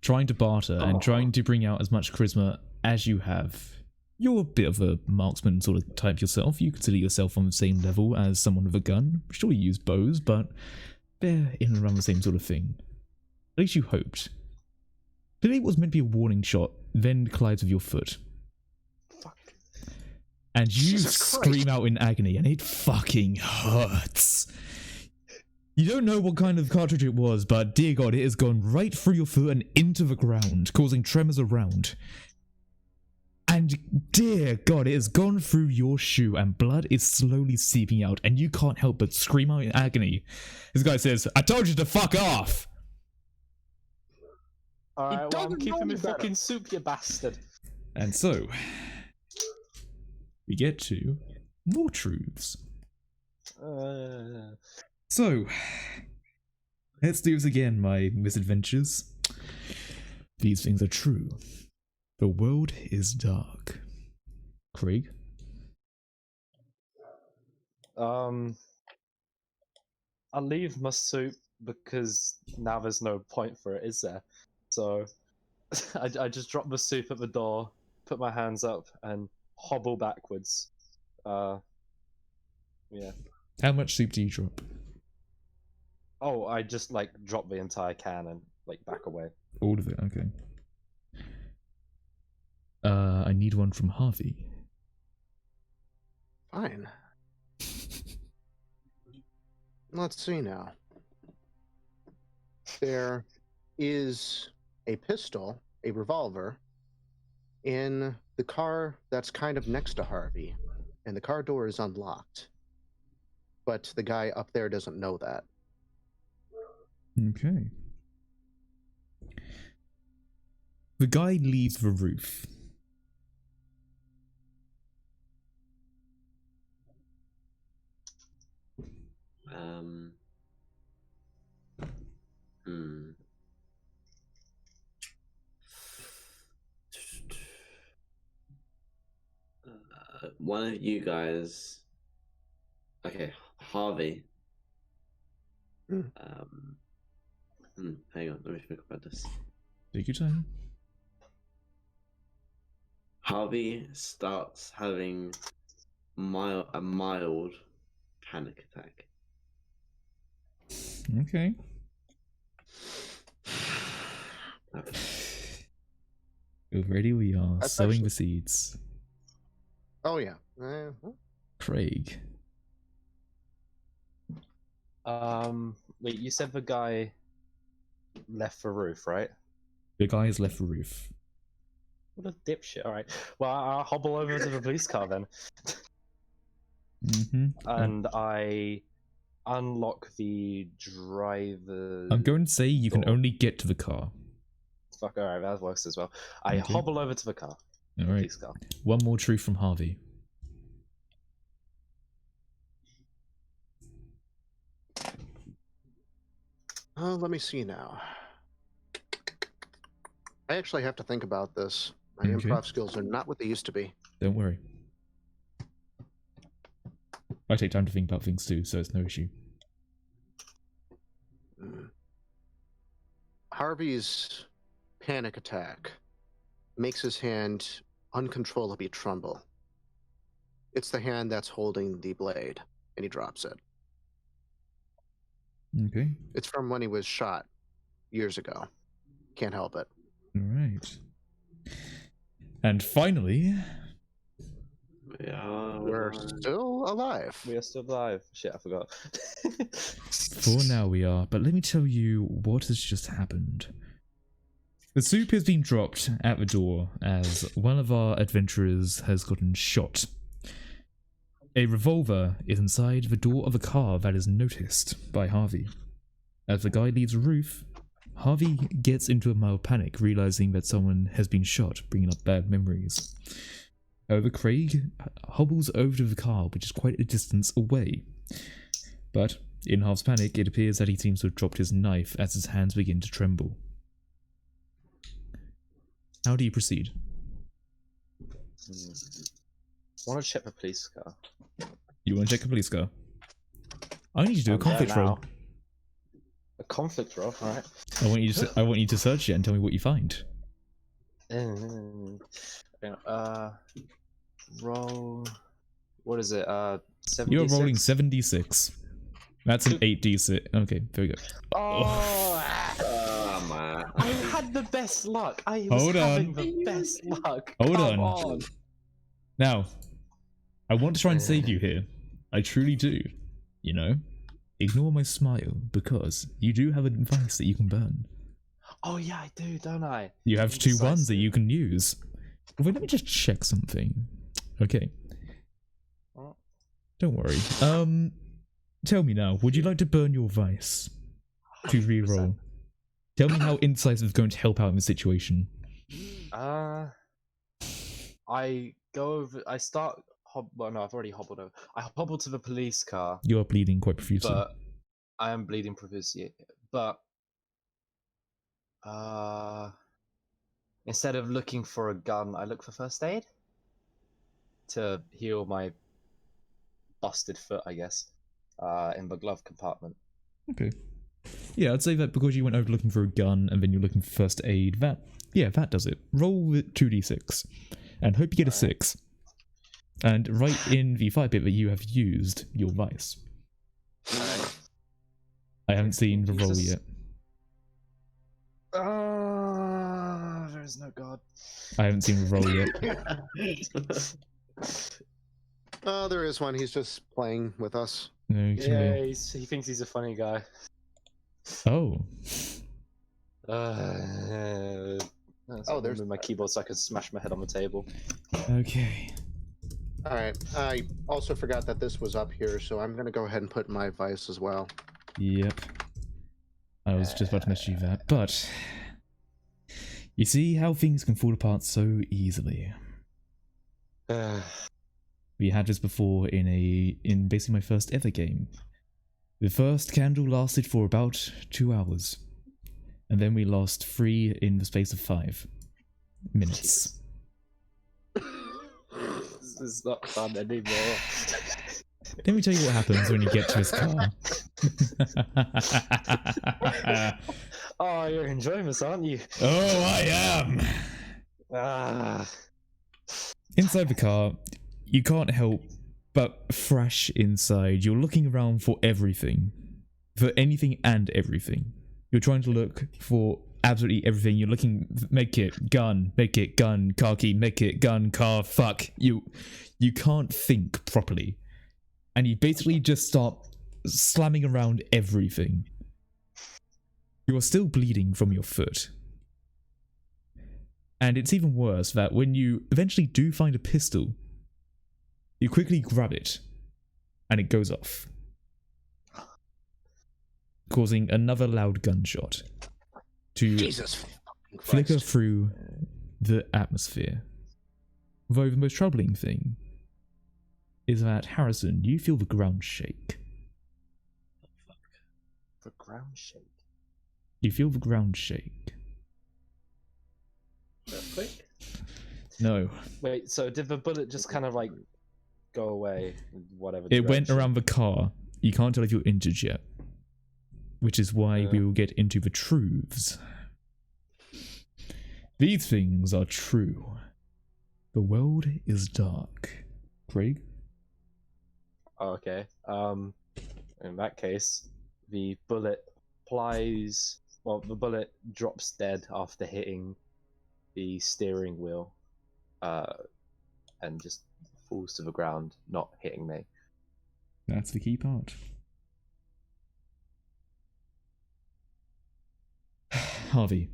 trying to barter and Aw. trying to bring out as much charisma as you have. You're a bit of a marksman sort of type yourself. You consider yourself on the same level as someone with a gun. Sure, you use bows, but they're in and around the same sort of thing. At least you hoped. Clearly it was meant to be a warning shot, then collides with your foot. Fuck. And you Jesus scream Christ. out in agony, and it fucking hurts. You don't know what kind of cartridge it was, but dear God, it has gone right through your foot and into the ground, causing tremors around. And dear God, it has gone through your shoe, and blood is slowly seeping out, and you can't help but scream out in agony. This guy says, "I told you to fuck off!" Alright, well, I'm doesn't know keeping any my better. fucking soup, you bastard. And so, we get to more truths. So, let's do this again, my misadventures. These things are true. The world is dark. Craig? I'll leave my soup because now there's no point for it, is there? So I just drop the soup at the door, put my hands up, and hobble backwards. Yeah. How much soup do you drop? Oh, I just like drop the entire can and like back away. All of it, okay. I need one from Harvey. Fine. Let's see now. There is a pistol, a revolver, in the car that's kind of next to Harvey, and the car door is unlocked. But the guy up there doesn't know that. Okay. The guy leaves the roof. One of you guys. Okay, Harvey. Hmm. Hang on, let me think about this. Take your time. Harvey starts having a mild panic attack. Okay. Already we are That's sowing actually- the seeds. Oh, yeah. Craig. Wait, you said the guy left the roof, right? The guy has left the roof. What a dipshit. Alright. Well, I'll hobble over to the police car then. Mm-hmm. And I unlock the driver. I'm going to say you can door. only get to the car. Fuck, alright, that works as well. I Okay. hobble over to the car. Alright. Police car. One more truth from Harvey. Let me see now. I actually have to think about this. My Okay. improv skills are not what they used to be. Don't worry. I take time to think about things too, so it's no issue. Harvey's panic attack makes his hand uncontrollably tremble. It's the hand that's holding the blade, and he drops it. Okay. It's from when he was shot years ago. Can't help it. Alright. And finally, Yeah, We're still alive. We are still alive. Shit, I forgot. for now we are, but let me tell you what has just happened. The soup has been dropped at the door as one of our adventurers has gotten shot. A revolver is inside the door of a car that is noticed by Harvey. As the guy leaves the roof, Harvey gets into a mild panic, realizing that someone has been shot, bringing up bad memories. However, Craig hobbles over to the car, which is quite a distance away. But, in Harv's panic, it appears that he seems to have dropped his knife as his hands begin to tremble. How do you proceed? Want to check the police car? You want to check the police car? I need you to do a I'm there conflict roll. now. A conflict roll, alright. I want you to search it and tell me what you find. Roll. What is it? 76? You're rolling 76. That's an 8d6. Okay, there we go. Oh, Man. I had the best luck. I was Hold having on. the best luck. Hold Come on. Now, I want to try and save you here. I truly do. You know? Ignore my smile, because you do have advice that you can burn. Oh yeah, I do, don't I? You have 2 ones that Indecisive. you can use. Wait, let me just check something. Okay. Oh. Don't worry. Tell me now, would you like to burn your vice to reroll? Tell me how indecisive is going to help out in the situation. I go over. I start. Well, no, I've already hobbled over. I hobble to the police car, You are bleeding quite profusely. but I am bleeding profusely. But instead of looking for a gun, I look for first aid to heal my busted foot, I guess, in the glove compartment. Okay. Yeah, I'd say that because you went over looking for a gun and then you're looking for first aid, that does it. Roll with 2d6 and hope you get a 6. And write in the fight bit that you have used your vice. Alright. I haven't seen the roll yet. There is no god. I haven't seen the roll yet. Oh, there is one. He's just playing with us. Okay. Yeah, he thinks he's a funny guy. Oh. There's my keyboard so I can smash my head on the table. Okay. All right. I also forgot that this was up here, so I'm gonna go ahead and put my vice as well. Yep. I was just about to message you that, but you see how things can fall apart so easily. We had this before in basically my first ever game. The first candle lasted for about 2 hours, and then we lost 3 in the space of 5 minutes. This is not fun anymore. Let me tell you what happens when you get to his car. Oh, you're enjoying this, aren't you? Oh, I am! Inside the car, you can't help but thrash inside. You're looking around for everything. For anything and everything. You're trying to look for absolutely everything. You're looking, make it, gun, car key, make it, gun, car, fuck. You can't think properly. And you basically just start slamming around everything. You are still bleeding from your foot. And it's even worse that when you eventually do find a pistol, you quickly grab it, and it goes off, causing another loud gunshot to Jesus flicker Christ. through the atmosphere. Though the most troubling thing is that, Harrison, you feel the ground shake. The ground shake. You feel the ground shake. Earthquake? No. Wait, so did the bullet just kind of like go away? Whatever. It went direction? around the car. You can't tell if you're injured yet. Which is why we will get into the truths. These things are true. The world is dark. Craig? Okay. In that case, the bullet flies. Well, the bullet drops dead after hitting the steering wheel, and just falls to the ground, not hitting me. That's the key part. Harvey,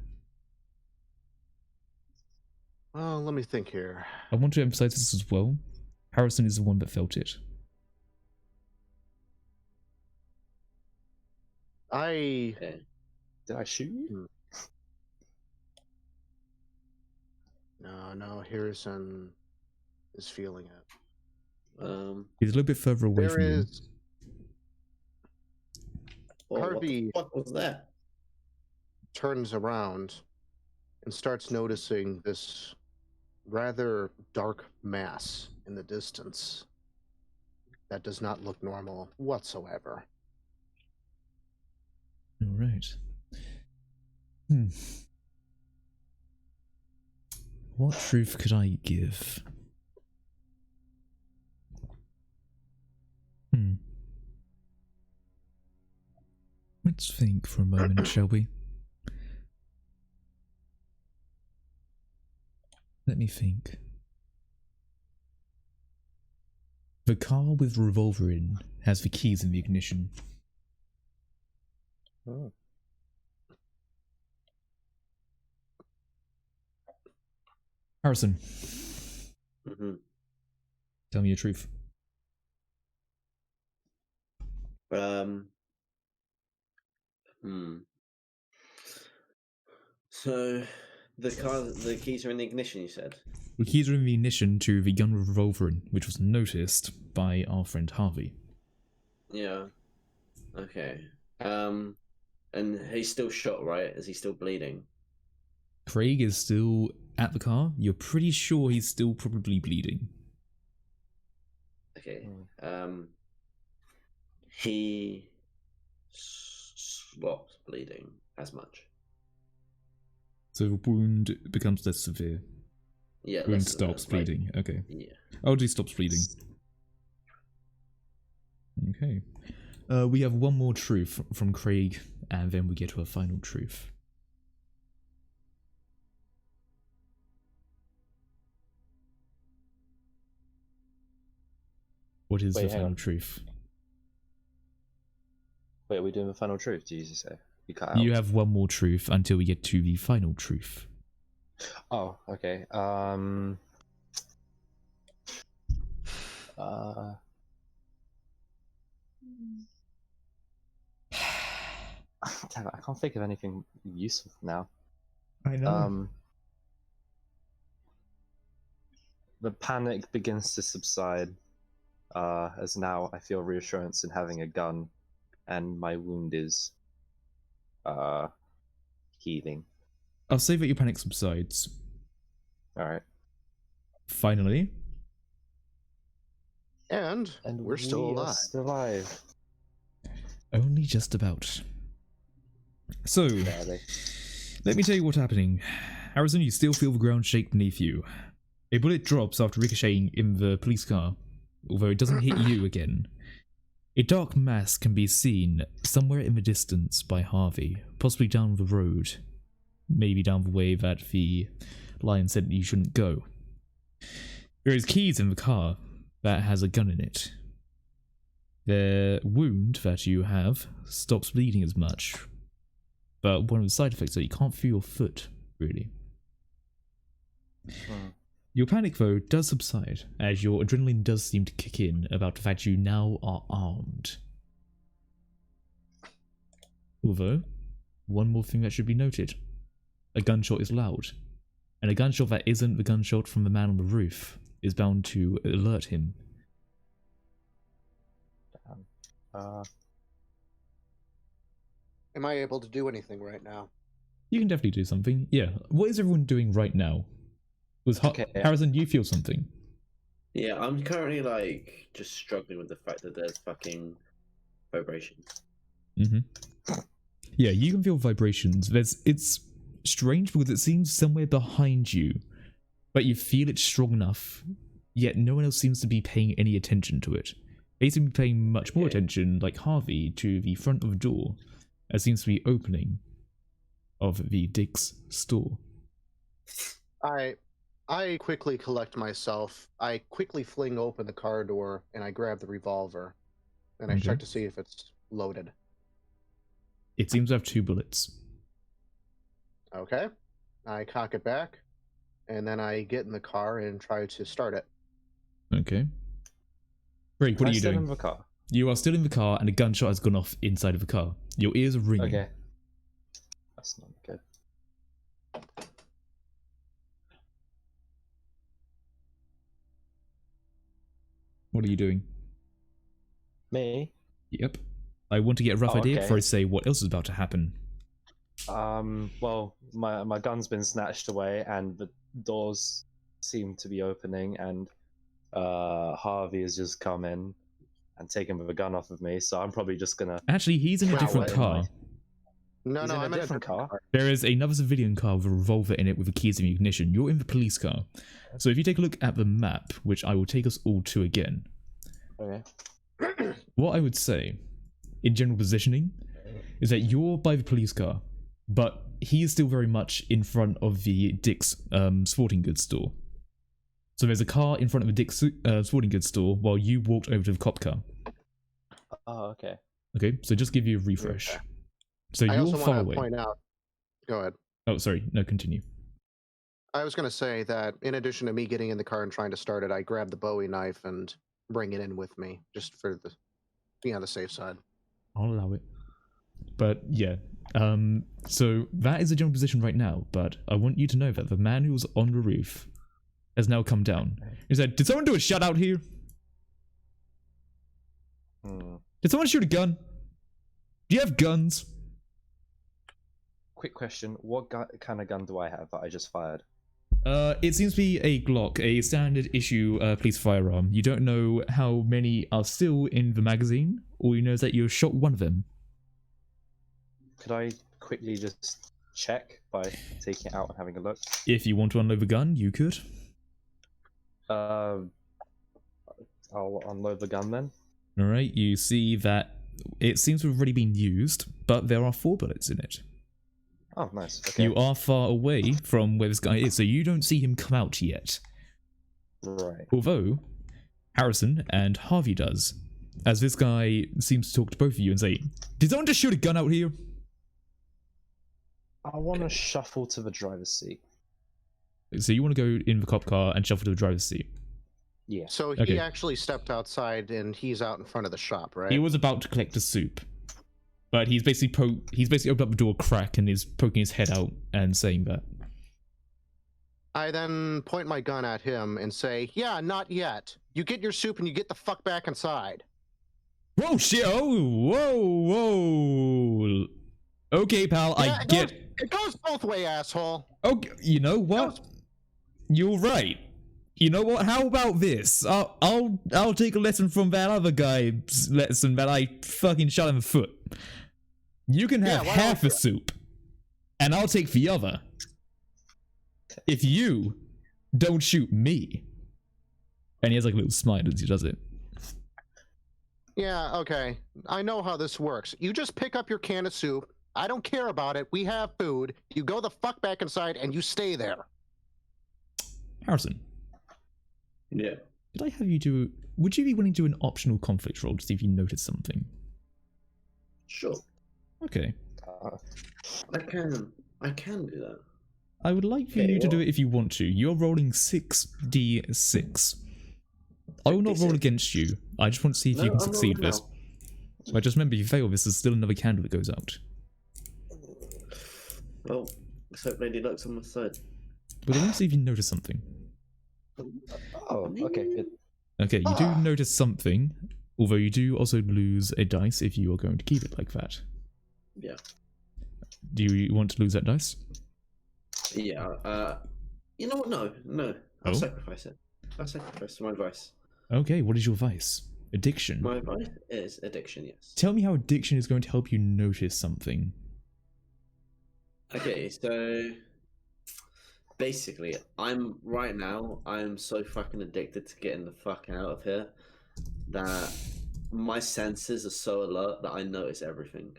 Oh, let me think here. I want to emphasize this as well. Harrison is the one that felt it. Did I shoot you? No, Harrison is feeling it. He's a little bit further away There from you. is Oh, Harvey what the fuck was that? turns around and starts noticing this rather dark mass in the distance that does not look normal whatsoever. All right. What truth could I give? Let's think for a moment, shall we? Let me think. The car with revolver in has the keys in the ignition. Oh. Harrison, Mm-hmm. tell me your truth. So the keys are in the ignition, you said? The keys are in the ignition to the gun with revolver in, which was noticed by our friend Harvey. Yeah. Okay. And he's still shot, right? Is he still bleeding? Craig is still at the car. You're pretty sure he's still probably bleeding. Okay. He stops bleeding as much. So the wound becomes less severe. Yeah. Wound stops bleeding. Okay. Yeah. Oh, he stops bleeding. Okay. We have one more truth from Craig, and then we get to a final truth. What is the final truth? Wait, are we doing the final truth? Did you just say? You cut out. You have one more truth until we get to the final truth. Oh, okay. Damn it, I can't think of anything useful now. I know. The panic begins to subside, as now I feel reassurance in having a gun, and my wound is healing. I'll say that your panic subsides. Alright. Finally. And we're still alive. Still alive. Only just about. So, Barely. let me tell you what's happening. Harrison, you still feel the ground shake beneath you. A bullet drops after ricocheting in the police car, although it doesn't hit you again. A dark mass can be seen somewhere in the distance by Harvey, possibly down the road. Maybe down the way that the lion said you shouldn't go. There is keys in the car that has a gun in it. The wound that you have stops bleeding as much, but one of the side effects is that you can't feel your foot, really. Your panic, though, does subside, as your adrenaline does seem to kick in about the fact you now are armed. Although, one more thing that should be noted. A gunshot is loud, and a gunshot that isn't the gunshot from the man on the roof is bound to alert him. Am I able to do anything right now? You can definitely do something. Yeah. What is everyone doing right now? Harrison, do you feel something? Yeah, I'm currently like just struggling with the fact that there's fucking vibrations. Yeah, you can feel vibrations. It's strange because it seems somewhere behind you, but you feel it strong enough, yet no one else seems to be paying any attention to it. They seem to be paying much more attention, like Harvey, to the front of the door, as seems to be opening of the Dick's store. I quickly collect myself. I quickly fling open the car door and I grab the revolver and I check to see if it's loaded. It seems to have 2 bullets. Okay. I cock it back and then I get in the car and try to start it. Okay. Great, what are you doing? I'm still in the car. You are still in the car and a gunshot has gone off inside of the car. Your ears are ringing. Okay. That's not good. What are you doing? Me? Yep. I want to get a rough idea okay. before I say what else is about to happen. Well, my gun's been snatched away and the doors seem to be opening and Harvey has just come in and taken the gun off of me, so I'm probably just gonna... Actually, he's in a different car. No, He's no, in a I'm in different car. There is another civilian car with a revolver in it with the keys in the ignition. You're in the police car. So if you take a look at the map, which I will take us all to again, Okay. what I would say, in general positioning, is that you're by the police car, but he is still very much in front of the Dick's sporting goods store. So there's a car in front of the Dick's sporting goods store while you walked over to the cop car. Oh, okay. Okay, so just give you a refresh. Okay. So I you're also far want away. to point out. Go ahead. Oh, sorry. No, continue. I was going to say that in addition to me getting in the car and trying to start it, I grabbed the Bowie knife and bring it in with me, just for the be on the safe side. I'll allow it. But yeah, so that is the general position right now. But I want you to know that the man who was on the roof has now come down. He said, "Did someone do a shutout here? Did someone shoot a gun? Do you have guns?" Quick question: what kind of gun do I have that I just fired? It seems to be a Glock, a standard issue police firearm. You don't know how many are still in the magazine. All you know is that you shot one of them. Could I quickly just check by taking it out and having a look? If you want to unload the gun, you could. I'll unload the gun then. Alright, you see that it seems to have already been used, but there are 4 bullets in it. Oh, nice. Okay. You are far away from where this guy is, so you don't see him come out yet. Right. Although, Harrison and Harvey does, as this guy seems to talk to both of you and say, "Did someone just shoot a gun out here?" I want to shuffle to the driver's seat. So you want to go in the cop car and shuffle to the driver's seat. Yeah. So he Okay. actually stepped outside and he's out in front of the shop, right? He was about to collect the soup, but he's basically opened up the door crack and is poking his head out and saying that. I then point my gun at him and say, "Yeah, not yet. You get your soup and you get the fuck back inside." Whoa, shit! Oh, whoa! Okay, pal, Yeah, I get. It goes both way, asshole. Okay, you know what? You're right. You know what? How about this? I'll take a lesson from that other guy's lesson that I fucking shot in the foot. You can have Yeah, why half don't a you? soup, and I'll take the other. If you don't shoot me. And he has like a little smile as he does it. Yeah, okay. I know how this works. You just pick up your can of soup. I don't care about it. We have food. You go the fuck back inside and you stay there. Harrison, Yeah. could I have you do... Would you be willing to do an optional conflict roll to see if you notice something? Sure. Okay. I can do that. I would like for Okay, you to do well- it if you want to. You're rolling 6d6. I will not roll 6d6. against you. I just want to see if you No, can I'm succeed rolling this. now. But just remember, if you fail this, there's still another candle that goes out. Well, let's hope Lady Luck's on my side. But I want to see if you notice something. Oh, okay. Good. Okay, you do notice something, although you do also lose a dice if you are going to keep it like that. Yeah. Do you want to lose that dice? Yeah. You know what? No. I'll Oh? sacrifice it. I'll sacrifice my vice. Okay, what is your vice? Addiction. My vice is addiction. Yes. Tell me how addiction is going to help you notice something. Okay, so basically, I'm so fucking addicted to getting the fuck out of here that my senses are so alert that I notice everything.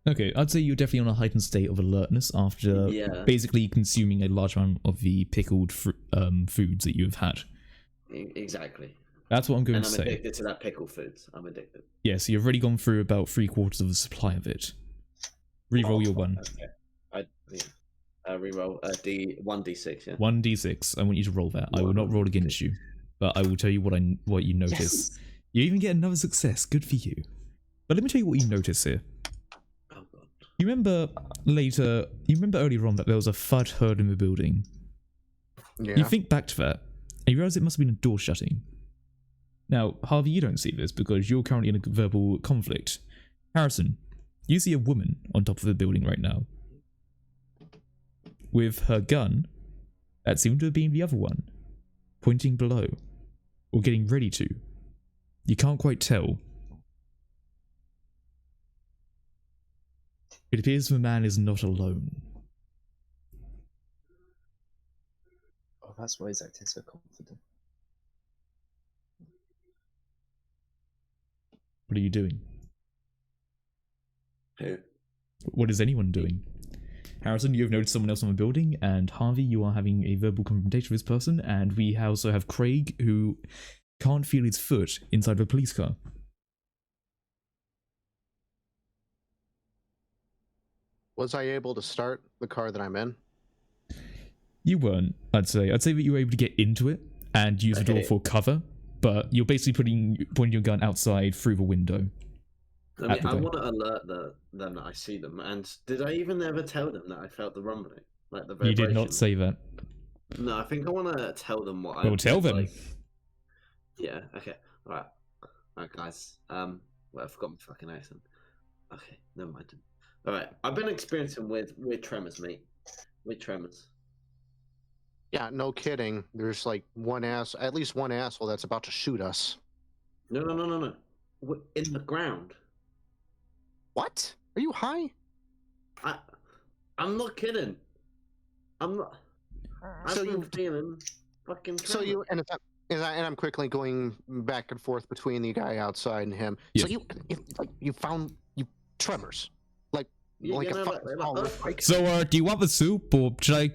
Okay, I'd say you're definitely on a heightened state of alertness after Yeah. basically consuming a large amount of the pickled foods that you have had. Exactly. That's what I'm going And to I'm say. addicted to that pickled food. I'm addicted. Yeah, so you've already gone through about 3/4 of the supply of it. Reroll your 1. Okay. Reroll D1d6. Yeah. 1d6. I want you to roll that. I will not roll against you, but I will tell you what you notice. Yes. You even get another success. Good for you. But let me tell you what you notice here. Oh god. You remember earlier on that there was a thud heard in the building. Yeah. You think back to that, and you realize it must have been a door shutting. Now, Harvey, you don't see this because you're currently in a verbal conflict. Harrison, you see a woman on top of the building right now. With her gun, that seemed to have been the other one, pointing below, or getting ready to. You can't quite tell. It appears the man is not alone. Oh, that's why he's acting so confident. What are you doing? Who? What is anyone doing? Harrison, you have noticed someone else on the building, and Harvey, you are having a verbal confrontation with this person, and we also have Craig, who can't feel his foot inside the police car. Was I able to start the car that I'm in? You weren't, I'd say. I'd say that you were able to get into it and use the door for cover, but you're basically pointing your gun outside through the window. I mean, I want to alert them that I see them. And did I even ever tell them that I felt the rumbling? Like the vibration? You did not say that. No, I think I want to tell them what I... Well, tell them. Like... Yeah, okay. Alright. Alright, guys. Well, I forgot my fucking accent. Okay, never mind. Alright, I've been experiencing weird tremors, mate. Weird tremors. Yeah, no kidding. There's like at least one asshole that's about to shoot us. No. We're in the ground. What? Are you high? I'm not kidding. I'm not. I've been feeling fucking tremors. So you and I'm quickly going back and forth between the guy outside and him. Yeah. So you found tremors, like Yeah, like you a know, fucking like earthquake. So, do you want the soup, or should I,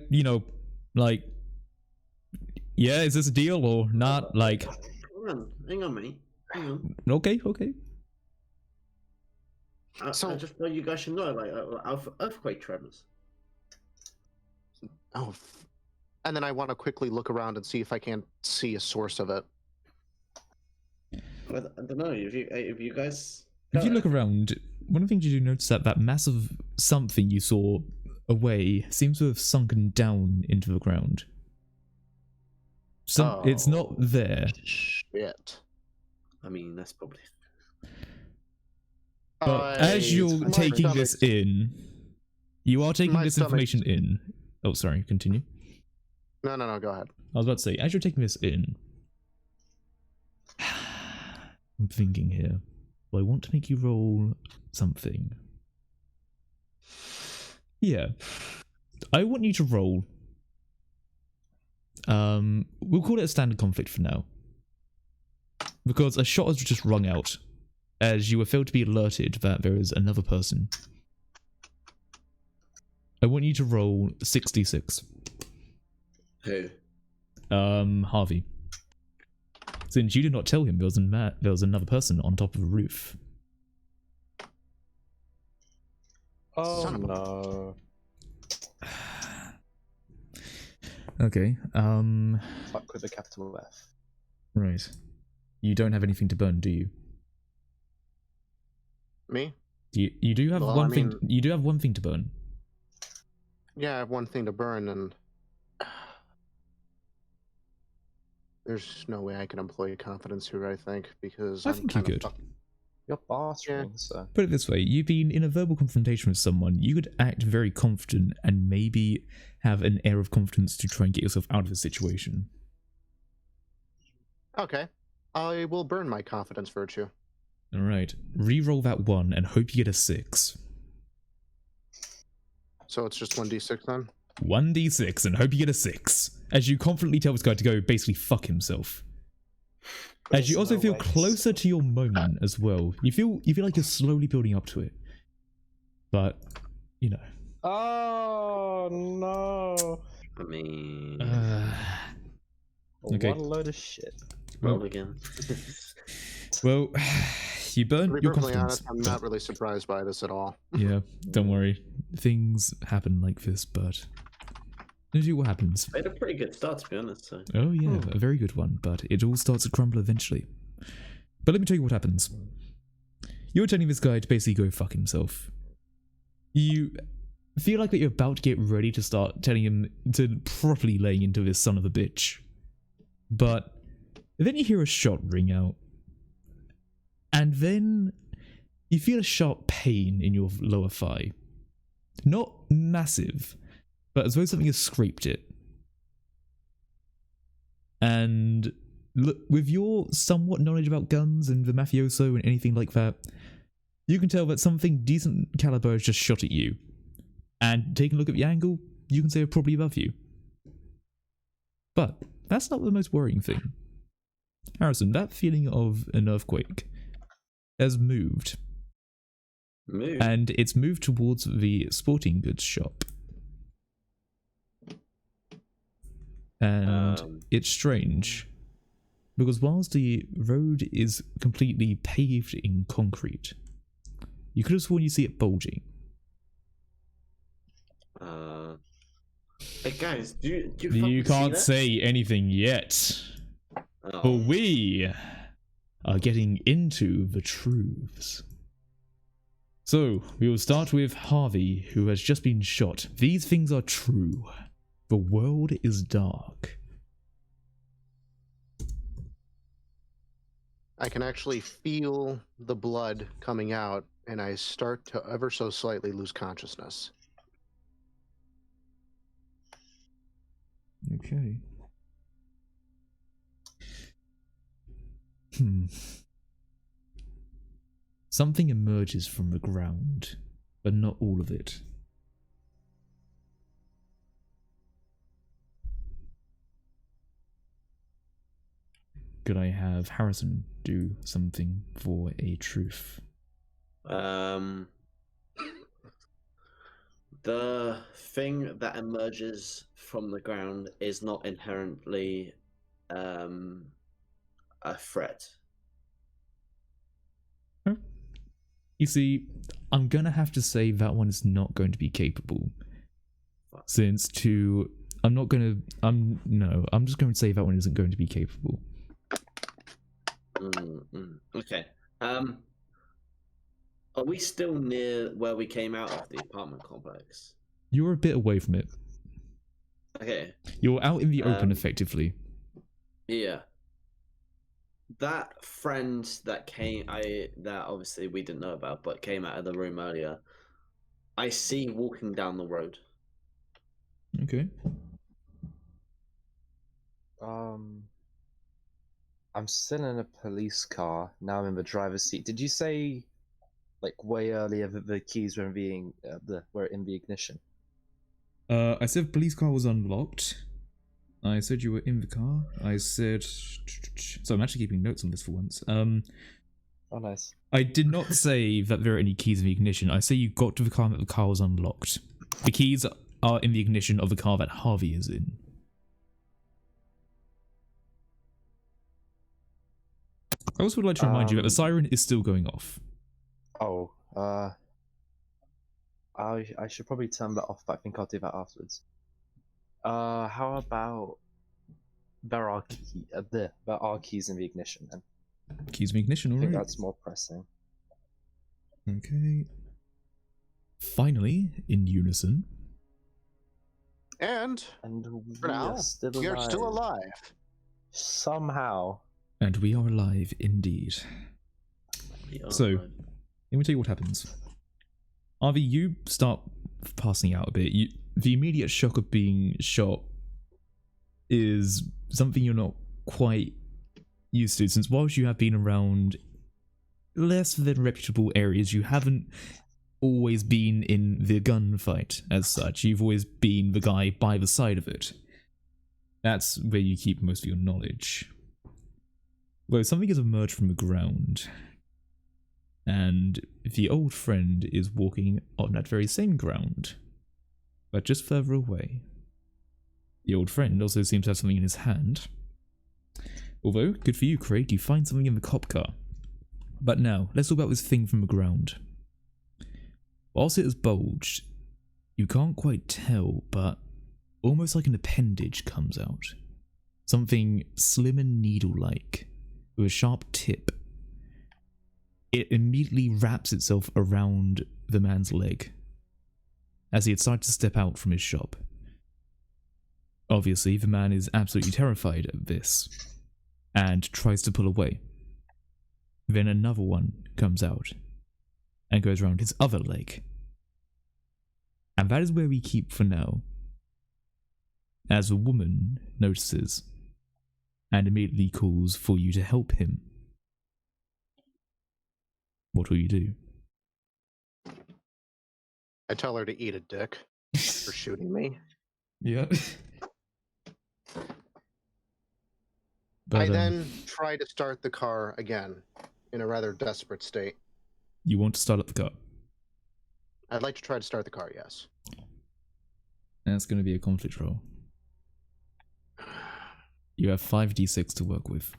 yeah, is this a deal or not? Like, hang on, mate. Hang on. okay. I just thought you guys should know, like, earthquake tremors. Oh, and then I want to quickly look around and see if I can see a source of it. I don't know if you guys. If you look around, one of the things you do notice that massive something you saw away seems to have sunken down into the ground. So it's not there. Shit. I mean, that's probably. But as you're taking this in, you are taking this information in. Oh, sorry, continue. No, go ahead. I was about to say, as you're taking this in, I'm thinking here. Well, I want to make you roll something. Yeah. I want you to roll. We'll call it a standard conflict for now. Because a shot has just rung out, as you were failed to be alerted that there is another person. I want you to roll 66. Who? Harvey. Since you did not tell him there was another person on top of the roof. Oh no. Okay, Fuck with a capital F. right. You don't have anything to burn, do you? Me? You do have one thing. You do have one thing to burn. Yeah, I have one thing to burn, and there's no way I can employ confidence here. I think because I think you could. Your boss, so. Put it this way: you've been in a verbal confrontation with someone. You could act very confident and maybe have an air of confidence to try and get yourself out of the situation. Okay, I will burn my confidence virtue. All right, re-roll that one and hope you get a 6. So it's just 1d6 then? 1d6 and hope you get a 6. As you confidently tell this guy to go basically fuck himself. As you also feel closer to your moment as well. You feel like you're slowly building up to it. But, you know. Oh no. I mean, okay. What a load of shit. roll again. Well, you burn To be your perfectly confidence. honest, I'm not really surprised by this at all. Yeah, don't worry. Things happen like this, but let's see what happens. They had a pretty good start, to be honest. So. Oh yeah, a very good one, but it all starts to crumble eventually. But let me tell you what happens. You're telling this guy to basically go fuck himself. You feel like that you're about to get ready to start telling him to properly lay into this son of a bitch. But then you hear a shot ring out. And then you feel a sharp pain in your lower thigh. Not massive, but as though something has scraped it. And look, with your somewhat knowledge about guns and the mafioso and anything like that, you can tell that something decent caliber has just shot at you. And taking a look at the angle, you can say it's probably above you. But that's not the most worrying thing. Harrison, that feeling of an earthquake has moved. And it's moved towards the sporting goods shop. And it's strange. Because whilst the road is completely paved in concrete, you could have sworn you see it bulging. Hey guys, do you You can't see say anything yet. that? For we are getting into the truths. So, we will start with Harvey, who has just been shot. These things are true. The world is dark. I can actually feel the blood coming out, and I start to ever so slightly lose consciousness. Okay. Something emerges from the ground, but not all of it. Could I have Harrison do something for a truth? The thing that emerges from the ground is not inherently a threat. You see, I'm gonna have to say that one is not going to be capable. Since I'm just going to say that one isn't going to be capable. Okay. Are we still near where we came out of the apartment complex? You're a bit away from it. Okay. You're out in the open, effectively. Yeah. That friend that that obviously we didn't know about, but came out of the room earlier, I see walking down the road. Okay. I'm still in a police car. Now I'm in the driver's seat. Did you say, like, way earlier that the keys were were in the ignition? I said the police car was unlocked. I said you were in the car. I said... So I'm actually keeping notes on this for once. Oh, nice. I did not say that there are any keys in the ignition. I say you got to the car and that the car was unlocked. The keys are in the ignition of the car that Harvey is in. I also would like to remind you that the siren is still going off. Oh, I should probably turn that off, but I think I'll do that afterwards. How about there are keys in the ignition then? Keys in the ignition, I alright. think that's more pressing. Okay. Finally, in unison. And for now, you're still alive. Somehow. And we are alive indeed. So, let me tell you what happens. Harvey, you start passing out a bit. The immediate shock of being shot is something you're not quite used to, since whilst you have been around less than reputable areas, you haven't always been in the gunfight as such. You've always been the guy by the side of it. That's where you keep most of your knowledge. Well, something has emerged from the ground, and the old friend is walking on that very same ground, but just further away. The old friend also seems to have something in his hand. Although, good for you, Craig, you find something in the cop car. But now, let's talk about this thing from the ground. Whilst it has bulged, you can't quite tell, but almost like an appendage comes out. Something slim and needle-like, with a sharp tip. It immediately wraps itself around the man's leg, as he had started to step out from his shop. Obviously, the man is absolutely terrified of this, and tries to pull away. Then another one comes out, and goes around his other leg. And that is where we keep for now, as a woman notices, and immediately calls for you to help him. What will you do? I tell her to eat a dick for shooting me. Yeah. I then try to start the car again in a rather desperate state. You want to start up the car? I'd like to try to start the car, yes. That's going to be a conflict roll. You have 5d6 to work with.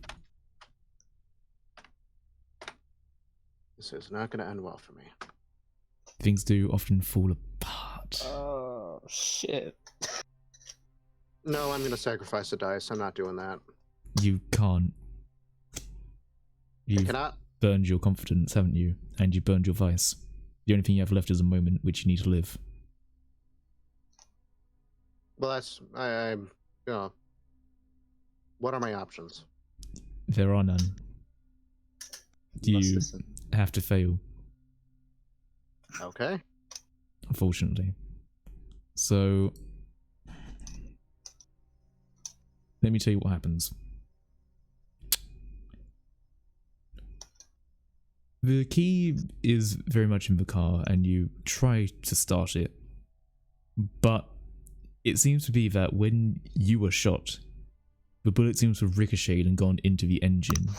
This is not going to end well for me. Things do often fall apart. Oh, shit. No, I'm going to sacrifice the dice. I'm not doing that. You can't. You've Cannot? burned your confidence, haven't you? And you burned your vice. The only thing you have left is a moment which you need to live. Well, that's... you know... What are my options? There are none. You listen. have to fail, Okay. unfortunately. So, let me tell you what happens. The key is very much in the car, and you try to start it, but it seems to be that when you were shot, the bullet seems to have ricocheted and gone into the engine.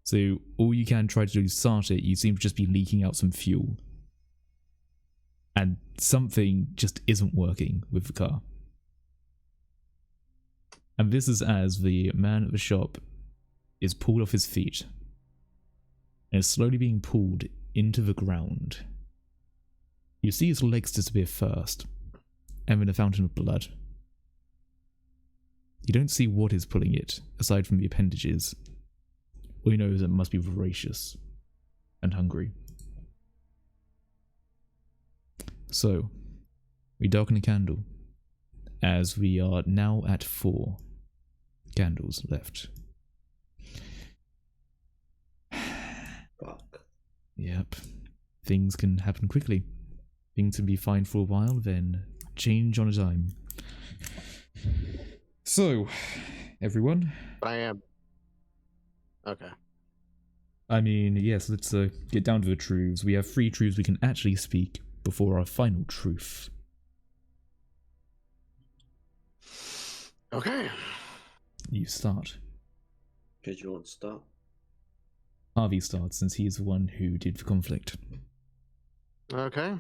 So all you can try to do is start it, you seem to just be leaking out some fuel. And something just isn't working with the car. And this is as the man at the shop is pulled off his feet and is slowly being pulled into the ground. You see his legs disappear first, and then a fountain of blood. You don't see what is pulling it, aside from the appendages. All you know is it must be voracious and hungry. So, we darken a candle, as we are now at 4 candles left. Fuck. Yep. Things can happen quickly. Things can be fine for a while, then change on a dime. So, everyone. But I am... Okay. I mean, yes, let's get down to the truths. We have 3 truths we can actually speak before our final truth. Okay. You start. Did you want to start? Harvey starts, since he's the one who did the conflict. Okay.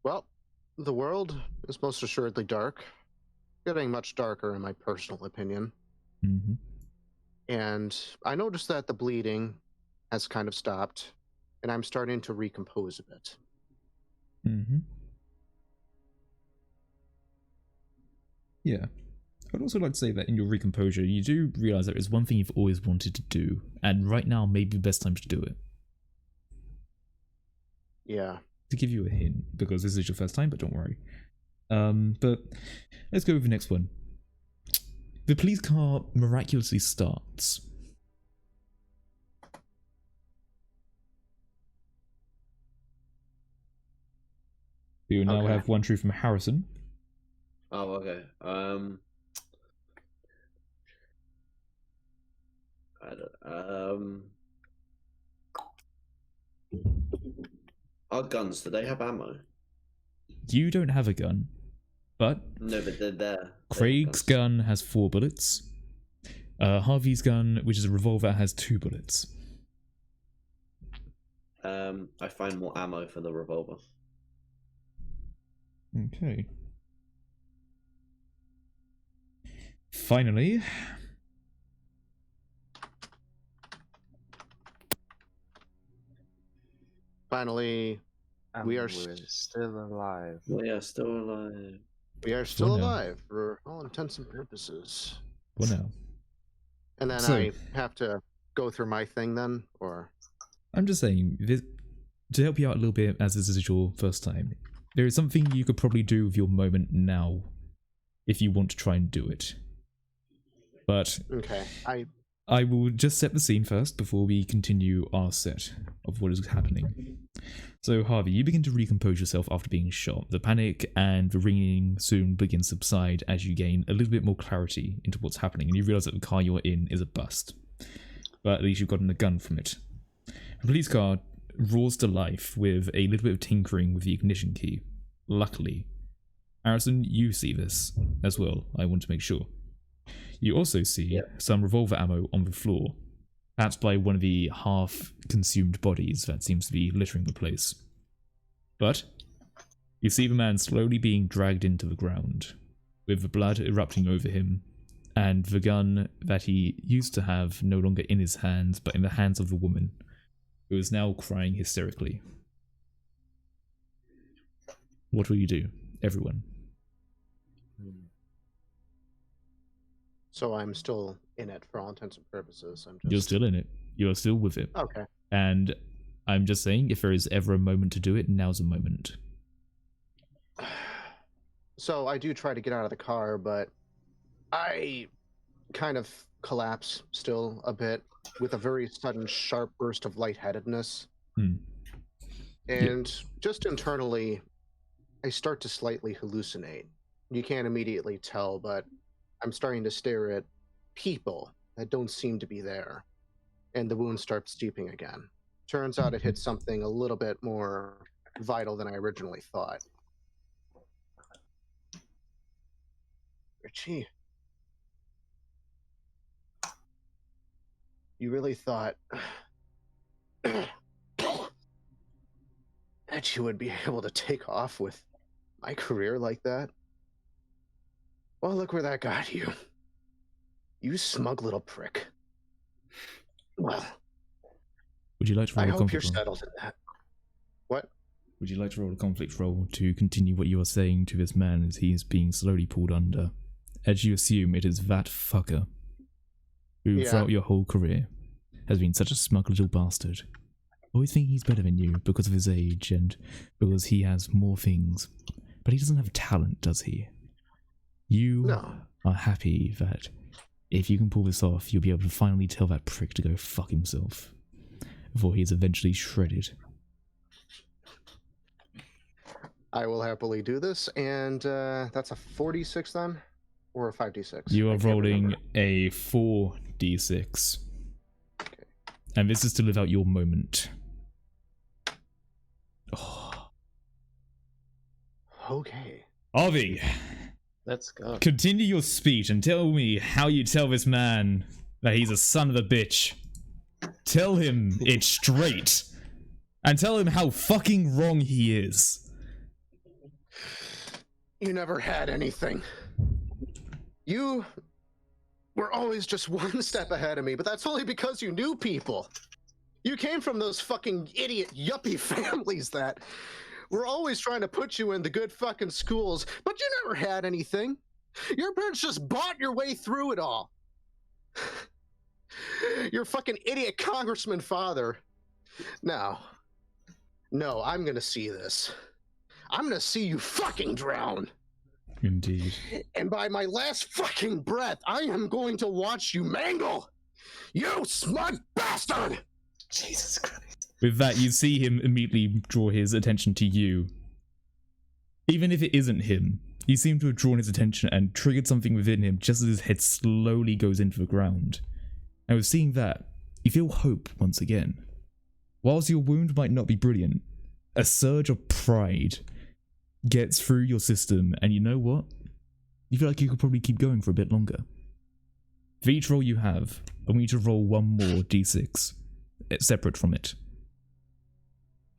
Well, the world is most assuredly dark. Getting much darker, in my personal opinion. Mm-hmm. And I noticed that the bleeding has kind of stopped, and I'm starting to recompose a bit. Mm-hmm. Yeah. I'd also like to say that in your recomposure, you do realize there is one thing you've always wanted to do, and right now may be the best time to do it. Yeah. To give you a hint, because this is your first time, but don't worry. But let's go with the next one. The police car miraculously starts. You now Okay. have 1 truth from Harrison. Oh, okay. Our guns, do they have ammo? You don't have a gun, but No, but they're there. They have Craig's guns. gun has 4 bullets. Harvey's gun, which is a revolver, has 2 bullets. I find more ammo for the revolver. Okay. Finally, Finally, And We are we're still alive. We are still alive. we are still now. alive for all intents and purposes. well now. And then So- I have to go through my thing then, or... I'm just saying, to help you out a little bit, as this is your first time, there is something you could probably do with your moment now, if you want to try and do it. But Okay, I will just set the scene first before we continue our set of what is happening. So Harvey, you begin to recompose yourself after being shot. The panic and the ringing soon begin to subside as you gain a little bit more clarity into what's happening, and you realise that the car you're in is a bust. But at least you've gotten a gun from it. The police car roars to life with a little bit of tinkering with the ignition key. Luckily. Harrison, you see this as well, I want to make sure. You also see some revolver ammo on the floor, perhaps by one of the half-consumed bodies that seems to be littering the place. But you see the man slowly being dragged into the ground, with the blood erupting over him, and the gun that he used to have no longer in his hands, but in the hands of the woman, who is now crying hysterically. What will you do, everyone? So I'm still in it for all intents and purposes. You're still in it. You're still with it. Okay. And I'm just saying, if there is ever a moment to do it, now's a moment. So I do try to get out of the car, but I kind of collapse still a bit with a very sudden, sharp burst of lightheadedness. And just internally, I start to slightly hallucinate. You can't immediately tell, but I'm starting to stare at people that don't seem to be there. And the wound starts steeping again. Turns out it hit something a little bit more vital than I originally thought. Richie, you really thought that you would be able to take off with my career like that? Well, look where that got you. You smug little prick. Well, would you like to roll I a hope conflict you're roll? settled in that. What? Would you like to roll a conflict roll to continue what you are saying to this man as he is being slowly pulled under? As you assume it is that fucker who throughout your whole career has been such a smug little bastard. Always thinking he's better than you because of his age and because he has more things. But he doesn't have talent, does he? You are happy that if you can pull this off, you'll be able to finally tell that prick to go fuck himself before he is eventually shredded. I will happily do this, and that's a 4d6 then? Or a 5d6? You are rolling a 4d6. Okay. And this is to live out your moment. Oh. Okay. Avi, Let's go. continue your speech and tell me how you tell this man that he's a son of a bitch. Tell him it straight. And tell him how fucking wrong he is. You never had anything. You were always just one step ahead of me, but that's only because you knew people. You came from those fucking idiot yuppie families that were always trying to put you in the good fucking schools, but you never had anything. Your parents just bought your way through it all. Your fucking idiot congressman father. No, I'm gonna see this. I'm gonna see you fucking drown. Indeed. And by my last fucking breath, I am going to watch you mangle. You smug bastard! Jesus Christ. With that, you see him immediately draw his attention to you. Even if it isn't him, you seem to have drawn his attention and triggered something within him just as his head slowly goes into the ground. And with seeing that, you feel hope once again. Whilst your wound might not be brilliant, a surge of pride gets through your system, and you know what? You feel like you could probably keep going for a bit longer. For each roll you have, I want you to roll one more d6, separate from it.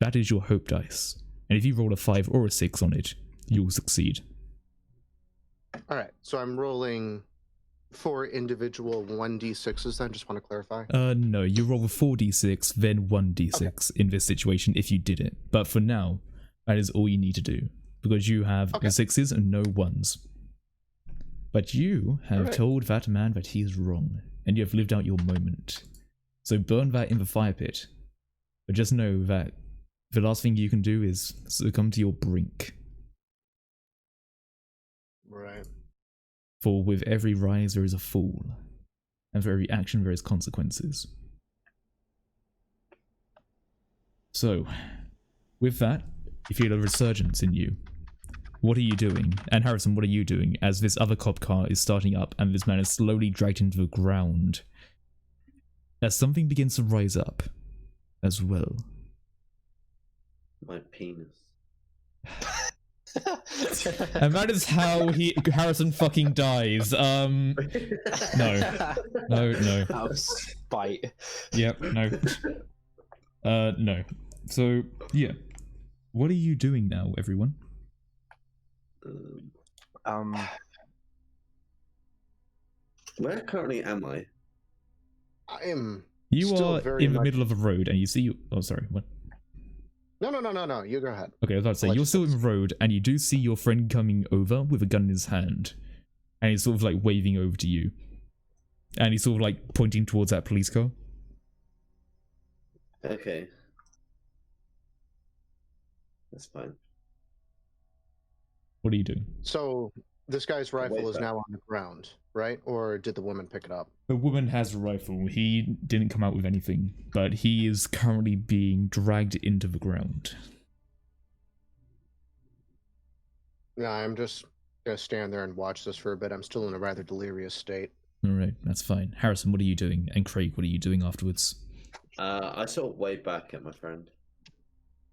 That is your hope dice, and if you roll a 5 or a 6 on it, you'll succeed. Alright, so I'm rolling 4 individual 1d6s then, just want to clarify? No, you roll a 4d6, then 1d6 in this situation if you did it. But for now, that is all you need to do, because you have the 6s and no 1s. But you have told that man that he is wrong, and you have lived out your moment. So burn that in the fire pit. But just know that the last thing you can do is succumb to your brink. Right. For with every rise there is a fall, and for every action there is consequences. So, with that, you feel a resurgence in you. What are you doing? And Harrison, what are you doing as this other cop car is starting up and this man is slowly dragged into the ground? As something begins to rise up, as well. My penis. And that is how Harrison fucking dies. No. Out of spite. Yep, no. No. So, yeah. What are you doing now, everyone? Where currently am I? I am. You Still are very in the much- middle of a road and you see... Oh, sorry, what? No. You go ahead. Okay, I was about to say, I'll let you're you still in the road and you do see your friend coming over with a gun in his hand. And he's sort of like waving over to you. And he's sort of like pointing towards that police car. Okay. That's fine. What are you doing? So this guy's rifle Wait is back. now on the ground, right? Or did the woman pick it up? The woman has a rifle. He didn't come out with anything, but he is currently being dragged into the ground. Yeah, I'm just gonna stand there and watch this for a bit. I'm still in a rather delirious state. Alright, that's fine. Harrison, what are you doing? And Craig, what are you doing afterwards? I sort of wave back at my friend.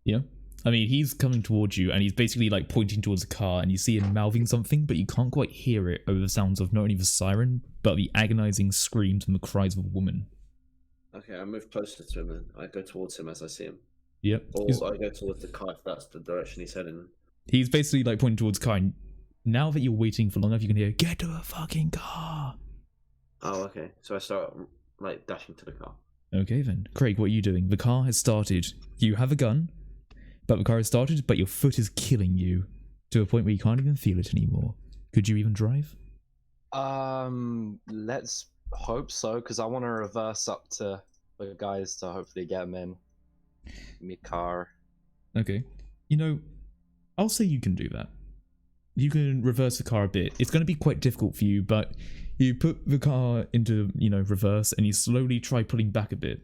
Yeah? I mean, he's coming towards you and he's basically like pointing towards the car and you see him mouthing something, but you can't quite hear it over the sounds of not only the siren, but the agonizing screams and the cries of a woman. Okay, I move closer to him and I go towards him as I see him. Yep. Or I go towards the car if that's the direction he's heading. He's basically like pointing towards the car and now that you're waiting for long enough, you can hear, "Get to a fucking car!" Oh, okay. So I start like dashing to the car. Okay then. Craig, what are you doing? The car has started. You have a gun, but the car has started, but your foot is killing you to a point where you can't even feel it anymore. Could you even drive? Let's hope so, because I want to reverse up to the guys to hopefully get them in. Give me a car. Okay. You know, I'll say you can do that. You can reverse the car a bit. It's going to be quite difficult for you, but you put the car into, reverse and you slowly try pulling back a bit.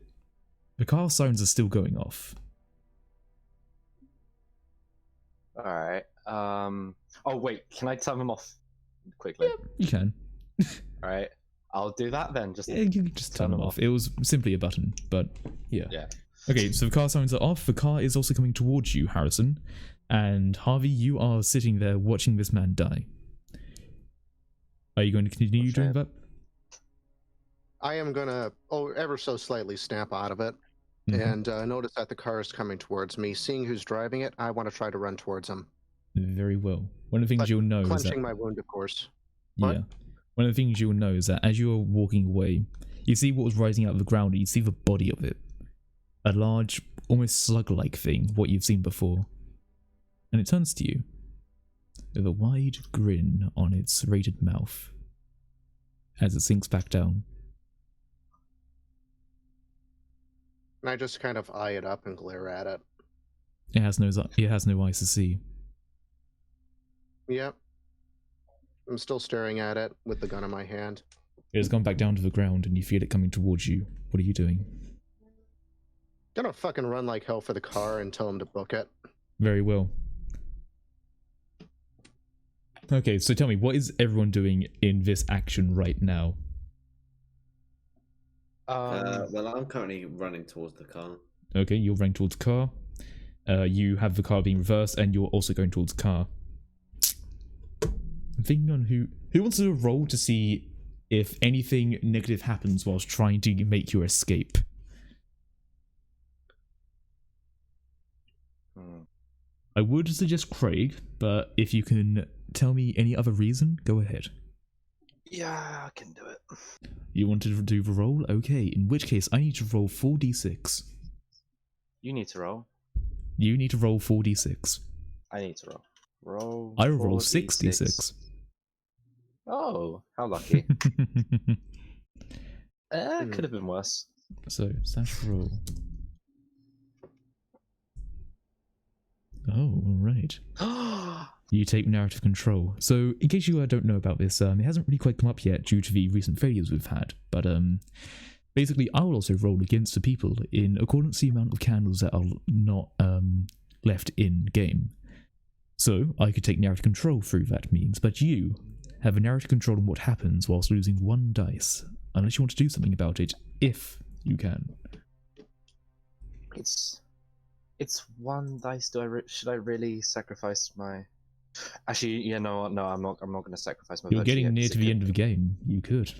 The car sirens are still going off. Alright. Oh, wait. Can I turn them off quickly? You can. Alright. I'll do that then. Just Yeah, you can just turn them off. It was simply a button, but yeah. Yeah. Okay, so the car sirens are off. The car is also coming towards you, Harrison. And Harvey, you are sitting there watching this man die. Are you going to continue doing that? I am gonna, ever so slightly snap out of it Mhm. and notice that the car is coming towards me. Seeing who's driving it, I want to try to run towards him. Very well. One of the things But you'll know is that... Clenching my wound, of course. What? Yeah. One of the things you'll know is that as you're walking away, you see what was rising out of the ground and you see the body of it. A large, almost slug-like thing, what you've seen before. And it turns to you with a wide grin on its rated mouth as it sinks back down. And I just kind of eye it up and glare at it. It has no eyes to see. Yep. I'm still staring at it with the gun in my hand. It has gone back down to the ground and you feel it coming towards you. What are you doing? Gonna fucking run like hell for the car and tell him to book it. Very well. Okay, so tell me, what is everyone doing in this action right now? Well, I'm currently running towards the car. Okay, you're running towards the car. You have the car being reversed, and you're also going towards the car. I'm thinking on who wants to do a roll to see if anything negative happens whilst trying to make your escape. I would suggest Craig, but if you can tell me any other reason, go ahead. Yeah, I can do it. You want to do the roll? Okay, in which case I need to roll 4d6. You need to roll. You need to roll 4d6. I need to roll. Roll. I will roll 4d6. 6d6. Oh, how lucky. Could have been worse. So, slash roll. Oh, alright. You take narrative control. So, in case you don't know about this, it hasn't really quite come up yet due to the recent failures we've had, but basically I will also roll against the people in accordance to the amount of candles that are not left in game. So, I could take narrative control through that means, but you have a narrative control on what happens whilst losing 1 dice, unless you want to do something about it, if you can. It's one dice. Should I really sacrifice my? Actually, you know what? No, I'm not. I'm not going to sacrifice my. You're virtue getting yet, near 'cause to the end of the game. You could.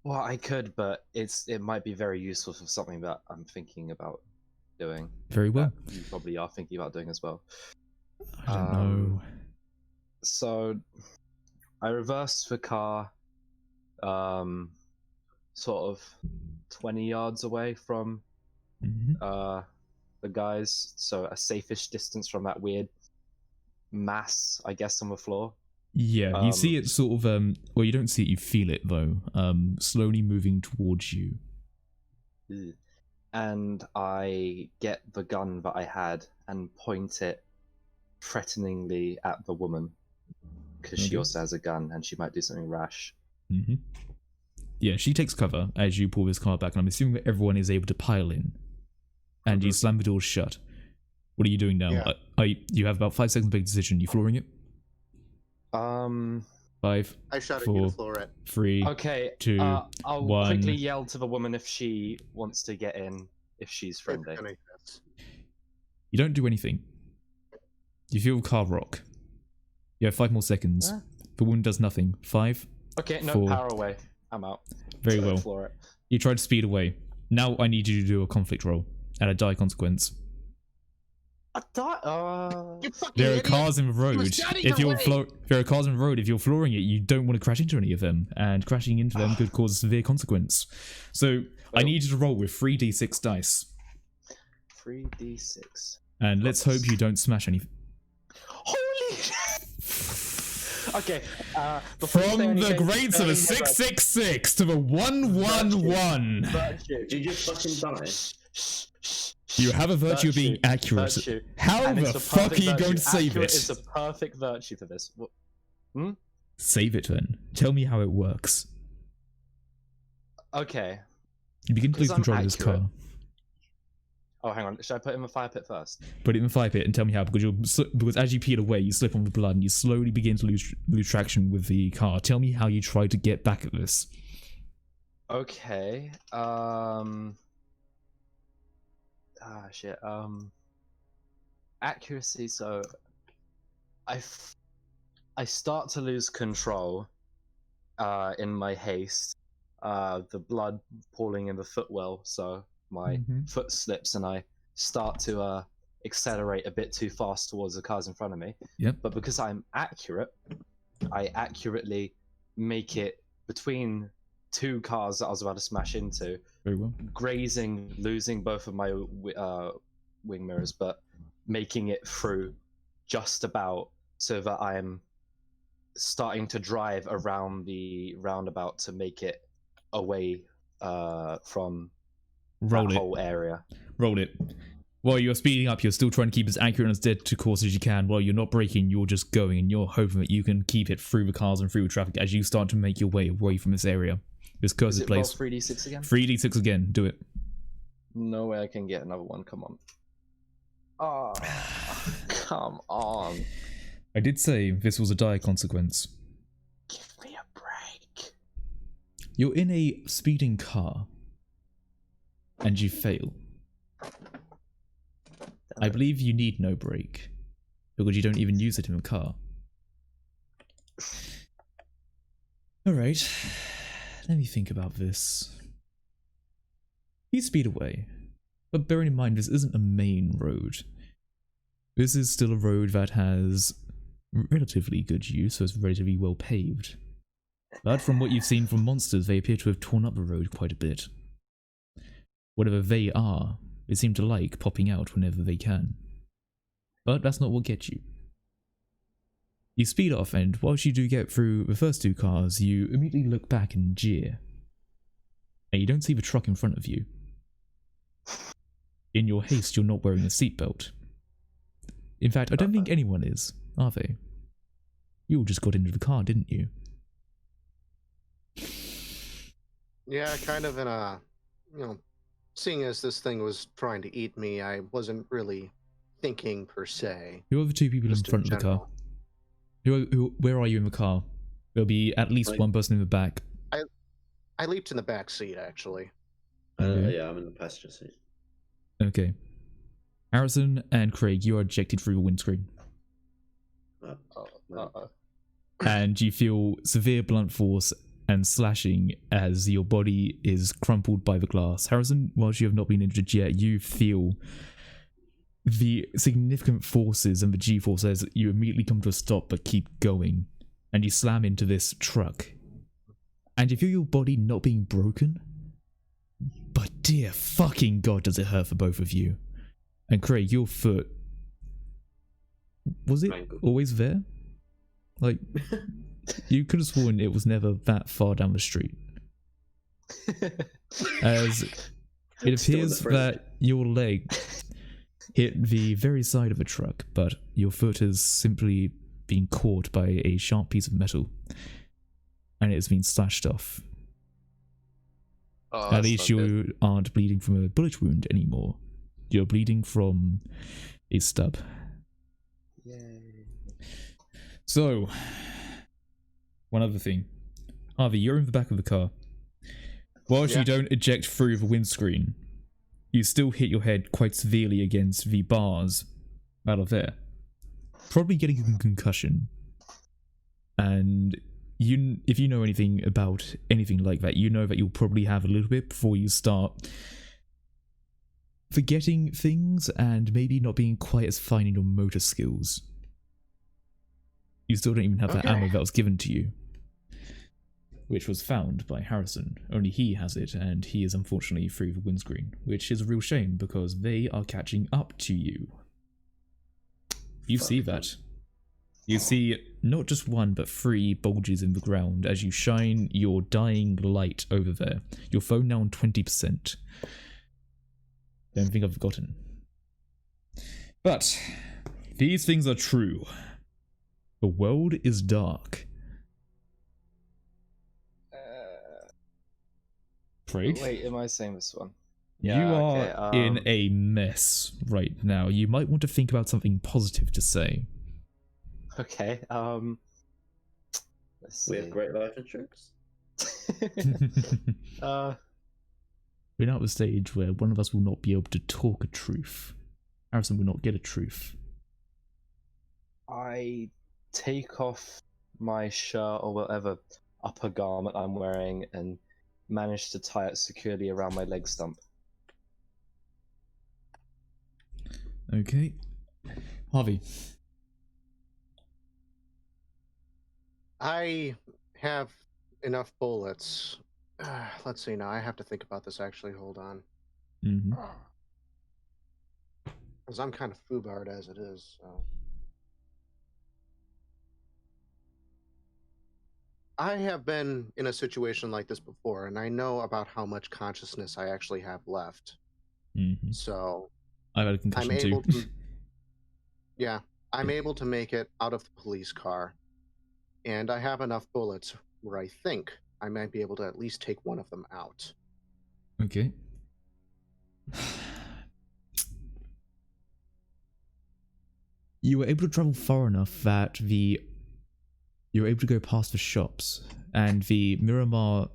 Well, I could, but it might be very useful for something that I'm thinking about doing. Very well. That you probably are thinking about doing as well. I don't know. So, I reversed the car, sort of 20 yards away from the guys, so a safe-ish distance from that weird mass, I guess, on the floor. Yeah, you see it sort of, well, you don't see it, you feel it though, slowly moving towards you. And I get the gun that I had and point it threateningly at the woman, because she also has a gun and she might do something rash. Yeah, she takes cover as you pull this car back, and I'm assuming that everyone is able to pile in. And you slam the door shut. What are you doing now? Yeah. You have about 5 seconds to make a decision. You flooring it? 5. I shot 4, at you to floor it. 3. Okay. 2. I'll 1. quickly yell to the woman if she wants to get in, if she's friendly. You don't do anything. You feel the car rock. You have 5 more seconds. The woman does nothing. 5. Okay, no, 4. power away. I'm out. Very well. Floor it. You try to speed away. Now I need you to do a conflict roll at a die consequence. A die? There are cars in the road. There are cars in the road. If you're flooring it, you don't want to crash into any of them, and crashing into them could cause a severe consequence. So I need you to roll with 3d6 dice. 3d6. And let's hope you don't smash anything. Holy! Okay. From the greats of a 666 to the 111. Did you just fucking die? You have a virtue of being accurate. How the fuck are you going to save it? It's a perfect virtue for this. Save it then. Tell me how it works. Okay. You begin to lose control of this car. Oh, hang on. Should I put it in the fire pit first? Put it in the fire pit and tell me how, because as you peel away, you slip on the blood and you slowly begin to lose traction with the car. Tell me how you try to get back at this. Okay. Shit. Accuracy. So, I start to lose control. In my haste, the blood pooling in the footwell. So my foot slips and I start to accelerate a bit too fast towards the cars in front of me. Yep. But because I'm accurate, I accurately make it between 2 cars that I was about to smash into. Very well. Grazing, losing both of my wing mirrors, but making it through just about, so that I'm starting to drive around the roundabout to make it away from that whole area. Roll it. While you're speeding up, you're still trying to keep as accurate and as dead to course as you can. While you're not braking, you're just going, and you're hoping that you can keep it through the cars and through the traffic as you start to make your way away from this area. This cursed place. 3d6 again? 3d6 again. Do it. No way I can get another one. Come on. Oh, come on. I did say this was a dire consequence. Give me a break. You're in a speeding car, and you fail. I believe you need no brake, because you don't even use it in a car. Alright, let me think about this. You speed away, but bearing in mind this isn't a main road. This is still a road that has relatively good use, so it's relatively well paved. But from what you've seen from monsters, they appear to have torn up the road quite a bit. Whatever they are, they seem to like popping out whenever they can. But that's not what gets you. You speed off, and whilst you do get through the first 2 cars, you immediately look back and jeer. And you don't see the truck in front of you. In your haste, you're not wearing a seatbelt. In fact, I don't think anyone is, are they? You all just got into the car, didn't you? Yeah, kind of in a, seeing as this thing was trying to eat me, I wasn't really thinking per se. Who are the 2 people in front of the car? Where are you in the car? There'll be at least one person in the back. I leaped in the back seat, actually. Yeah, I'm in the passenger seat. Okay. Harrison and Craig, you are ejected through the windscreen. And you feel severe blunt force and slashing as your body is crumpled by the glass. Harrison, whilst you have not been injured yet, you feel the significant forces and the G-force as you immediately come to a stop but keep going. And you slam into this truck. And you feel your body not being broken. But dear fucking God, does it hurt for both of you. And Craig, your foot... Was it always there? Like, you could have sworn it was never that far down the street. As it appears that your leg hit the very side of a truck, but your foot has simply been caught by a sharp piece of metal. And it has been slashed off. At least you aren't bleeding from a bullet wound anymore. You're bleeding from a stub. Yay. So, one other thing. Harvey, you're in the back of the car. Whilst you don't eject through the windscreen, you still hit your head quite severely against the bars out of there. Probably getting a concussion. And if you know anything about anything like that, you know that you'll probably have a little bit before you start forgetting things and maybe not being quite as fine in your motor skills. You still don't even have that ammo that was given to you, which was found by Harrison. Only he has it, and he is unfortunately through the windscreen, which is a real shame because they are catching up to you. You see that. You see not just one, but 3 bulges in the ground as you shine your dying light over there. Your phone now on 20%. Don't think I've forgotten. But these things are true. The world is dark. Craig? Wait, am I saying this one? You are in a mess right now. You might want to think about something positive to say. Okay, let's see. We have great life insurance. We're now at the stage where one of us will not be able to talk a truth. Harrison will not get a truth. I take off my shirt or whatever upper garment I'm wearing and manage to tie it securely around my leg stump. Okay. Harvey. I have enough bullets. Let's see now. I have to think about this actually. Hold on. Because I'm kind of foobarred as it is. So. I have been in a situation like this before, and I know about how much consciousness I actually have left. So I've had a concussion too. I'm able to make it out of the police car. And I have enough bullets where I think I might be able to at least take one of them out. Okay. You were able to travel far enough that you were able to go past the shops, and the Miramar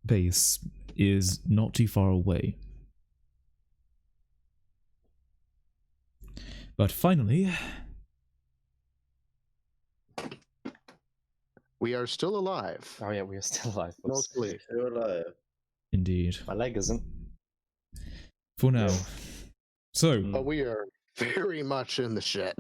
base is not too far away. But finally... We are still alive. Oh yeah, we are still alive. Mostly. Still alive. Indeed. My leg isn't. For now. So... But we are very much in the shit.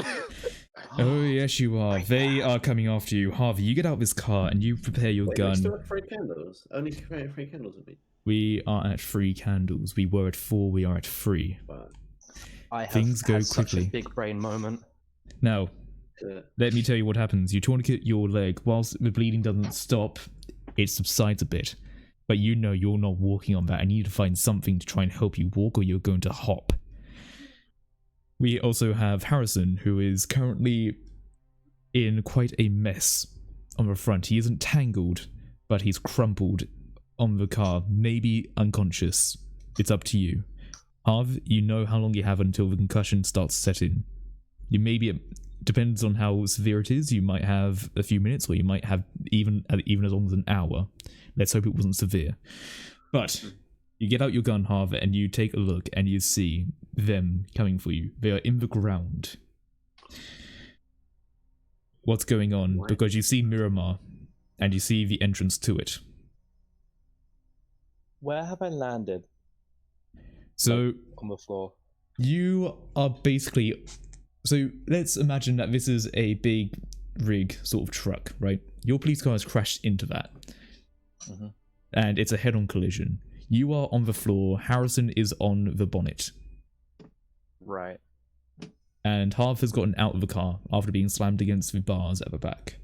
Oh, yes, you are. They are coming after you. Harvey, you get out of this car and you prepare your gun. We still have 3 candles. Only 3 candles would be. We are at 3 candles. We were at 4. We are at 3. But I have Things go had such quickly. a big brain moment. Now, let me tell you what happens. You tourniquet your leg. Whilst the bleeding doesn't stop, it subsides a bit. But you know you're not walking on that. I need to find something to try and help you walk, or you're going to hop. We also have Harrison, who is currently in quite a mess on the front. He isn't tangled, but he's crumpled on the car, maybe unconscious. It's up to you. Harv, you know how long you have until the concussion starts to set in. You maybe, depends on how severe it is, you might have a few minutes, or you might have even as long as an hour. Let's hope it wasn't severe. But You get out your gun, Harv, and you take a look, and you see them coming for you. They are in the ground. What's going on? What? Because you see Miramar, and you see the entrance to it. Where have I landed? So On the floor. you are basically... So let's imagine that this is a big rig sort of truck, right? Your police car has crashed into that. Mm-hmm. And it's a head-on collision. You are on the floor, Harrison is on the bonnet. Right. And Harv has gotten out of the car after being slammed against the bars at the back.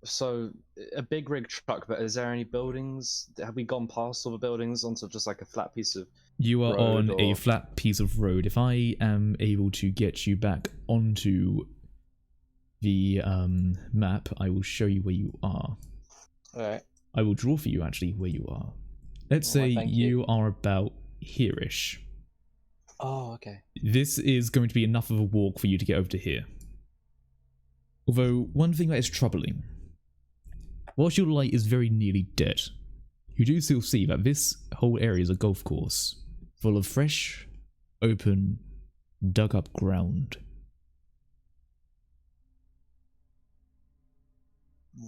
So, a big rig truck, but is there any buildings? Have we gone past all the buildings onto just like a flat piece of You are road, on a or- flat piece of road. If I am able to get you back onto the map, I will show you where you are. Alright. I will draw for you actually where you are. Let's say thank you are about here-ish. Oh, okay. This is going to be enough of a walk for you to get over to here. Although, one thing that is troubling. Whilst your light is very nearly dead, you do still see that this whole area is a golf course, full of fresh, open, dug-up ground.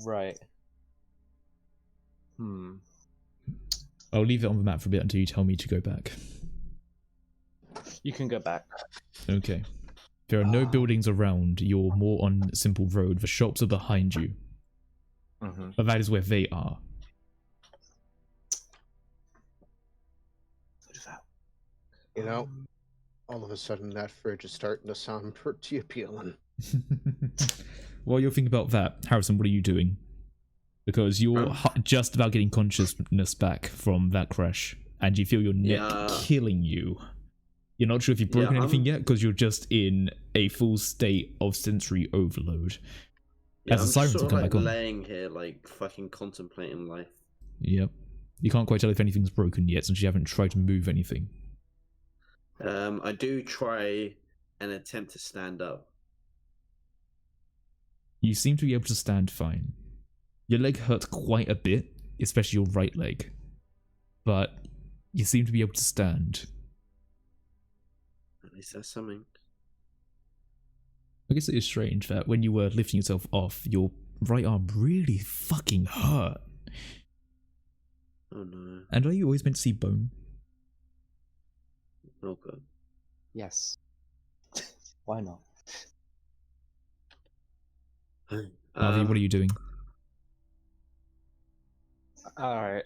Right. I'll leave it on the map for a bit until you tell me to go back. You can go back. Okay. There are no buildings around. You're more on simple road. The shops are behind you. Mm-hmm. But that is where they are. You know, all of a sudden that fridge is starting to sound pretty appealing. While you're thinking about that, Harrison, what are you doing? Because you're just about getting consciousness back from that crash, and you feel your neck killing you. You're not sure if you've broken anything yet, because you're just in a full state of sensory overload. Yeah, As the I'm sirens sort will of come like back on. laying here, like fucking contemplating life. Yep. You can't quite tell if anything's broken yet, since you haven't tried to move anything. I do try and attempt to stand up. You seem to be able to stand fine. Your leg hurts quite a bit, especially your right leg. But you seem to be able to stand. At least that's something. I guess it is strange that when you were lifting yourself off, your right arm really fucking hurt. Oh no. And are you always meant to see bone? Oh god. Yes. Why not? Harvey, what are you doing? Alright.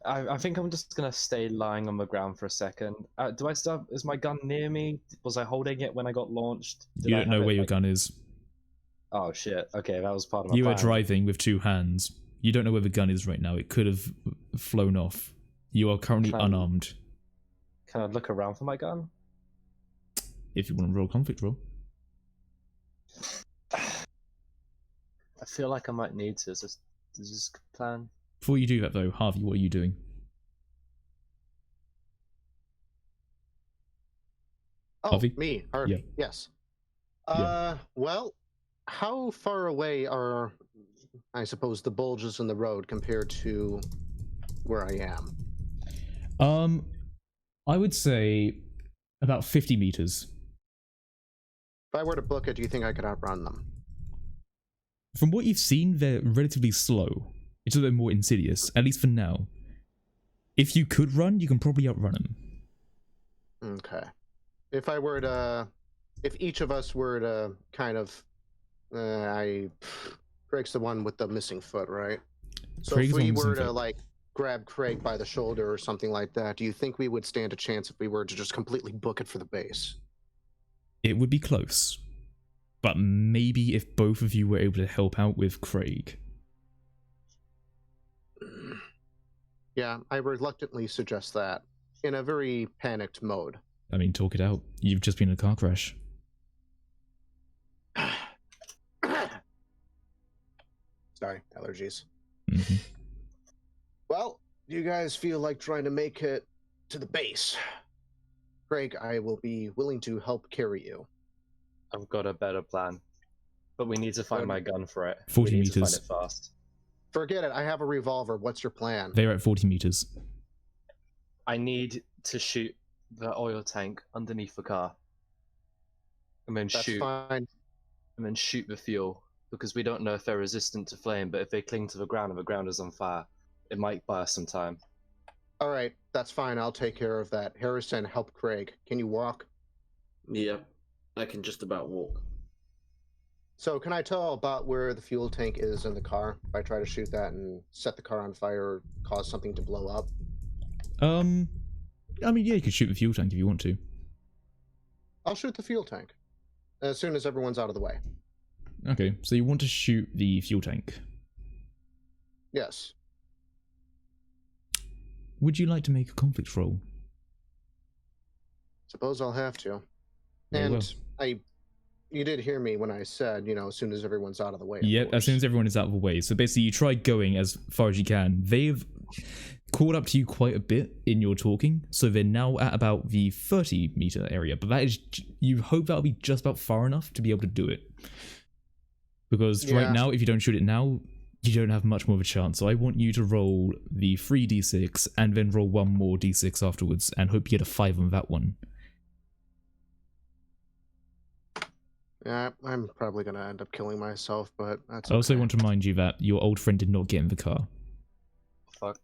I think I'm just gonna stay lying on the ground for a second. Do I still have, is my gun near me? Was I holding it when I got launched? You don't know where your gun is. Oh shit, okay, that was part of my You plan. were driving with two hands. You don't know where the gun is right now. It could have flown off. You are currently unarmed. Can I look around for my gun? If you want to roll a conflict roll. I feel like I might need to. Is this a plan? Before you do that though, Harvey, what are you doing? Oh, Harvey? me, Harvey, Yeah. yes. Yeah. Well, how far away are, I suppose, the bulges in the road compared to where I am? I would say about 50 meters. If I were to book it, do you think I could outrun them? From what you've seen, they're relatively slow. It's a little more insidious, at least for now. If you could run, you can probably outrun them. Okay. If I were to, if each of us were to kind of, Craig's the one with the missing foot, right? So Craig's if the we one with were missing to foot. like grab Craig by the shoulder or something like that, do you think we would stand a chance if we were to just completely book it for the base? It would be close. But maybe if both of you were able to help out with Craig. Yeah, I reluctantly suggest that in a very panicked mode. I mean, talk it out. You've just been in a car crash. Sorry, allergies. Mm-hmm. Well, do you guys feel like trying to make it to the base? Craig, I will be willing to help carry you. I've got a better plan. But we need to find my gun for it. 40 we need to meters. find it fast. Forget it. I have a revolver. What's your plan? They're at 40 meters. I need to shoot the oil tank underneath the car. And then That's shoot. fine. And then shoot the fuel. Because we don't know if they're resistant to flame, but if they cling to the ground and the ground is on fire, it might buy us some time. All right, that's fine. I'll take care of that. Harrison, help Craig. Can you walk? Yeah, I can just about walk. So can I tell about where the fuel tank is in the car if I try to shoot that and set the car on fire or cause something to blow up? I mean, yeah, you could shoot the fuel tank if you want to. I'll shoot the fuel tank as soon as everyone's out of the way. Okay, so you want to shoot the fuel tank. Yes. Would you like to make a conflict roll? Suppose I'll have to. Very And well. you did hear me when I said, as soon as everyone's out of the way. Yep, as soon as everyone is out of the way. So basically, you try going as far as you can. They've caught up to you quite a bit in your talking, so they're now at about the 30-meter area. But that is, you hope that'll be just about far enough to be able to do it. Because right now, if you don't shoot it now, you don't have much more of a chance. So I want you to roll the 3d6 and then roll one more d6 afterwards, and hope you get a 5 on that one. Yeah, I'm probably going to end up killing myself, but that's I also okay. want to remind you that your old friend did not get in the car. Fuck.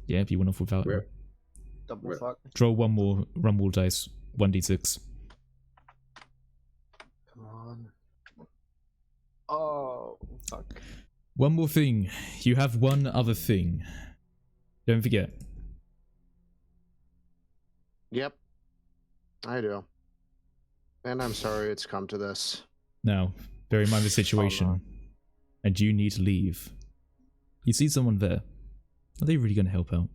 Yeah, if you went off without him. Rip. Double Rip. fuck. Draw one more dice, 1d6. Come on. Oh, fuck. One more thing. You have one other thing. Don't forget. Yep, I do. And I'm sorry it's come to this. Now, bear in mind the situation. And you need to leave. You see someone there. Are they really going to help out?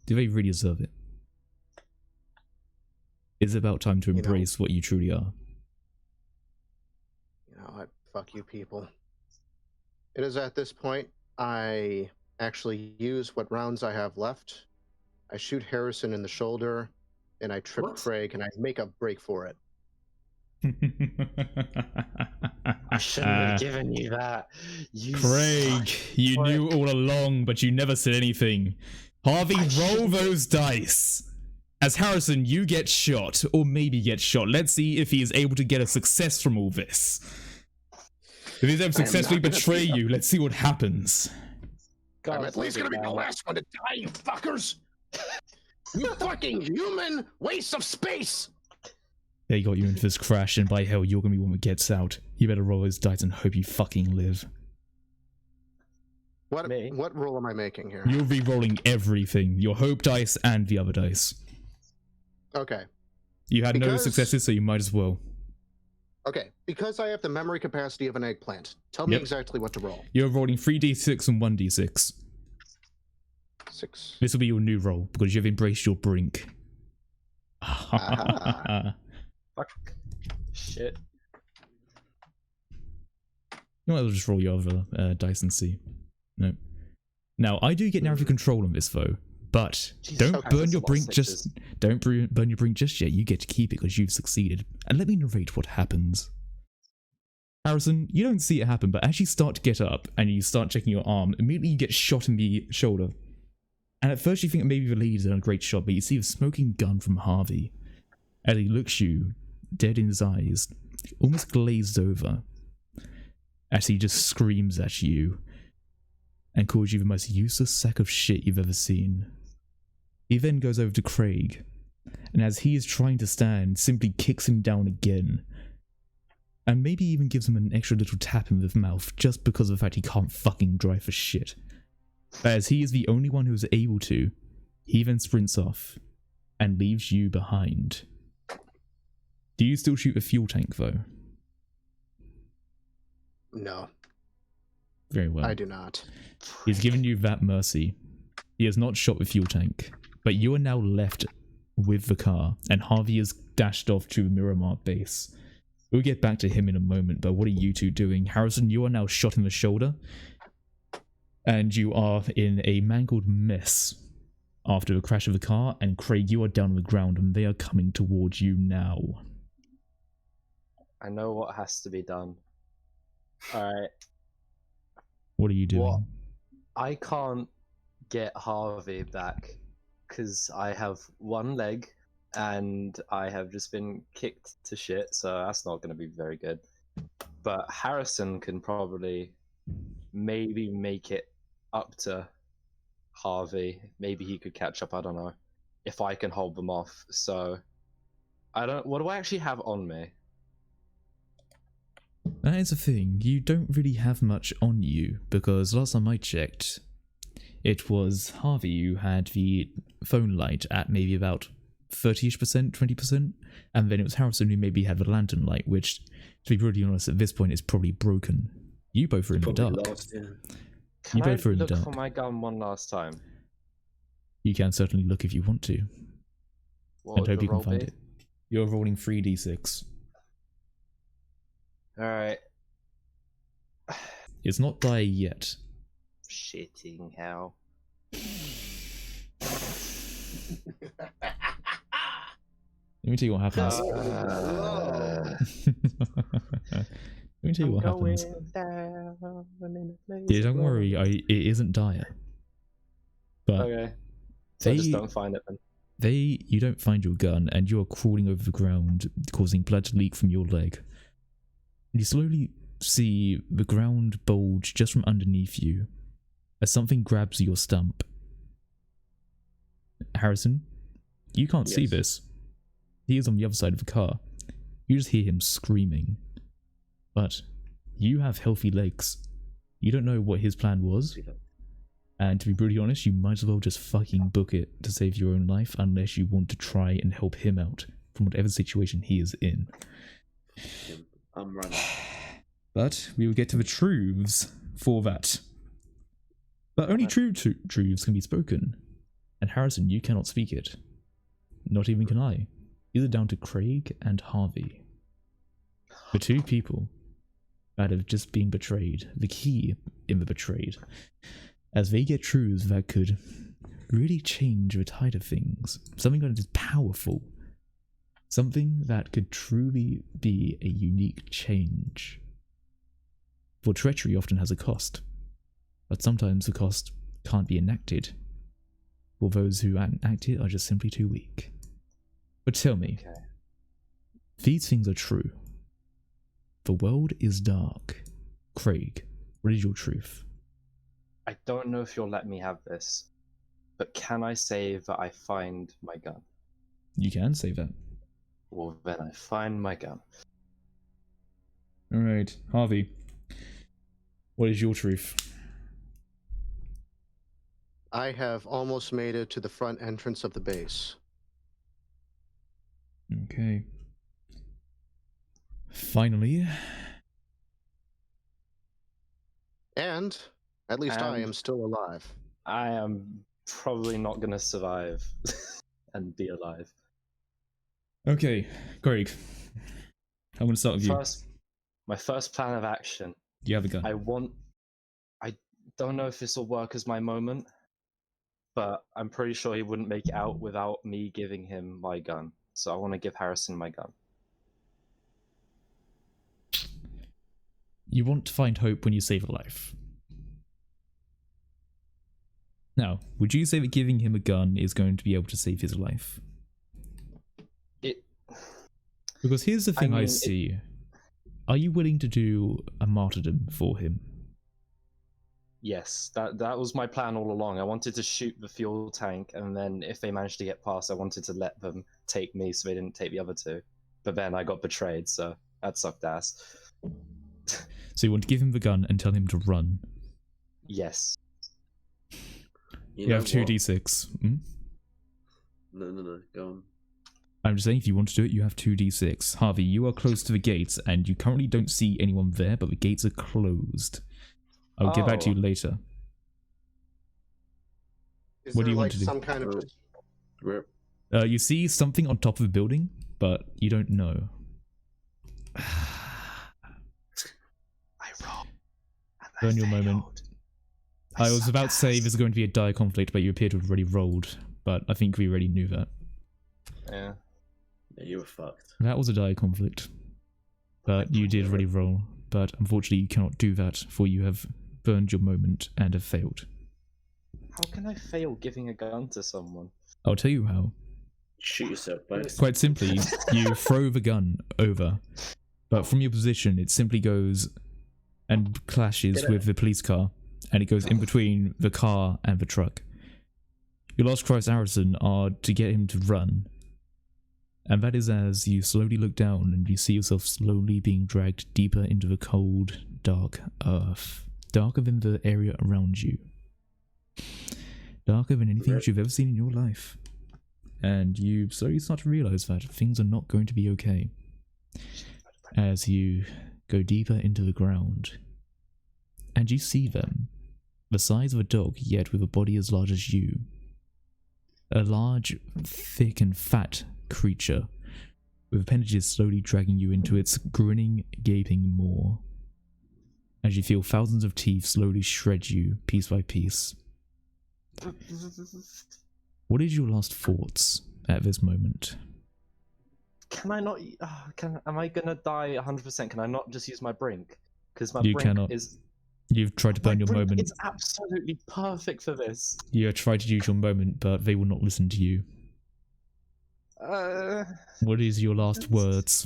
Do they really deserve it? Is it about time to embrace what you truly are? You know what? Fuck you people. It is at this point I actually use what rounds I have left. I shoot Harrison in the shoulder, and I trip Craig, and I make a break for it. I shouldn't have given you that. You Craig, you knew all along, but you never said anything. Harvey, roll those dice. As Harrison, you get shot, or maybe get shot. Let's see if he is able to get a success from all this. If he's able to successfully betray you, let's see what happens. God, I'm at least gonna be the last one to die, you fuckers! You fucking human waste of space! They got you into this crash, and by hell, you're gonna be one that gets out. You better roll those dice and hope you fucking live. What roll am I making here? You're re-rolling everything. Your hope dice and the other dice. Okay. You had no successes, so you might as well. Okay, because I have the memory capacity of an eggplant, tell me exactly what to roll. You're rolling 3d6 and 1d6. 6. This will be your new roll, because you've embraced your brink. Fuck. Shit. You might as well just roll your other dice and see. No. Now, I do get narrative control on this, though. But don't burn your brink just yet. You get to keep it because you've succeeded. And let me narrate what happens. Harrison, you don't see it happen, but as you start to get up and you start checking your arm, immediately you get shot in the shoulder. And at first you think maybe the lead is a great shot, but you see a smoking gun from Harvey. As he looks you dead in his eyes, almost glazed over, as he just screams at you and calls you the most useless sack of shit you've ever seen. He then goes over to Craig, and as he is trying to stand, simply kicks him down again, and maybe even gives him an extra little tap in the mouth just because of the fact he can't fucking drive for shit. But as he is the only one who is able to, he then sprints off and leaves you behind. Do you still shoot a fuel tank, though? No. Very well. I do not. He's given you that mercy. He has not shot the fuel tank, but you are now left with the car, and Harvey has dashed off to Miramar base. We'll get back to him in a moment, but what are you two doing? Harrison, you are now shot in the shoulder, and you are in a mangled mess after the crash of the car, and Craig, you are down on the ground, and they are coming towards you now. I know what has to be done. Alright. What are you doing? What? I can't get Harvey back because I have one leg and I have just been kicked to shit, so that's not going to be very good. But Harrison can probably maybe make it up to Harvey. Maybe he could catch up, I don't know, if I can hold them off. So, what do I actually have on me? That is a thing. You don't really have much on you, because last time I checked, it was Harvey who had the phone light at maybe about 30-ish%, 20%, and then it was Harrison who maybe had the lantern light, which, to be brutally honest, at this point is probably broken. You both are in the dark. Can You both I are in the look dark. for my gun one last time? You can certainly look if you want to, What and would hope the you can roll find be? it. You're rolling 3d6. Alright. It's not die yet. Shitting hell. Let me tell you what happens. Let me tell you what happens. Yeah, don't worry, it isn't dire. But Okay. So I just they, don't find it then. you don't find your gun, and you're crawling over the ground, causing blood to leak from your leg. You slowly see the ground bulge just from underneath you, as something grabs your stump. Harrison, you can't see Yes. this. He is on the other side of the car. You just hear him screaming. But you have healthy legs. You don't know what his plan was. And to be brutally honest, you might as well just fucking book it to save your own life, unless you want to try and help him out from whatever situation he is in. I'm running. But we will get to the truths for that. But only true truths can be spoken. And Harrison, you cannot speak it. Not even can I. These are down to Craig and Harvey. The two people that have just been betrayed. The key in the betrayed. As they get truths that could really change the tide of things. Something that is powerful. Something that could truly be a unique change. For treachery often has a cost. But sometimes the cost can't be enacted. For those who enact it are just simply too weak. But tell me, Okay. these things are true. The world is dark. Craig, what is your truth? I don't know if you'll let me have this, but can I say that I find my gun? You can say that. Well, then I find my gun. Alright, Harvey, what is your truth? I have almost made it to the front entrance of the base. Okay. Finally. And at least I And- am still alive. I am probably not going to survive and be alive. Okay, Craig. I'm going to start with you. My first plan of action. You have a gun. I don't know if this will work as my moment, but I'm pretty sure he wouldn't make it out without me giving him my gun. So I want to give Harrison my gun. You want to find hope when you save a life. Now, would you say that giving him a gun is going to be able to save his life? Because here's the thing I see. Are you willing to do a martyrdom for him? Yes, that was my plan all along. I wanted to shoot the fuel tank, and then if they managed to get past, I wanted to let them take me so they didn't take the other two. But then I got betrayed, so that sucked ass. So you want to give him the gun and tell him to run? Yes. You have 2d6. Hmm? No. Go on. I'm just saying, if you want to do it, you have 2d6. Harvey, you are close to the gates, and you currently don't see anyone there, but the gates are closed. I'll get back to you later. Is What there do you want like to do? some kind of Where? You see something on top of the building, but you don't know. I rolled. Burn your moment. I was about to say there's going to be a dire conflict, but you appear to have already rolled. But I think we already knew that. Yeah. Yeah, you were fucked. That was a dire conflict. But you did already roll. But unfortunately you cannot do that, for you have burned your moment and have failed. How can I fail giving a gun to someone? I'll tell you how. Shoot yourself first. Quite simply, you throw the gun over, but from your position, it simply goes and clashes with the police car, and it goes in between the car and the truck. Your last cries, Harrison, are to get him to run, and that is as you slowly look down and you see yourself slowly being dragged deeper into the cold, dark earth, darker than the area around you, darker than anything that you've ever seen in your life. And you slowly start to realize that things are not going to be okay as you go deeper into the ground. And you see them, the size of a dog, yet with a body as large as you. A large, thick and fat creature with appendages slowly dragging you into its grinning, gaping maw. As you feel thousands of teeth slowly shred you piece by piece. What is your last thoughts at this moment? Can I not? Am I gonna die 100%? Can I not just use my brink? Because my You brink cannot. is. You've tried to burn your moment. It's absolutely perfect for this. You have tried to use your moment, but they will not listen to you. What is your last words?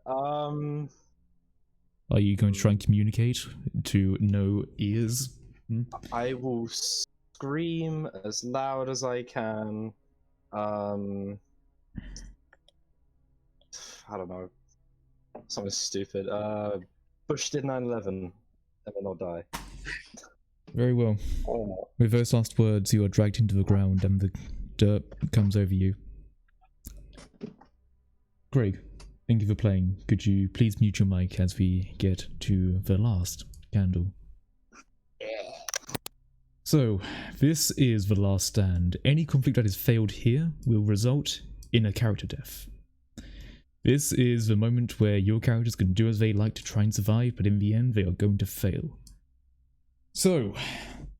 Are you going to try and communicate to no ears? I will scream as loud as I can. I don't know. Something stupid. Bush did 9/11, and then I'll die. Very well. Oh. With those last words, you are dragged into the ground and the dirt comes over you. Greg, thank you for playing. Could you please mute your mic as we get to the last candle? So, this is the last stand. Any conflict that is failed here will result in a character death. This is the moment where your characters can do as they like to try and survive, but in the end they are going to fail. So,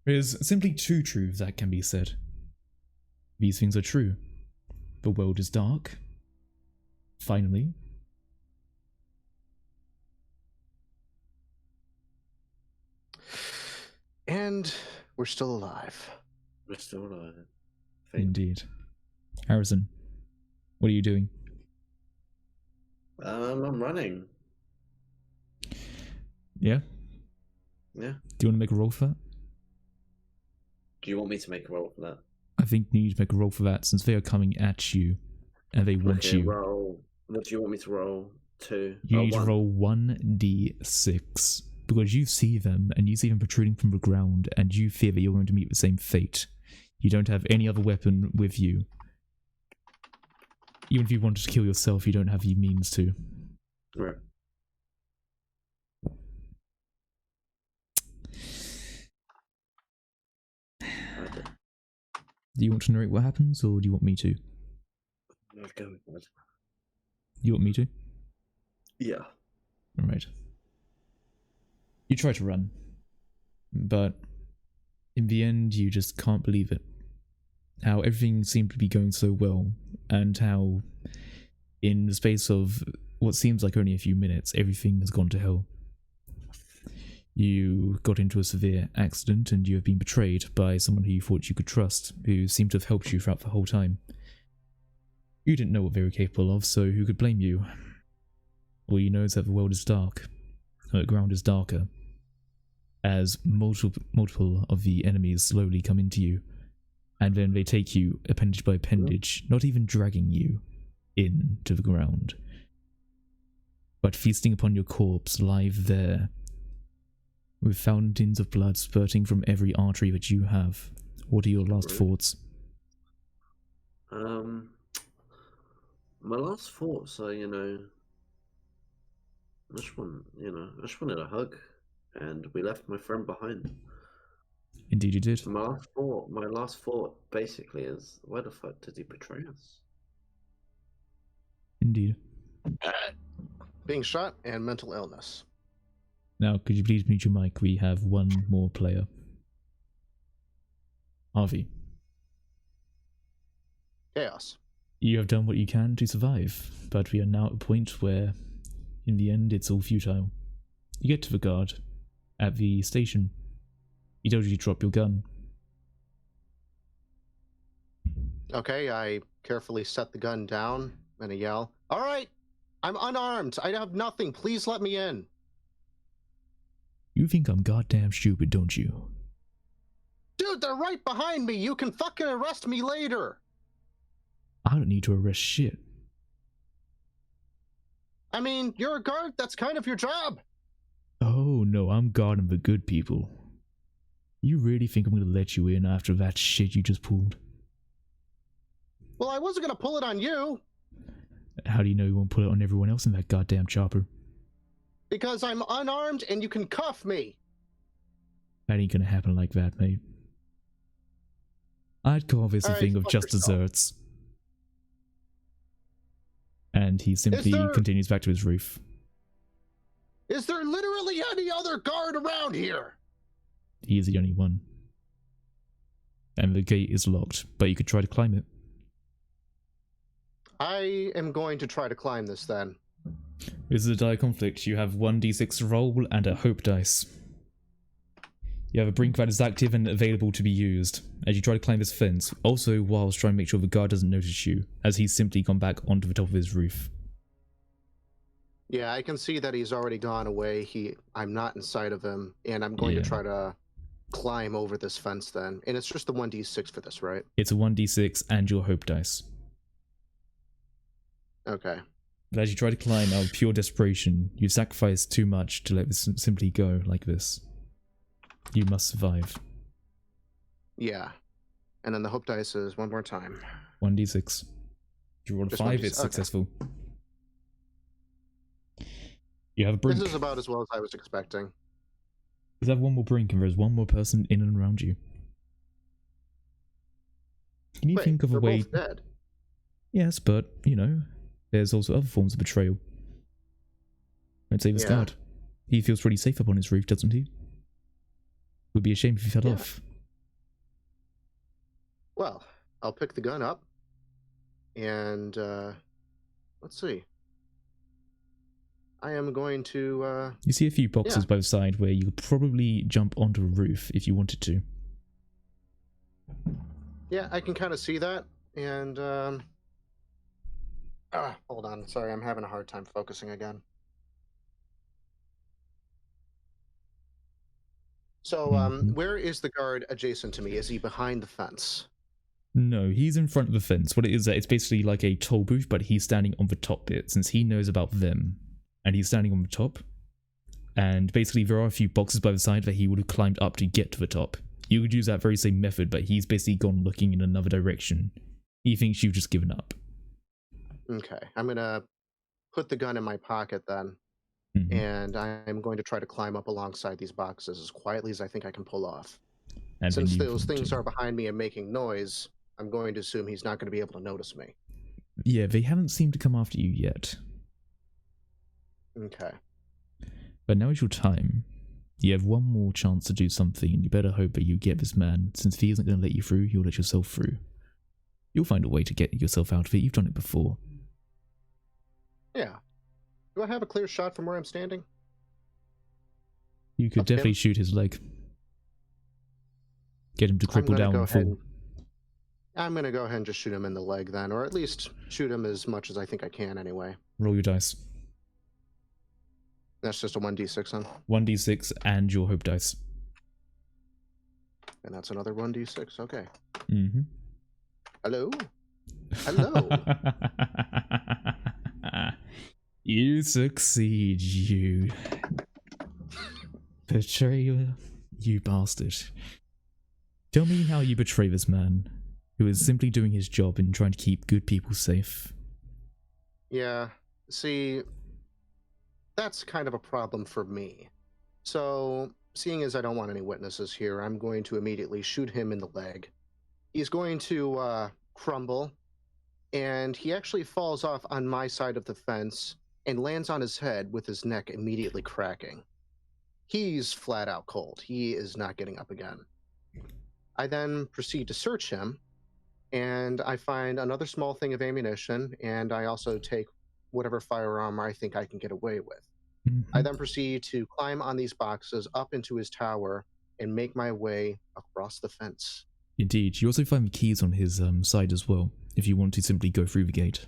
there's simply two truths that can be said. These things are true. The world is dark. Finally. And we're still alive. We're still alive. Indeed. Harrison, what are you doing? I'm running. Yeah? Yeah. Do you want to make a roll for that? Do you want me to make a roll for that? I think you need to make a roll for that since they are coming at you and they want Okay, you. roll. What do you want me to roll? 2. You need to one. roll 1d6 because you see them and you see them protruding from the ground and you fear that you're going to meet the same fate. You don't have any other weapon with you. Even if you wanted to kill yourself, you don't have the means to. Right. Do you want to narrate what happens, or do you want me to? I'll go with that. You want me to? Yeah. Alright. You try to run, but in the end you just can't believe it. How everything seemed to be going so well, and how in the space of what seems like only a few minutes, everything has gone to hell. You got into a severe accident and you have been betrayed by someone who you thought you could trust, who seemed to have helped you throughout the whole time. You didn't know what they were capable of, so who could blame you? All you know is that the world is dark, and the ground is darker, as multiple of the enemies slowly come into you, and then they take you appendage by appendage, not even dragging you into the ground, but feasting upon your corpse live there, with fountains of blood spurting from every artery that you have. What are your last thoughts? My last thoughts are, I just wanted a hug, and we left my friend behind. Indeed you did. My last thought basically is, why the fuck did he betray us? Indeed. Being shot and mental illness. Now, could you please mute your mic? We have one more player. Harvey. Chaos. You have done what you can to survive, but we are now at a point where, in the end, it's all futile. You get to the guard. at the station. He told you to drop your gun. Okay, I carefully set the gun down and I yell, "All right, I'm unarmed. I have nothing. Please let me in." You think I'm goddamn stupid, don't you? Dude, they're right behind me. You can fucking arrest me later. I don't need to arrest shit. I mean, you're a guard. That's kind of your job. Oh no, I'm guarding the good people. You really think I'm gonna let you in after that shit you just pulled? Well, I wasn't gonna pull it on you. How do you know you won't pull it on everyone else in that goddamn chopper? Because I'm unarmed and you can cuff me. That ain't gonna happen like that, mate. I'd call this a Alright, thing of fuck just yourself. desserts. And he simply continues back to his roof. Is there literally any other guard around here? He is the only one. And the gate is locked, but you could try to climb it. I am going to try to climb this then. This is a die conflict. You have 1d6 roll and a hope dice. You have a brink that is active and available to be used as you try to climb this fence, also whilst trying to make sure the guard doesn't notice you, as he's simply gone back onto the top of his roof. Yeah, I can see that he's already gone away. I'm not in sight of him, and I'm going to try to climb over this fence then. And it's just the 1d6 for this, right? It's a 1d6 and your hope dice. Okay. But as you try to climb out of pure desperation, you sacrifice too much to let this simply go like this. You must survive. Yeah. And then the hope dice is one more time. 1d6. If you roll a Just 5, 1d6, it's okay. successful. You have a brink. This is about as well as I was expecting. You have one more brink and there's one more person in and around you. Can you Wait, think of a they're way... both dead. Yes, but, you know, there's also other forms of betrayal. I'd say this guard. He feels pretty safe up on his roof, doesn't he? It would be a shame if he fell off. Well, I'll pick the gun up. And, let's see. I am going to, You see a few boxes by the side where you could probably jump onto a roof if you wanted to. Yeah, I can kind of see that. And, hold on. Sorry, I'm having a hard time focusing again. So, where is the guard adjacent to me? Is he behind the fence? No, he's in front of the fence. What it is, it's basically like a toll booth, but he's standing on the top bit, since he knows about them. And he's standing on the top. And basically, there are a few boxes by the side that he would have climbed up to get to the top. You could use that very same method, but he's basically gone looking in another direction. He thinks you've just given up. Okay, I'm going to put the gun in my pocket then. And I'm going to try to climb up alongside these boxes as quietly as I think I can pull off. And since those things are behind me and making noise, I'm going to assume he's not going to be able to notice me. Yeah, they haven't seemed to come after you yet. Okay. But now is your time. You have one more chance to do something, and you better hope that you get this man, since if he isn't going to let you through, you'll let yourself through. You'll find a way to get yourself out of it. You've done it before. Yeah. Do I have a clear shot from where I'm standing? You could definitely shoot his leg. Get him to cripple down and fall. I'm going to go ahead and just shoot him in the leg then, or at least shoot him as much as I think I can anyway. Roll your dice. That's just a 1d6 then? 1d6 and your hope dice. And that's another 1d6, okay. Mm-hmm. Hello? Hello? You succeed, you betrayer, you bastard. Tell me how you betray this man, who is simply doing his job and trying to keep good people safe. Yeah, see, that's kind of a problem for me. So, seeing as I don't want any witnesses here, I'm going to immediately shoot him in the leg. He's going to crumble, and he actually falls off on my side of the fence and lands on his head with his neck immediately cracking. He's flat out cold. He is not getting up again. I then proceed to search him, and I find another small thing of ammunition, and I also take whatever firearm I think I can get away with. I then proceed to climb on these boxes up into his tower and make my way across the fence. Indeed. You also find the keys on his side as well, if you want to simply go through the gate.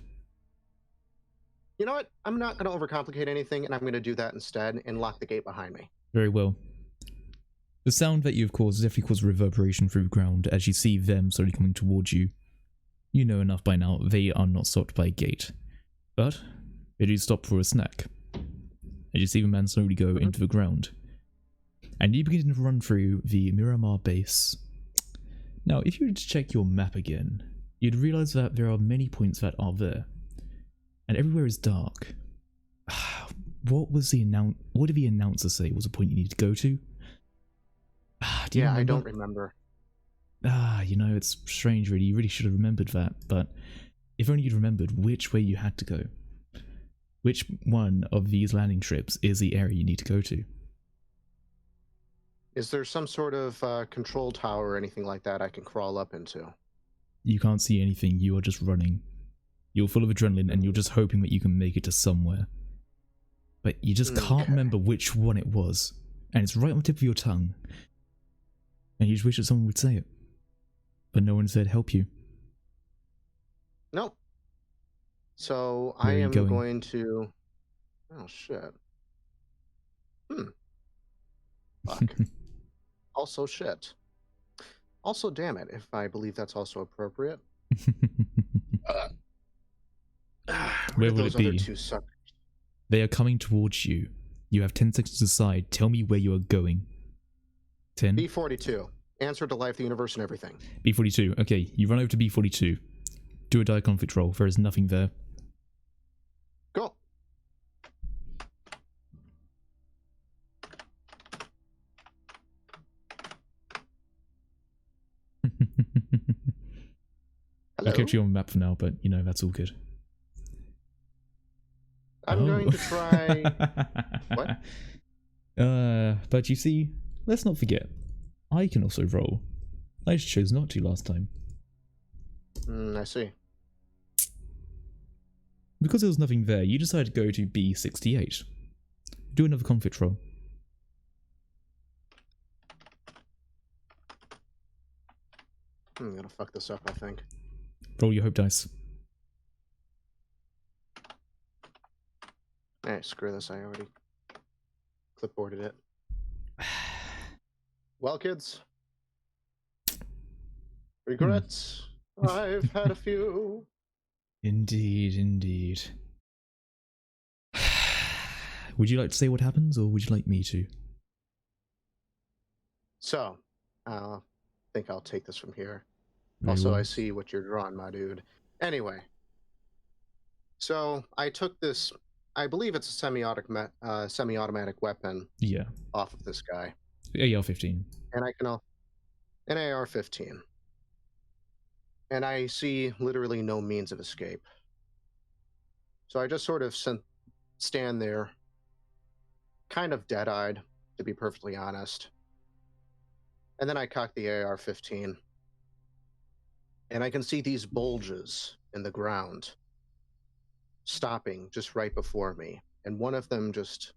You know what? I'm not going to overcomplicate anything, and I'm going to do that instead and lock the gate behind me. Very well. The sound that you've caused definitely caused reverberation through the ground as you see them slowly coming towards you. You know enough by now, they are not stopped by a gate. But they do stop for a snack. As you see the man slowly go into the ground. And you begin to run through the Miramar base. Now, if you were to check your map again, you'd realize that there are many points that are there. And everywhere is dark. What did the announcer say was a point you need to go to? Yeah, I don't remember. You know, it's strange really. You really should have remembered that, but if only you'd remembered which way you had to go. Which one of these landing strips is the area you need to go to? Is there some sort of control tower or anything like that I can crawl up into? You can't see anything, you are just running. You're full of adrenaline and you're just hoping that you can make it to somewhere. But you just can't remember which one it was. And it's right on the tip of your tongue. And you just wish that someone would say it. But no one said help you. Nope. So Where I are you am going to... Oh, shit. Fuck. Also shit. Also, damn it, if I believe that's also appropriate. Where will it be? Other two suckers? They are coming towards you. You have 10 seconds to decide. Tell me where you are going. 10? B42. Answer to life, the universe, and everything. B42. Okay, you run over to B42. Do a die conflict roll. There is nothing there. Go. I'll catch you on the map for now, but you know, that's all good. I'm going to try... What? But you see, let's not forget, I can also roll. I just chose not to last time. I see. Because there was nothing there, you decided to go to B68. Do another conflict roll. I'm gonna fuck this up, I think. Roll your hope dice. Hey, screw this, I already clipboarded it. Well, kids. Regrets. I've had a few. Indeed, indeed. Would you like to say what happens, or would you like me to? So, I think I'll take this from here. Very Also, well. I see what you're drawing, my dude. Anyway. So, I took this, I believe it's a semi-automatic weapon Yeah. off of this guy. AR-15. And I can... An AR-15. And I see literally no means of escape. So I just sort of stand there, kind of dead-eyed, to be perfectly honest. And then I cock the AR-15. And I can see these bulges in the ground, stopping just right before me. And one of them just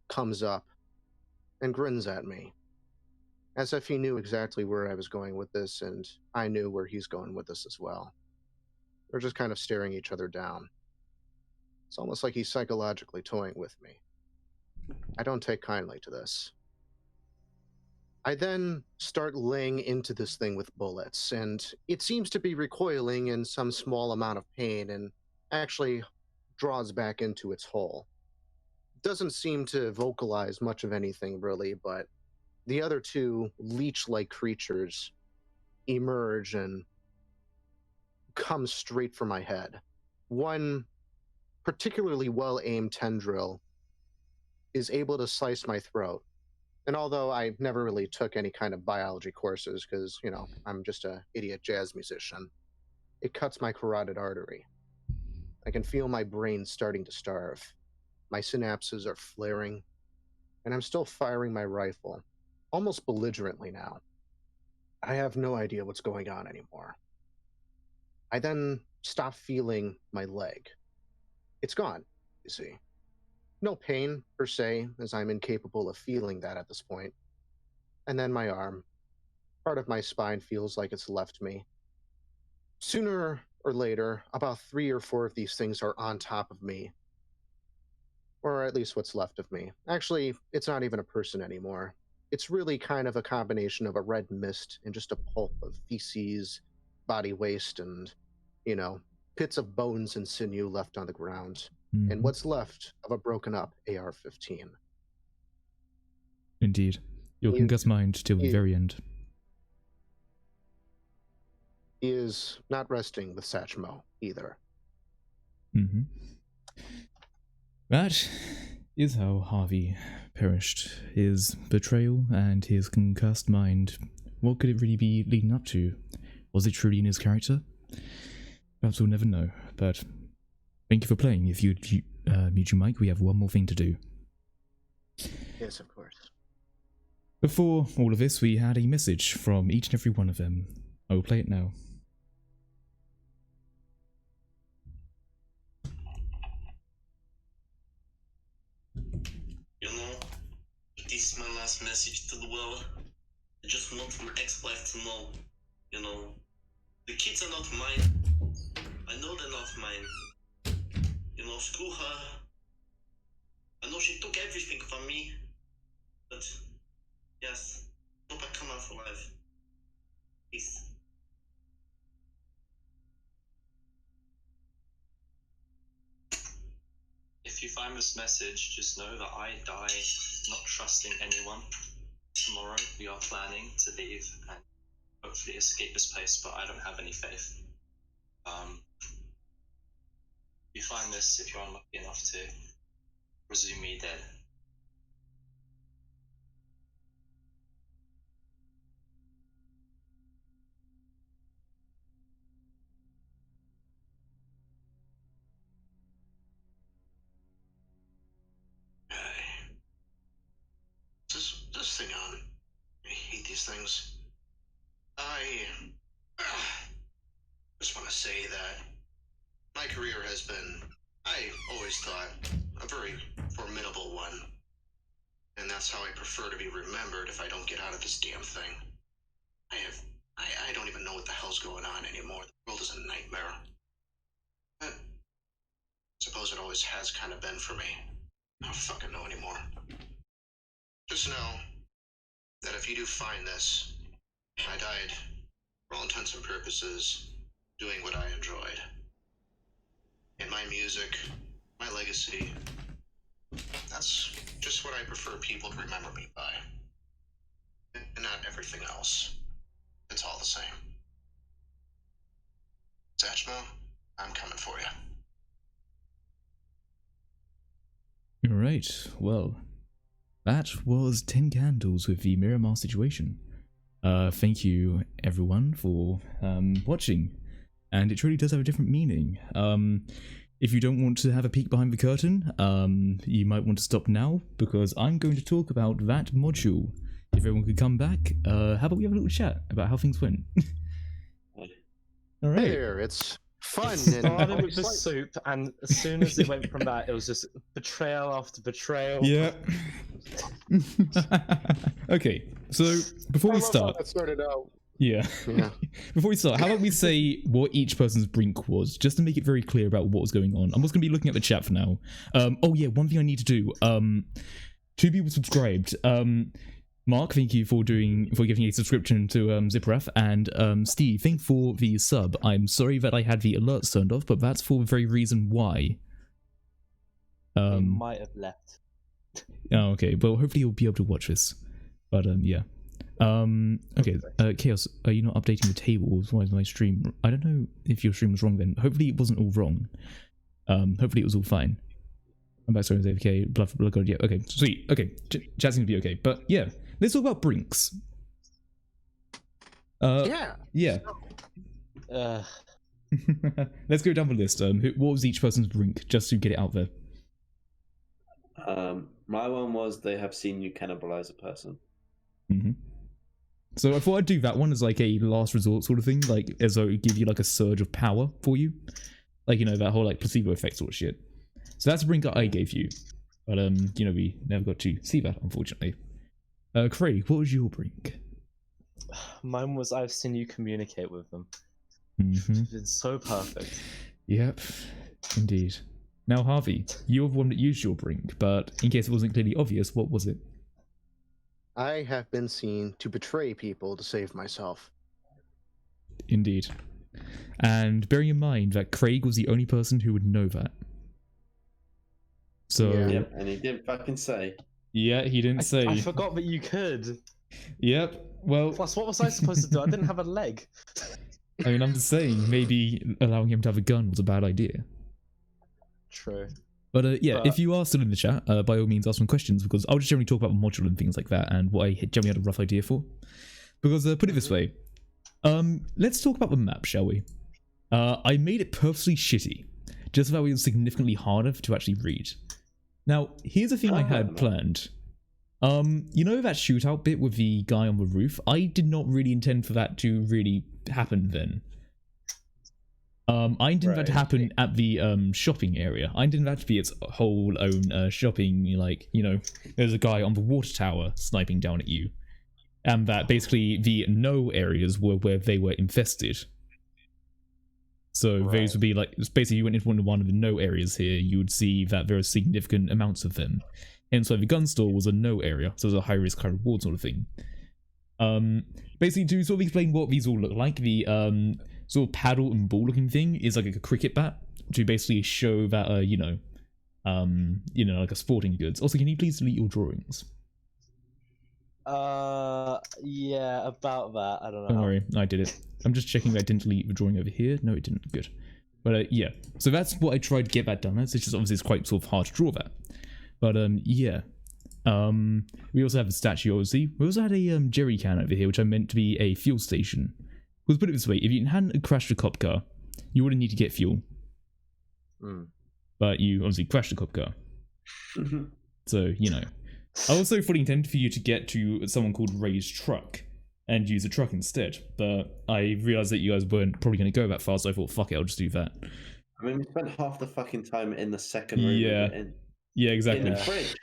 comes up and grins at me, as if he knew exactly where I was going with this, and I knew where he's going with this as well. We're just kind of staring each other down. It's almost like he's psychologically toying with me. I don't take kindly to this. I then start laying into this thing with bullets, and it seems to be recoiling in some small amount of pain and actually draws back into its hole. Doesn't seem to vocalize much of anything, really, but the other two leech-like creatures emerge and come straight for my head. One particularly well-aimed tendril is able to slice my throat. And although I never really took any kind of biology courses because, you know, I'm just an idiot jazz musician, it cuts my carotid artery. I can feel my brain starting to starve. My synapses are flaring, and I'm still firing my rifle, almost belligerently now. I have no idea what's going on anymore. I then stop feeling my leg. It's gone, you see. No pain, per se, as I'm incapable of feeling that at this point. And then my arm. Part of my spine feels like it's left me. Sooner or later, about 3 or 4 of these things are on top of me. Or at least what's left of me. Actually, it's not even a person anymore. It's really kind of a combination of a red mist and just a pulp of feces, body waste, and, pits of bones and sinew left on the ground. And what's left of a broken up AR-15. Indeed. Your concussed mind till the very end. He is not resting with Satchmo either. That is how Harvey perished. His betrayal and his concussed mind. What could it really be leading up to? Was it truly in his character? Perhaps we'll never know, but thank you for playing. If you'd mute your mic, we have one more thing to do. Yes, of course. Before all of this, we had a message from each and every one of them. I will play it now. This is my last message to the world. I just want my ex-wife to know, the kids are not mine. I know they're not mine. Screw her. I know she took everything from me. But, yes, hope I come out alive. Peace. If you find this message, just know that I die not trusting anyone. Tomorrow we are planning to leave and hopefully escape this place, but I don't have any faith. You find this if you're unlucky enough to presume me dead. This thing on. I hate these things. I just want to say that my career has been, I always thought, a very formidable one. And that's how I prefer to be remembered if I don't get out of this damn thing. I don't even know what the hell's going on anymore. The world is a nightmare. But I suppose it always has kind of been for me. I don't fucking know anymore. Just know that if you do find this, I died, for all intents and purposes, doing what I enjoyed. And my music, my legacy, that's just what I prefer people to remember me by. And not everything else. It's all the same. Satchmo, I'm coming for you. Alright, well, that was 10 Candles with the Miramar situation. Thank you everyone for watching, and it truly does have a different meaning. If you don't want to have a peek behind the curtain, you might want to stop now, because I'm going to talk about that module. If everyone could come back, how about we have a little chat about how things went? Alright. There, it's fun. It started with the soup, and as soon as it went from that, it was just betrayal after betrayal. Yeah. Okay, so before we start, that started out. yeah. Before we start, how about we say what each person's brink was, just to make it very clear about what was going on. I'm just going to be looking at the chat for now. Oh yeah, one thing I need to do. 2 people subscribed. Mark, thank you for giving a subscription to Zipref, and Steve, thank you for the sub. I'm sorry that I had the alerts turned off, but that's for the very reason why. They might have left. Oh, okay. Well, hopefully you'll be able to watch this. But yeah. Okay. Chaos, are you not updating the tables? Why is my stream? I don't know if your stream was wrong then. Hopefully it wasn't all wrong. Hopefully it was all fine. I'm back. Sorry, AFK. Blood God. Yeah. Okay. Sweet. Okay. Chat seems to be okay. But yeah, let's talk about brinks. Yeah. Let's go down the list. What was each person's brink, just to get it out there? My one was they have seen you cannibalize a person. So I thought I'd do that one as like a last resort sort of thing, like as though it would give you like a surge of power for you, like that whole like placebo effect sort of shit. So that's the brink that I gave you. But we never got to see that, unfortunately. Craig, what was your brink? Mine was I've seen you communicate with them. Mm-hmm. It's been so perfect. Yep, indeed. Now, Harvey, you're the one that used your brink, but in case it wasn't clearly obvious, what was it? I have been seen to betray people to save myself. Indeed. And bearing in mind that Craig was the only person who would know that. So... Yeah. Yep, and he didn't fucking say. Yeah, he didn't say. I forgot that you could. Yep, well... Plus, what was I supposed to do? I didn't have a leg. I mean, I'm just saying, maybe allowing him to have a gun was a bad idea. True. But But- if you are still in the chat, by all means ask some questions, because I'll just generally talk about the module and things like that, and what I generally had a rough idea for. Because, put it this way, let's talk about the map, shall we? I made it purposely shitty, just so that it was significantly harder to actually read. Now, here's the thing I had planned. You know that shootout bit with the guy on the roof? I did not really intend for that to really happen then. I intended that to happen at the shopping area. I intended that to be its whole own shopping, like, there's a guy on the water tower sniping down at you. And that basically the no areas were where they were infested. So those would be like, basically you went into one of the no areas here, you would see that there are significant amounts of them. And so the gun store was a no area, so it was a high risk, high reward sort of thing. Basically to sort of explain what these all look like, the sort of paddle and ball looking thing is like a cricket bat to basically show that like a sporting goods. Also, can you please delete your drawings? Yeah, about that. I don't know. Don't worry, I did it. I'm just checking that I didn't delete the drawing over here. No, it didn't. Good. But yeah, so that's what I tried to get that done as. It's just obviously it's quite sort of hard to draw that. But yeah. We also have a statue, obviously. We also had a jerry can over here, which I meant to be a fuel station. Because put it this way, if you hadn't crashed a cop car, you wouldn't need to get fuel. But you obviously crashed a cop car. So, I also fully intended for you to get to someone called Ray's truck and use a truck instead. But I realised that you guys weren't probably going to go that far, so I thought, fuck it, I'll just do that. I mean, we spent half the fucking time in the second room. Yeah, exactly. In the fridge.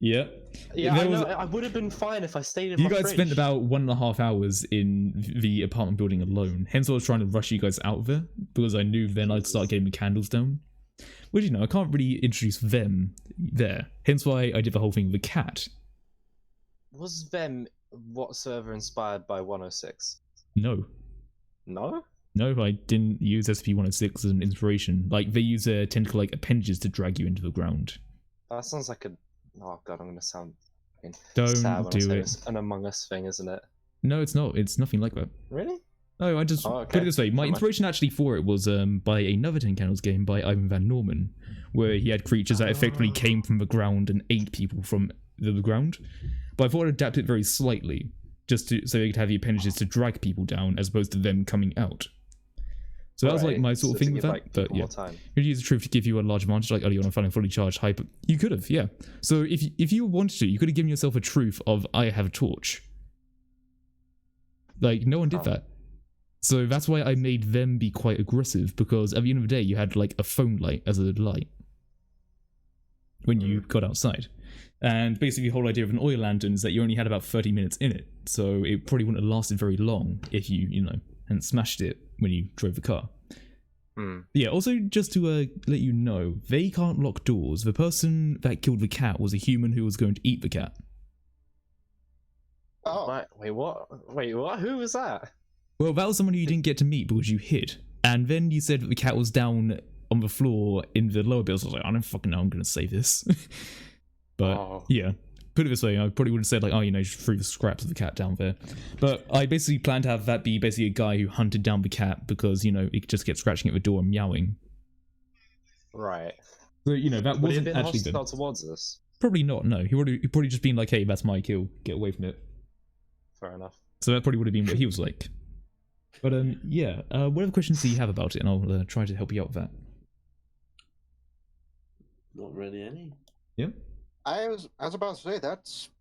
Yeah. Yeah, I know. I would have been fine if I stayed in you my guys fridge. spent about 1.5 hours in the apartment building alone. Hence I was trying to rush you guys out of there, because I knew then I'd start getting the candles down. Which, I can't really introduce them there. Hence why I did the whole thing with the cat. Was them whatsoever inspired by 106? No. No? No, I didn't use SCP-106 as an inspiration. Like, they use their tentacle like appendages to drag you into the ground. That sounds like a... Oh god, I'm gonna sound Don't sad when I do say it. It's an Among Us thing, isn't it? No, it's not. It's nothing like that. Really? No, I just put it this way. My inspiration actually for it was by another 10 Candles game by Ivan Van Norman, where he had creatures that effectively came from the ground and ate people from the ground. But I thought I'd adapt it very slightly, just so they could have the appendages to drag people down as opposed to them coming out. So that was like my sort of thing with that. But yeah, you use the truth to give you a large advantage, like early on finding fully charged hyper. You could have, yeah. So if you wanted to, you could have given yourself a truth of I have a torch. Like no one did that. So that's why I made them be quite aggressive, because at the end of the day you had like a phone light as a light when you got outside. And basically the whole idea of an oil lantern is that you only had about 30 minutes in it, so it probably wouldn't have lasted very long if you hadn't smashed it when you drove the car. Yeah, also just to let you know, they can't lock doors. The person that killed the cat was a human who was going to eat the cat. Oh. Wait, what? Wait, what? Who was that? Well, that was someone who you didn't get to meet because you hid. And then you said that the cat was down on the floor in the lower bills. I was like, I don't fucking know, I'm going to say this. But yeah, put it this way, I probably would have said like, just threw the scraps of the cat down there. But I basically planned to have that be basically a guy who hunted down the cat because, it just kept scratching at the door and meowing. Right. So, that wasn't been actually hostile towards us? Probably not, no. He probably just been like, hey, that's my kill, get away from it. Fair enough. So that probably would have been what he was like. But yeah, what other questions do you have about it? And I'll try to help you out with that. Not really any. Yeah? I was about to say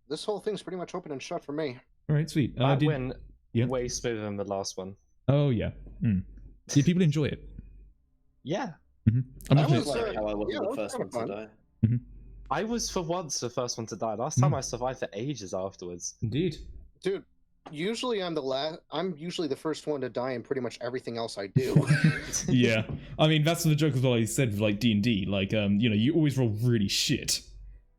this whole thing's pretty much open and shut for me. All right, sweet. I went way smoother than the last one. Oh yeah. Did people enjoy it? Yeah. I'm not Like how I was the first one to die. I was for once the first one to die. Last time I survived for ages afterwards. Indeed. Dude, usually I'm usually the first one to die in pretty much everything else I do. Yeah, I mean that's the joke as well. I said with like D&D, like you know, you always roll really shit,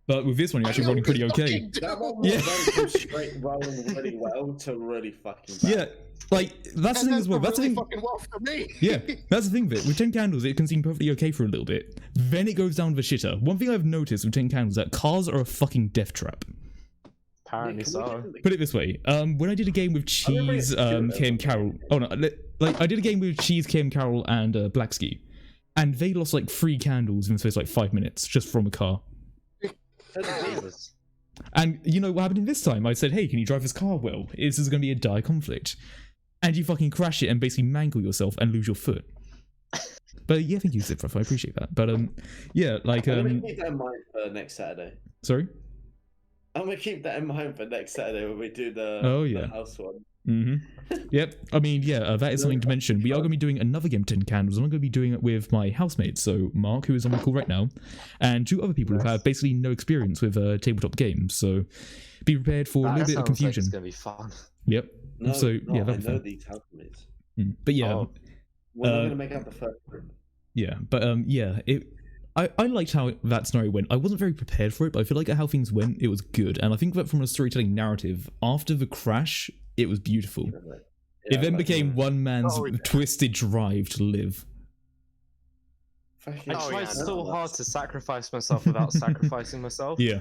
but with this one you're actually rolling pretty okay. That one Yeah. from straight rolling really well to really fucking bad. Yeah, like that's the thing as well. That's the really thing. fucking well for me. Yeah, that's the thing of it. With 10 candles, it can seem perfectly okay for a little bit. Then it goes down the shitter. One thing I've noticed with 10 candles is that cars are a fucking death trap. Apparently so. Put it this way, when I did a game with Cheese, KM Carroll, oh no, like I did a game with Cheese, KM Carroll, and Blacksky, and they lost like 3 candles in the space of like 5 minutes just from a car. Jesus. And you know what happened this time? I said, hey, can you drive this car well? This is going to be a dire conflict. And you fucking crash it and basically mangle yourself and lose your foot. But yeah, thank you, Zipruff, I appreciate that. But yeah, like I'm gonna keep that in mind for next Saturday. sorry? I'm gonna keep that in mind for next Saturday when we do the, yeah. the house one. Yep. I mean, yeah, that is something to mention. We are going to be doing another game, 10 Candles. I'm going to be doing it with my housemates, so Mark, who is on the call right now, and 2 other people who have basically no experience with tabletop games. So be prepared for a little bit of confusion. Like it's going to be fun. Yep. No, so no, yeah, I that'll be know fun. these housemates. But yeah, We're not gonna make up the first group. yeah. But yeah, I liked how that scenario went. I wasn't very prepared for it, but I feel like how things went, it was good. And I think that from a storytelling narrative, after the crash, it was beautiful. Yeah, It then became one man's Oh, yeah. twisted drive to live. I Oh, tried yeah, so no, hard to sacrifice myself without sacrificing myself. Yeah,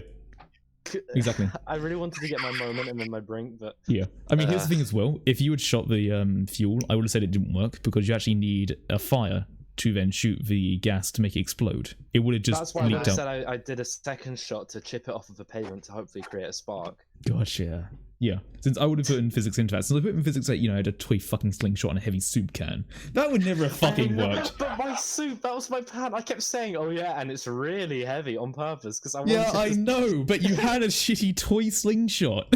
exactly. I really wanted to get my moment and then my brink, but Yeah. I mean, here's the thing as well. If you had shot the fuel, I would have said it didn't work because you actually need a fire to then shoot the gas to make it explode. It would have just that's why I leaked out. said I did a second shot to chip it off of the pavement to hopefully create a spark. Gosh, yeah. Yeah. Since I would have put in physics into that. Since I put in physics that, you know, I had a toy fucking slingshot and a heavy soup can. That would never have fucking worked. But my soup, that was my plan. I kept saying, oh yeah, and it's really heavy on purpose because I wanted Yeah, I to... know, but you had a shitty toy slingshot.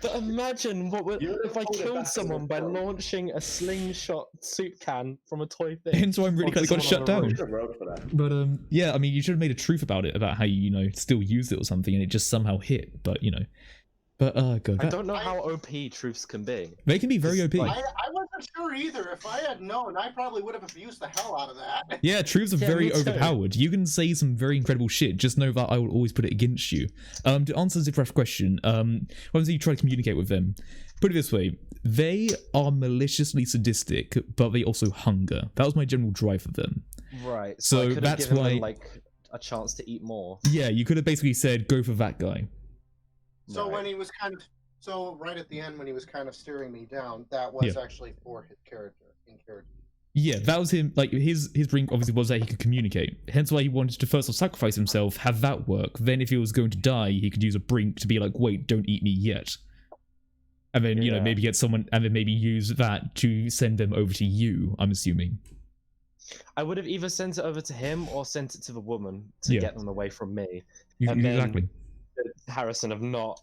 But imagine what would You if I pulled it killed back someone by in the front. launching a slingshot soup can from a toy thing. Hence why I'm really glad it got Onto shut someone on down. the We should have rolled for that. But yeah, I mean, you should have made a truth about it, about how you know still used it or something, and it just somehow hit. But you know, but God, I don't know how OP truths can be. they can be very OP. I wasn't sure either. If I had known, I probably would have abused the hell out of that. Yeah, truths are Yeah, very me too. overpowered. You can say some very incredible shit. Just know that I will always put it against you. To answer Zipraf's question, once you try to communicate with them, put it this way: they are maliciously sadistic, but they also hunger. That was my general drive for them. Right. So I could've that's given why- them, like a chance to eat more. Yeah, you could have basically said, "Go for that guy." So Right. when he was right at the end when he was kind of steering me down, that was actually for his character in character. Yeah, that was him. Like his brink obviously was that he could communicate. Hence why he wanted to first off sacrifice himself, have that work. Then if he was going to die, he could use a brink to be like, "Wait, don't eat me yet." And then you know Yeah. maybe get someone, and then maybe use that to send them over to you. I'm assuming. I would have either sent it over to him or sent it to the woman to Yeah. get them away from me. And then- Exactly. Harrison have not,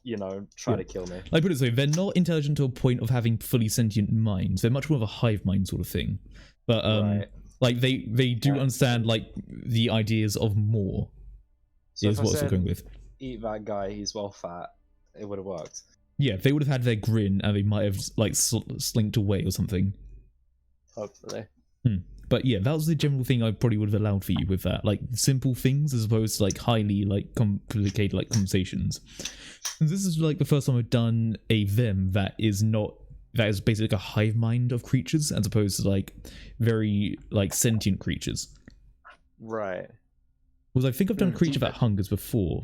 tried Yeah. to kill me. Like put it this way, they're not intelligent to a point of having fully sentient minds. They're much more of a hive mind sort of thing. But Right. like they do Yeah. understand like the ideas of more So is if I what we're said, going with. eat that guy, he's well fat, it would have worked. Yeah, they would have had their grin and they might have like slinked away or something. Hopefully. But yeah, that was the general thing I probably would have allowed for you with that, like simple things as opposed to like highly like complicated like conversations. And this is like the first time I've done a them that is basically like a hive mind of creatures as opposed to like very like sentient creatures. Right. Because I think I've done a creature that hungers before.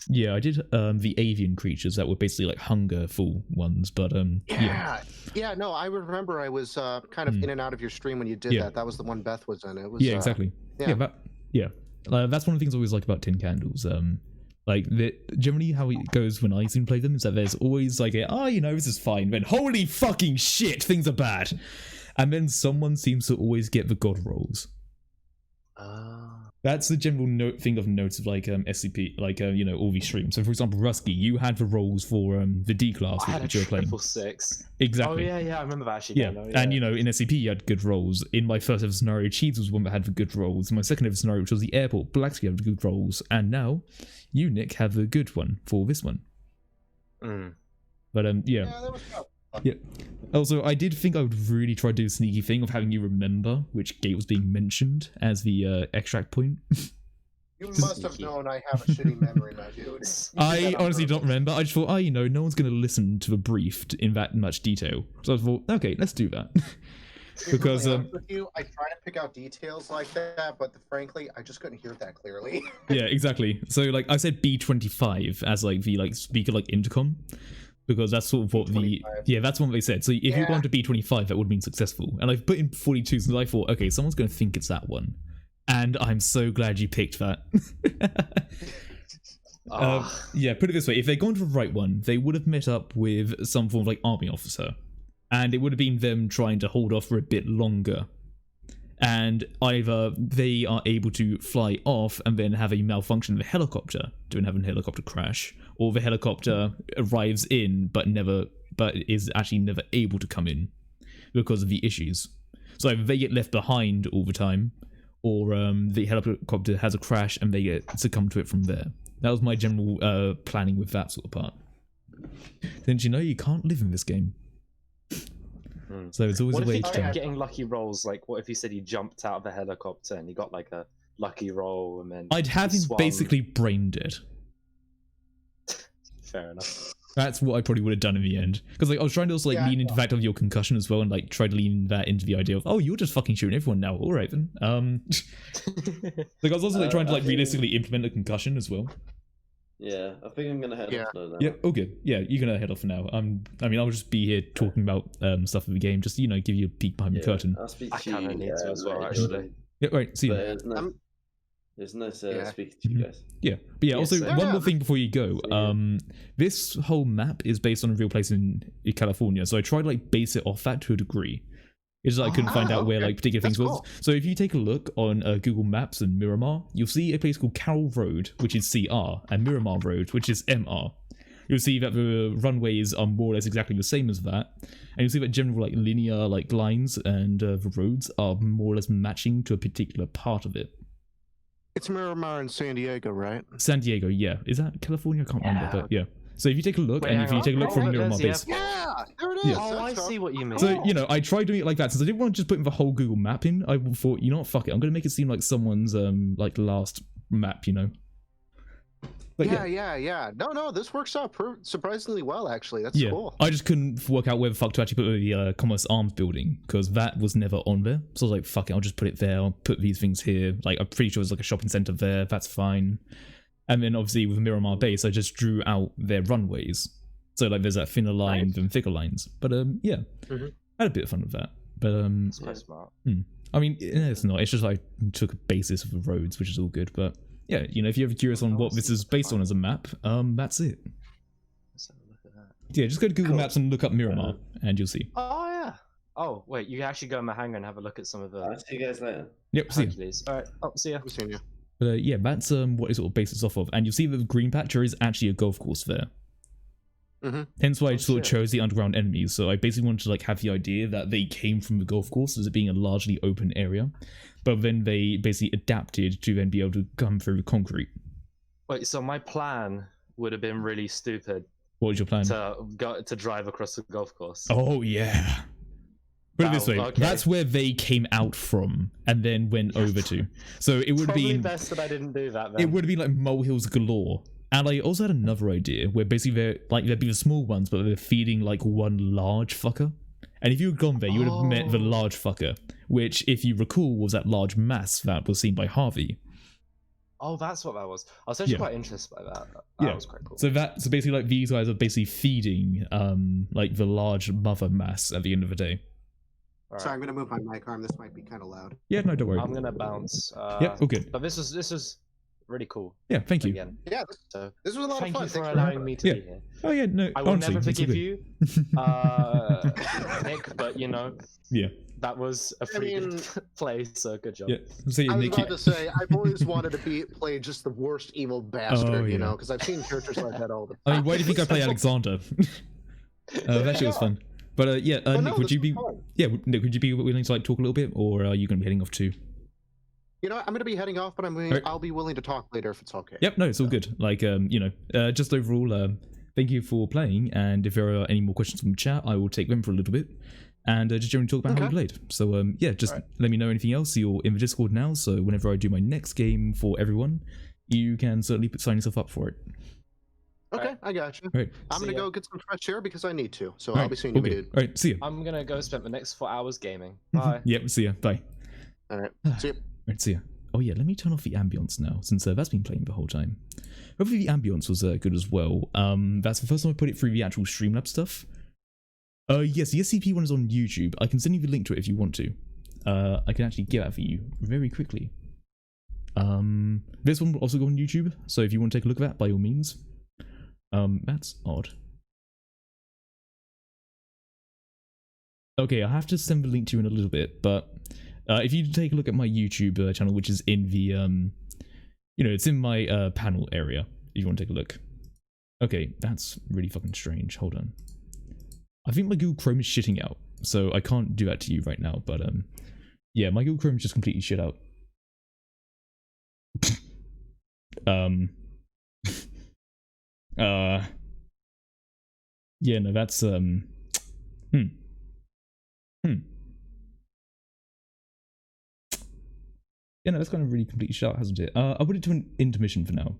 Yeah, I did the avian creatures that were basically like hungerful ones, but Yeah, no, I remember I was kind of in and out of your stream when you did Yeah. that. That was the one Beth was in. It was Yeah, exactly. yeah. That's one of the things I always like about Tin Candles. Like generally how it goes when I seem to play them is that there's always like this is fine, then holy fucking shit, things are bad, and then someone seems to always get the god rolls. That's the general thing of notes of like SCP, like you know, all these streams. So for example, Rusky, you had the roles for the D class I had which a you were playing. 666. Exactly. Oh yeah, I remember that actually. Yeah. And you know, in SCP you had good roles. In my first ever scenario, Cheese was one that had the good roles. In my second ever scenario, which was the airport, Blacksky had the good roles. And now, you, Nick, have the good one for this one. But yeah. Yeah, that was tough. Yeah. Also, I did think I would really try to do a sneaky thing of having you remember which gate was being mentioned as the extract point. You must have known I have a shitty memory, my dude. I honestly don't remember. I just thought, you know, no one's going to listen to the brief in that much detail. So I thought, okay, let's do that. Because really honest with you, I try to pick out details like that, but frankly, I just couldn't hear it that clearly. Yeah, exactly. So like I said B25 as like the like speaker like intercom. Because that's sort of what B25. That's what they said. So if you'd gone to B25, that would have been successful. And I've put in 42, so I thought, okay, someone's going to think it's that one. And I'm so glad you picked that. Yeah, put it this way. If they'd gone to the right one, they would have met up with some form of like army officer. And it would have been them trying to hold off for a bit longer. And either they are able to fly off and then have a malfunction of the helicopter, doing having a helicopter crash, or the helicopter arrives in but is actually never able to come in because of the issues. So either they get left behind all the time, or the helicopter has a crash and they get succumb to it from there. That was my general planning with that sort of part. Didn't you know you can't live in this game? So it's always what a way if to he try. kept getting lucky rolls? Like, what if he said he jumped out of the helicopter and he got like a lucky roll, and then I'd have him swung? basically brain dead. Fair enough. That's what I probably would have done in the end. Because like I was trying to also like lean into the fact of your concussion as well, and like try to lean that into the idea of, oh, you're just fucking shooting everyone now. All right then. Like I was also like trying to like realistically implement a concussion as well. Yeah, I think I'm gonna head off now. Yeah, all good. Yeah, you're gonna head off for now. I mean, I'll just be here talking about stuff of the game, just give you a peek behind the curtain. I'll speak I to kind of you, need to as well, later. actually. Yeah, right. See you. But it's nice speaking to you guys. Yeah, but yeah. Also, Yes, one more thing before you go. This whole map is based on a real place in California, so I tried to like base it off that to a degree. It's just I couldn't find out where like particular things was. So if you take a look on Google Maps and Miramar, you'll see a place called Carroll Road, which is CR, and Miramar Road, which is MR. You'll see that the runways are more or less exactly the same as that, and you'll see that general like linear like lines and the roads are more or less matching to a particular part of it. It's Miramar in San Diego, right? San Diego, yeah. Is that California? I can't remember, but yeah. So if you take a look, Wait, and if you take a look from Miramar base, Yeah, there it is. Yeah. Oh, I see what you mean. so I tried doing it like that since I didn't want to just put in the whole Google map in. I thought, you know what, fuck it, I'm gonna make it seem like someone's like last map, But yeah. No, this works out surprisingly well, actually. That's cool. I just couldn't work out where the fuck to actually put the Commerce Arms building, because that was never on there. So I was like, fuck it, I'll just put it there. I'll put these things here. Like, I'm pretty sure there's like a shopping center there. That's fine. And then obviously with Miramar base, I just drew out their runways. So like, there's that thinner line and thicker lines. But I had a bit of fun with that. But It's quite smart. I mean, it's not. It's just I took a basis of the roads, which is all good. But yeah, if you're ever curious on what this is based on as a map, that's it. Let's have a look at that. Yeah, just go to Google Maps and look up Miramar, and you'll see. Oh yeah. Oh wait, you can actually go in my hangar and have a look at some of the I'll see you guys later. Yep, see. Hercules. All right. Oh, see ya. I've seen you. But yeah, that's what it sort of bases off of, and you'll see that the green patch there is actually a golf course there. Hence why I sort of chose the underground enemies. So I basically wanted to like have the idea that they came from the golf course as it being a largely open area, but then they basically adapted to then be able to come through the concrete. Wait, so my plan would have been really stupid. What was your plan? To drive across the golf course. Oh yeah. Put it this way, okay. that's where they came out from and then went over to. So it would Probably be best that I didn't do that. Then. It would have been like molehills galore. And I also had another idea where basically there'd be the small ones, but they're feeding like one large fucker. And if you had gone there, you would have met the large fucker, which, if you recall, was that large mass that was seen by Harvey. Oh, that's what that was. I was actually quite interested by that. That was quite cool. So basically like these guys are basically feeding like the large mother mass at the end of the day. Right. Sorry, I'm gonna move my mic arm. This might be kind of loud. Yeah, no, don't worry. I'm gonna bounce. Yep, all good. But this was really cool. Yeah, thank you. Again. Yeah, So this was a lot of fun. thank you for Thanks allowing me to be here. Oh yeah, no, I will honestly, never it's all forgive good. you, Nick. But Yeah. That was a I pretty mean- good play, so good job. Yeah. So yeah, I was Nick, about to say, I've always wanted to play just the worst evil bastard, Oh, you yeah. know, because I've seen characters like that all the time. I mean, why do you think I play Alexander? That shit was fun. But yeah, Oh, Nick, no, would this you was be? fun. Yeah, Nick, would you be willing to like talk a little bit, or are you going to be heading off too? You know, what, I'm going to be heading off, but Alright. I'll be willing to talk later if it's okay. Yep, no, it's all good. Like, just overall, thank you for playing. And if there are any more questions from chat, I will take them for a little bit, and just generally talk about how we played. So, yeah, just let me know anything else. You're in the Discord now, so whenever I do my next game for everyone, you can certainly sign yourself up for it. Okay, I got you. Right. I'm See going to ya. go get some fresh air because I need to. So All I'll right, be seeing you, my okay. dude. All right, see ya. I'm gonna go spend the next 4 hours gaming. Bye. Yep, see ya. Bye. All right, see you. Right, see ya. Oh yeah, let me turn off the ambience now, since that's been playing the whole time. Hopefully the ambience was good as well. That's the first time I put it through the actual Streamlabs stuff. Yes, the SCP one is on YouTube. I can send you the link to it if you want to. I can actually get that for you very quickly. This one will also go on YouTube, so if you want to take a look at that, by all means. That's odd. Okay, I have to send the link to you in a little bit, but if you take a look at my YouTube channel, which is in the, it's in my panel area, if you want to take a look. Okay, that's really fucking strange. Hold on. I think my Google Chrome is shitting out, so I can't do that to you right now, but yeah, my Google Chrome is just completely shit out. Yeah, no, that's Yeah, no, that's kind of really completely shut, hasn't it? I'll put it to an intermission for now.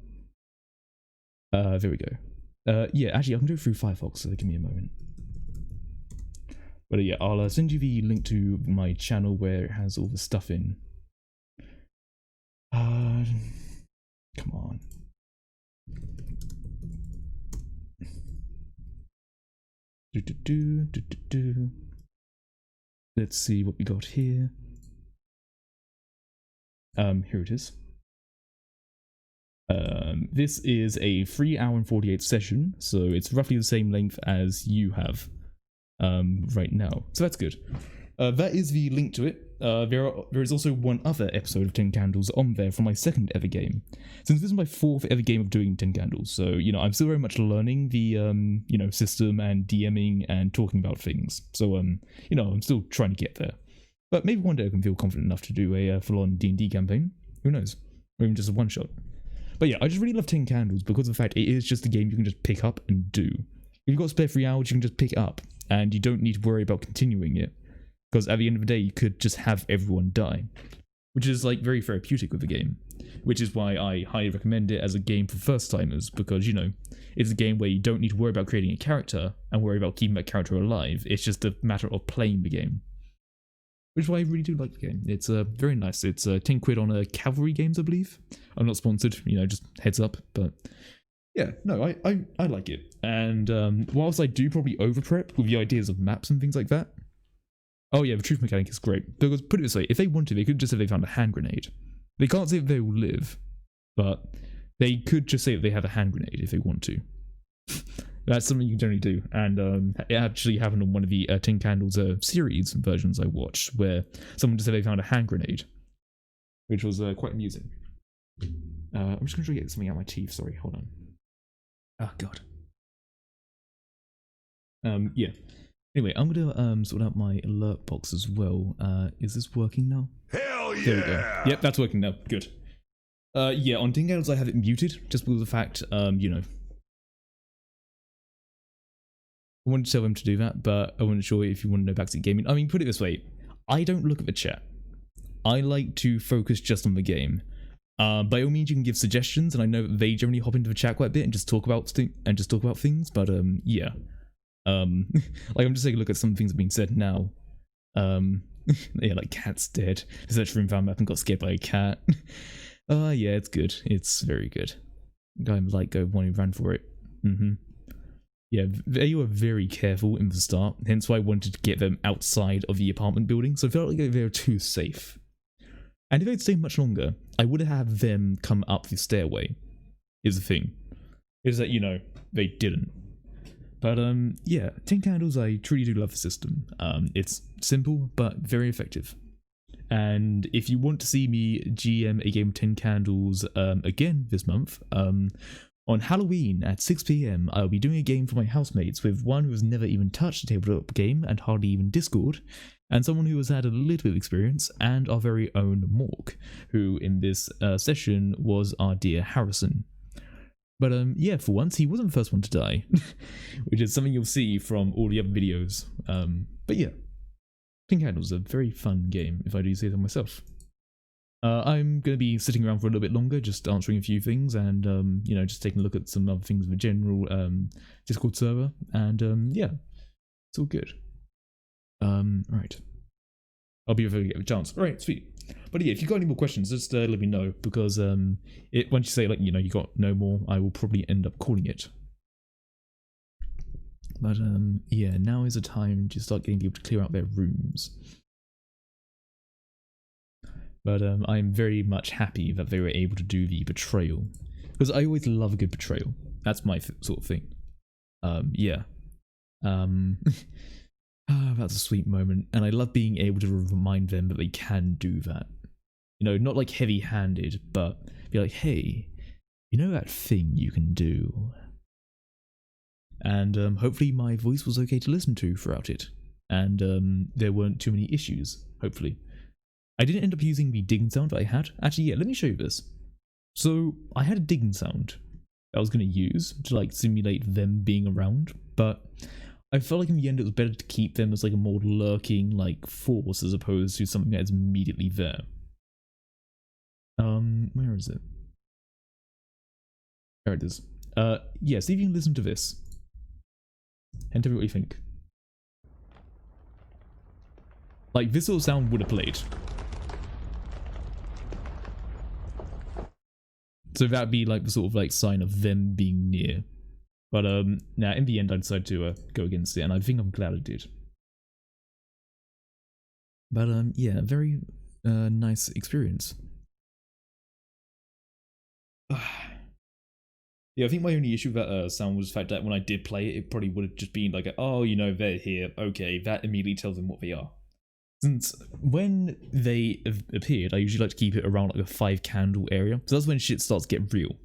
There we go. Yeah, actually, I can do it through Firefox, so give me a moment. But yeah, I'll send you the link to my channel where it has all the stuff in. Come on. Let's see what we got here. Here it is. This is a 3 hour and 48 session, so it's roughly the same length as you have right now. So that's good. That is the link to it. There is also one other episode of 10 Candles on there from my second ever game. Since this is my fourth ever game of doing 10 Candles, so, I'm still very much learning the, system and DMing and talking about things. So, I'm still trying to get there. But maybe one day I can feel confident enough to do a full-on D&D campaign. Who knows? Or even just a one-shot. But yeah, I just really love 10 Candles because of the fact it is just a game you can just pick up and do. If you've got spare 3 hours, you can just pick it up, and you don't need to worry about continuing it. Because at the end of the day, you could just have everyone die. Which is, like, very therapeutic with the game. Which is why I highly recommend it as a game for first-timers, because, it's a game where you don't need to worry about creating a character and worry about keeping that character alive. It's just a matter of playing the game. Which is why I really do like the game. It's very nice. It's 10 quid on Cavalry Games, I believe. I'm not sponsored, just heads up. But yeah, no, I like it. And whilst I do probably over-prep with the ideas of maps and things like that. Oh yeah, the truth mechanic is great. Because, put it this way, if they wanted, they could just say they found a hand grenade. They can't say that they will live, but they could just say that they have a hand grenade if they want to. That's something you can generally do, and it actually happened on one of the 10 Candles series versions I watched, where someone just said they found a hand grenade, which was quite amusing. I'm just going to try to get something out of my teeth, sorry, hold on. Oh god. Yeah. Anyway, I'm going to sort out my alert box as well. Is this working now? Hell yeah! There we go. Yep, that's working now, good. Yeah, on 10 Candles I have it muted, just because of the fact, I wanted to tell them to do that, but I wasn't sure if you want to know backseat gaming. I mean, put it this way, I don't look at the chat. I like to focus just on the game. By all means, you can give suggestions, and I know that they generally hop into the chat quite a bit and just talk about things. But yeah, like I'm just taking a look at some things that have been said now. Yeah, like cat's dead. Searched for him, found map, and got scared by a cat. Yeah, it's good. It's very good. Guy like go one who ran for it. Yeah, they were very careful in the start, hence why I wanted to get them outside of the apartment building, so I felt like they were too safe. And if they'd stayed much longer, I would have had them come up the stairway, is the thing. Is that, they didn't. But yeah, Tin Candles, I truly do love the system. It's simple but very effective. And if you want to see me GM a game of Tin Candles again this month, on Halloween at 6 PM, I'll be doing a game for my housemates with one who has never even touched a tabletop game and hardly even Discord, and someone who has had a little bit of experience, and our very own Mork, who in this session was our dear Harrison. But yeah, for once he wasn't the first one to die, which is something you'll see from all the other videos. But yeah, Tin Candles is a very fun game, if I do say so myself. I'm going to be sitting around for a little bit longer, just answering a few things, and you know, just taking a look at some other things in the general Discord server, and yeah, it's all good. Right, I'll be able to get a chance. All right, sweet. But yeah, if you've got any more questions, just let me know, because once you say, like, you know, you got no more, I will probably end up calling it. But yeah, now is the time to start getting people to clear out their rooms. But I'm very much happy that they were able to do the betrayal, because I always love a good betrayal. That's my sort of thing. Yeah. That's a sweet moment, and I love being able to remind them that they can do that. You know, not like heavy-handed, but be like, hey, you know that thing you can do? And hopefully my voice was okay to listen to throughout it, and there weren't too many issues, hopefully. I didn't end up using the digging sound that I had. Actually, yeah, let me show you this. So, I had a digging sound that I was going to use to, like, simulate them being around, but I felt like in the end it was better to keep them as, like, a more lurking, like, force as opposed to something that is immediately there. Where is it? There it is. Yeah, see if you can listen to this. And tell me what you think. Like, this sort of sound would have played. So that'd be like the sort of like sign of them being near. But now in the end I decided to go against it, and I think I'm glad I did. But yeah, very nice experience. Yeah, I think my only issue with that sound was the fact that when I did play it, it probably would have just been like, oh, you know, they're here, okay, that immediately tells them what they are. Since when they appeared, I usually like to keep it around like a 5 candle area, so that's when shit starts to get real.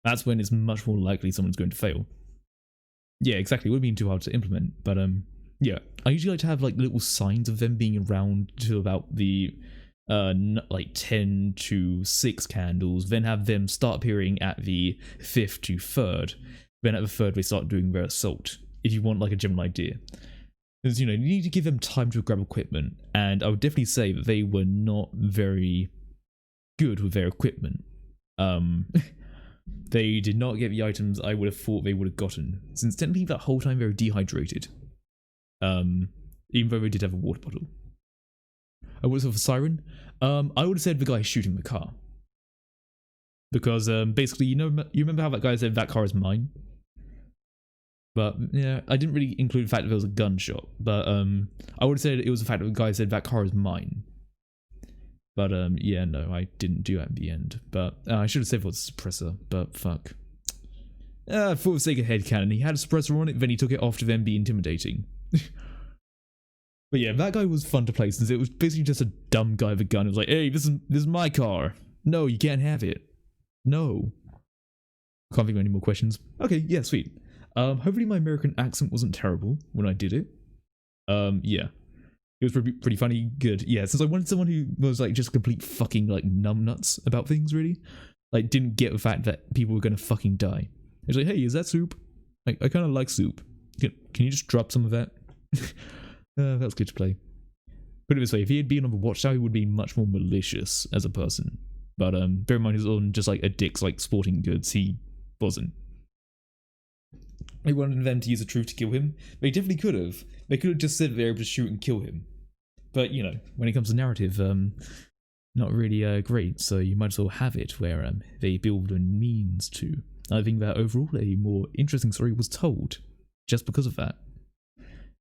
That's when it's much more likely someone's going to fail. Yeah, exactly, it would have been too hard to implement, but yeah, I usually like to have like little signs of them being around to about the like 10 to 6 candles, then have them start appearing at the 5th to 3rd, then at the 3rd they start doing their assault, if you want like a general idea. Because, you know, you need to give them time to grab equipment, and I would definitely say that they were not very good with their equipment. They did not get the items I would have thought they would have gotten, since technically that whole time they were dehydrated. Even though they did have a water bottle. I would have said for Siren. I would have said the guy shooting the car. Because basically, you remember how that guy said that car is mine? But yeah, I didn't really include the fact that there was a gunshot. But I would have said it was the fact that the guy said that car is mine. But yeah, no, I didn't do that in the end. But I should have said it was a suppressor, but fuck. For the sake of headcanon, he had a suppressor on it, then he took it off to then be intimidating. But yeah, that guy was fun to play, since it was basically just a dumb guy with a gun. It was like, hey, this is my car. No, you can't have it. No. Can't think of any more questions. Okay, yeah, sweet. Hopefully my American accent wasn't terrible when I did it. Yeah. It was pretty funny, good. Yeah, since I wanted someone who was like just complete fucking like numbnuts about things, really. Like, didn't get the fact that people were gonna fucking die. It's like, hey, is that soup? I kind of like soup. Can you just drop some of that? That was good to play. Put it this way, if he had been on the Watchtower, he would be much more malicious as a person. But bear in mind, he's on just like a Dick's like sporting goods. He wasn't. They wanted them to use the truth to kill him. They definitely could have. They could have just said they were able to shoot and kill him. But, you know, when it comes to narrative, not really great. So you might as well have it where they build a means to. I think that overall a more interesting story was told just because of that.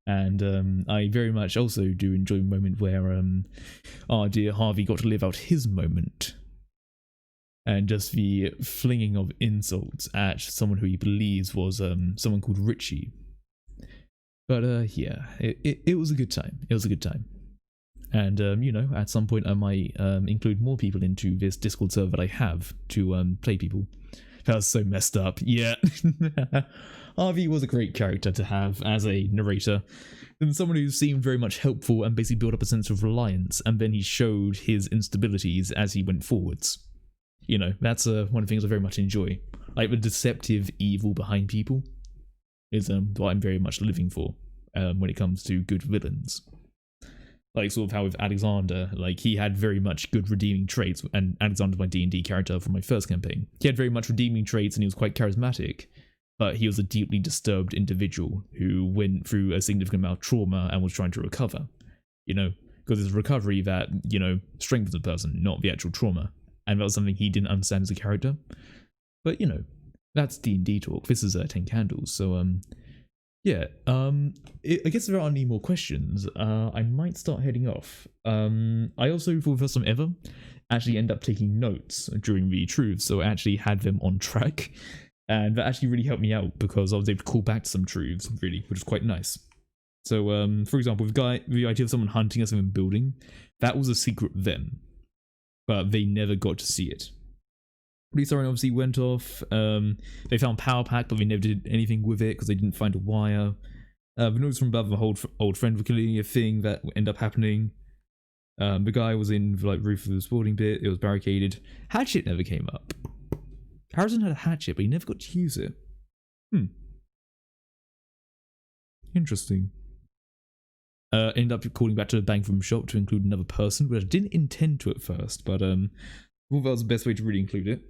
And I very much also do enjoy the moment where our dear Harvey got to live out his moment. And just the flinging of insults at someone who he believes was someone called Richie, But yeah, it was a good time. It was a good time. And you know, at some point I might include more people into this Discord server that I have to play people. That was so messed up. Yeah. Harvey was a great character to have as a narrator, and someone who seemed very much helpful and basically built up a sense of reliance, and then he showed his instabilities as he went forwards. You know, that's one of the things I very much enjoy. Like the deceptive evil behind people is what I'm very much living for when it comes to good villains. Like sort of how with Alexander, like he had very much good redeeming traits, and Alexander's my D&D character from my first campaign. He had very much redeeming traits and he was quite charismatic, but he was a deeply disturbed individual who went through a significant amount of trauma and was trying to recover. You know, because it's recovery that, you know, strengthens a person, not the actual trauma. And that was something he didn't understand as a character. But, you know, that's D&D talk. This is 10 Candles, so yeah, I guess if there aren't any more questions, I might start heading off. I also, for the first time ever, actually end up taking notes during the truths, so I actually had them on track, and that actually really helped me out because I was able to call back to some truths, really, which was quite nice. So, for example, the idea of someone hunting us in a building, that was a secret then, but they never got to see it. Police siren obviously went off. They found power pack, but they never did anything with it because they didn't find a wire. The noise from above, the old friend were killing a thing that ended up happening. The guy was in the roof of the sporting bit. It was barricaded. Hatchet never came up. Harrison had a hatchet, but he never got to use it. Interesting. Ended up calling back to the bank from shop to include another person, which I didn't intend to at first, but I thought that was the best way to really include it.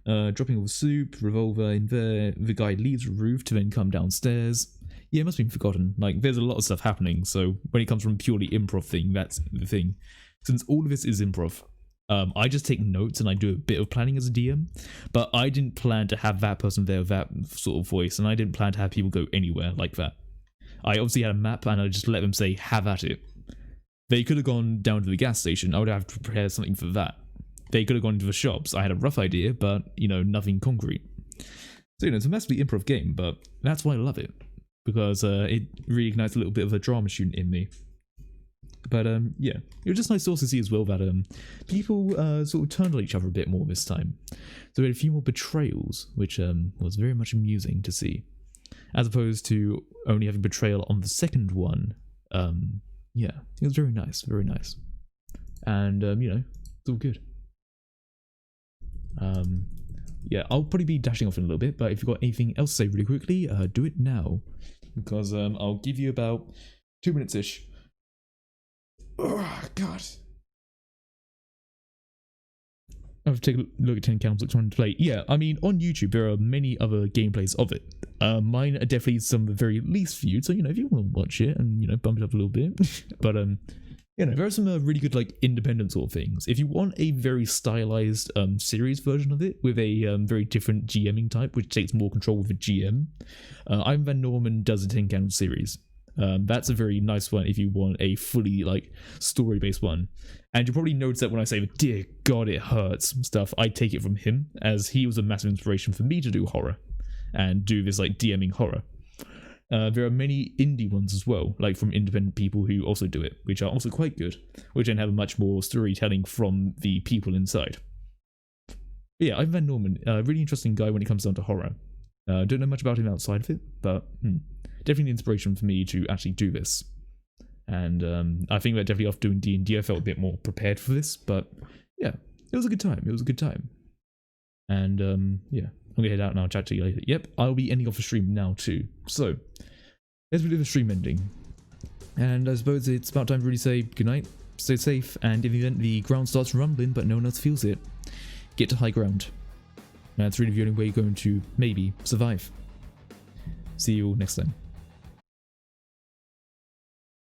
Dropping off soup, revolver in there. The guy leaves the roof to then come downstairs. Yeah, it must have been forgotten. Like, there's a lot of stuff happening, so when it comes from purely improv thing, that's the thing. Since all of this is improv, I just take notes and I do a bit of planning as a DM, but I didn't plan to have that person there with that sort of voice, and I didn't plan to have people go anywhere like that. I obviously had a map, and I just let them say, have at it. They could have gone down to the gas station. I would have to prepare something for that. They could have gone into the shops. I had a rough idea, but, you know, nothing concrete. So, you know, it's a massively improv game, but that's why I love it. Because it reignites a little bit of a drama student in me. But, yeah. It was just nice to also see as well that people sort of turned on each other a bit more this time. So we had a few more betrayals, which was very much amusing to see. As opposed to only having betrayal on the second one. Yeah, it was very nice, very nice. And, you know, it's all good. Yeah, I'll probably be dashing off in a little bit, but if you've got anything else to say really quickly, do it now, because I'll give you about 2 minutes-ish. Oh, God. I've taken a look at 10 Candles trying to play. Yeah, I mean, on YouTube, there are many other gameplays of it. Mine are definitely some of the very least viewed, so, you know, if you want to watch it and, you know, bump it up a little bit. But, you know, there are some really good, like, independent sort of things. If you want a very stylized series version of it with a very different GMing type, which takes more control with the GM, Ivan Van Norman does a 10 Candle series. That's a very nice one if you want a fully, like, story-based one. And you'll probably notice that when I say, dear God, it hurts stuff, I take it from him, as he was a massive inspiration for me to do horror and do this, like, DMing horror. There are many indie ones as well, like from independent people who also do it, which are also quite good, which then have a much more storytelling from the people inside. But yeah, Ivan Van Norman, really interesting guy when it comes down to horror. Don't know much about him outside of it, but definitely an inspiration for me to actually do this. And I think that definitely after doing D&D, I felt a bit more prepared for this, but yeah, it was a good time. It was a good time. And yeah. I'm gonna head out and I'll chat to you later. Yep, I'll be ending off the stream now too. So, let's do the stream ending. And I suppose it's about time to really say goodnight, stay safe, and in the event the ground starts rumbling but no one else feels it, get to high ground. That's really the only way you're going to maybe survive. See you all next time.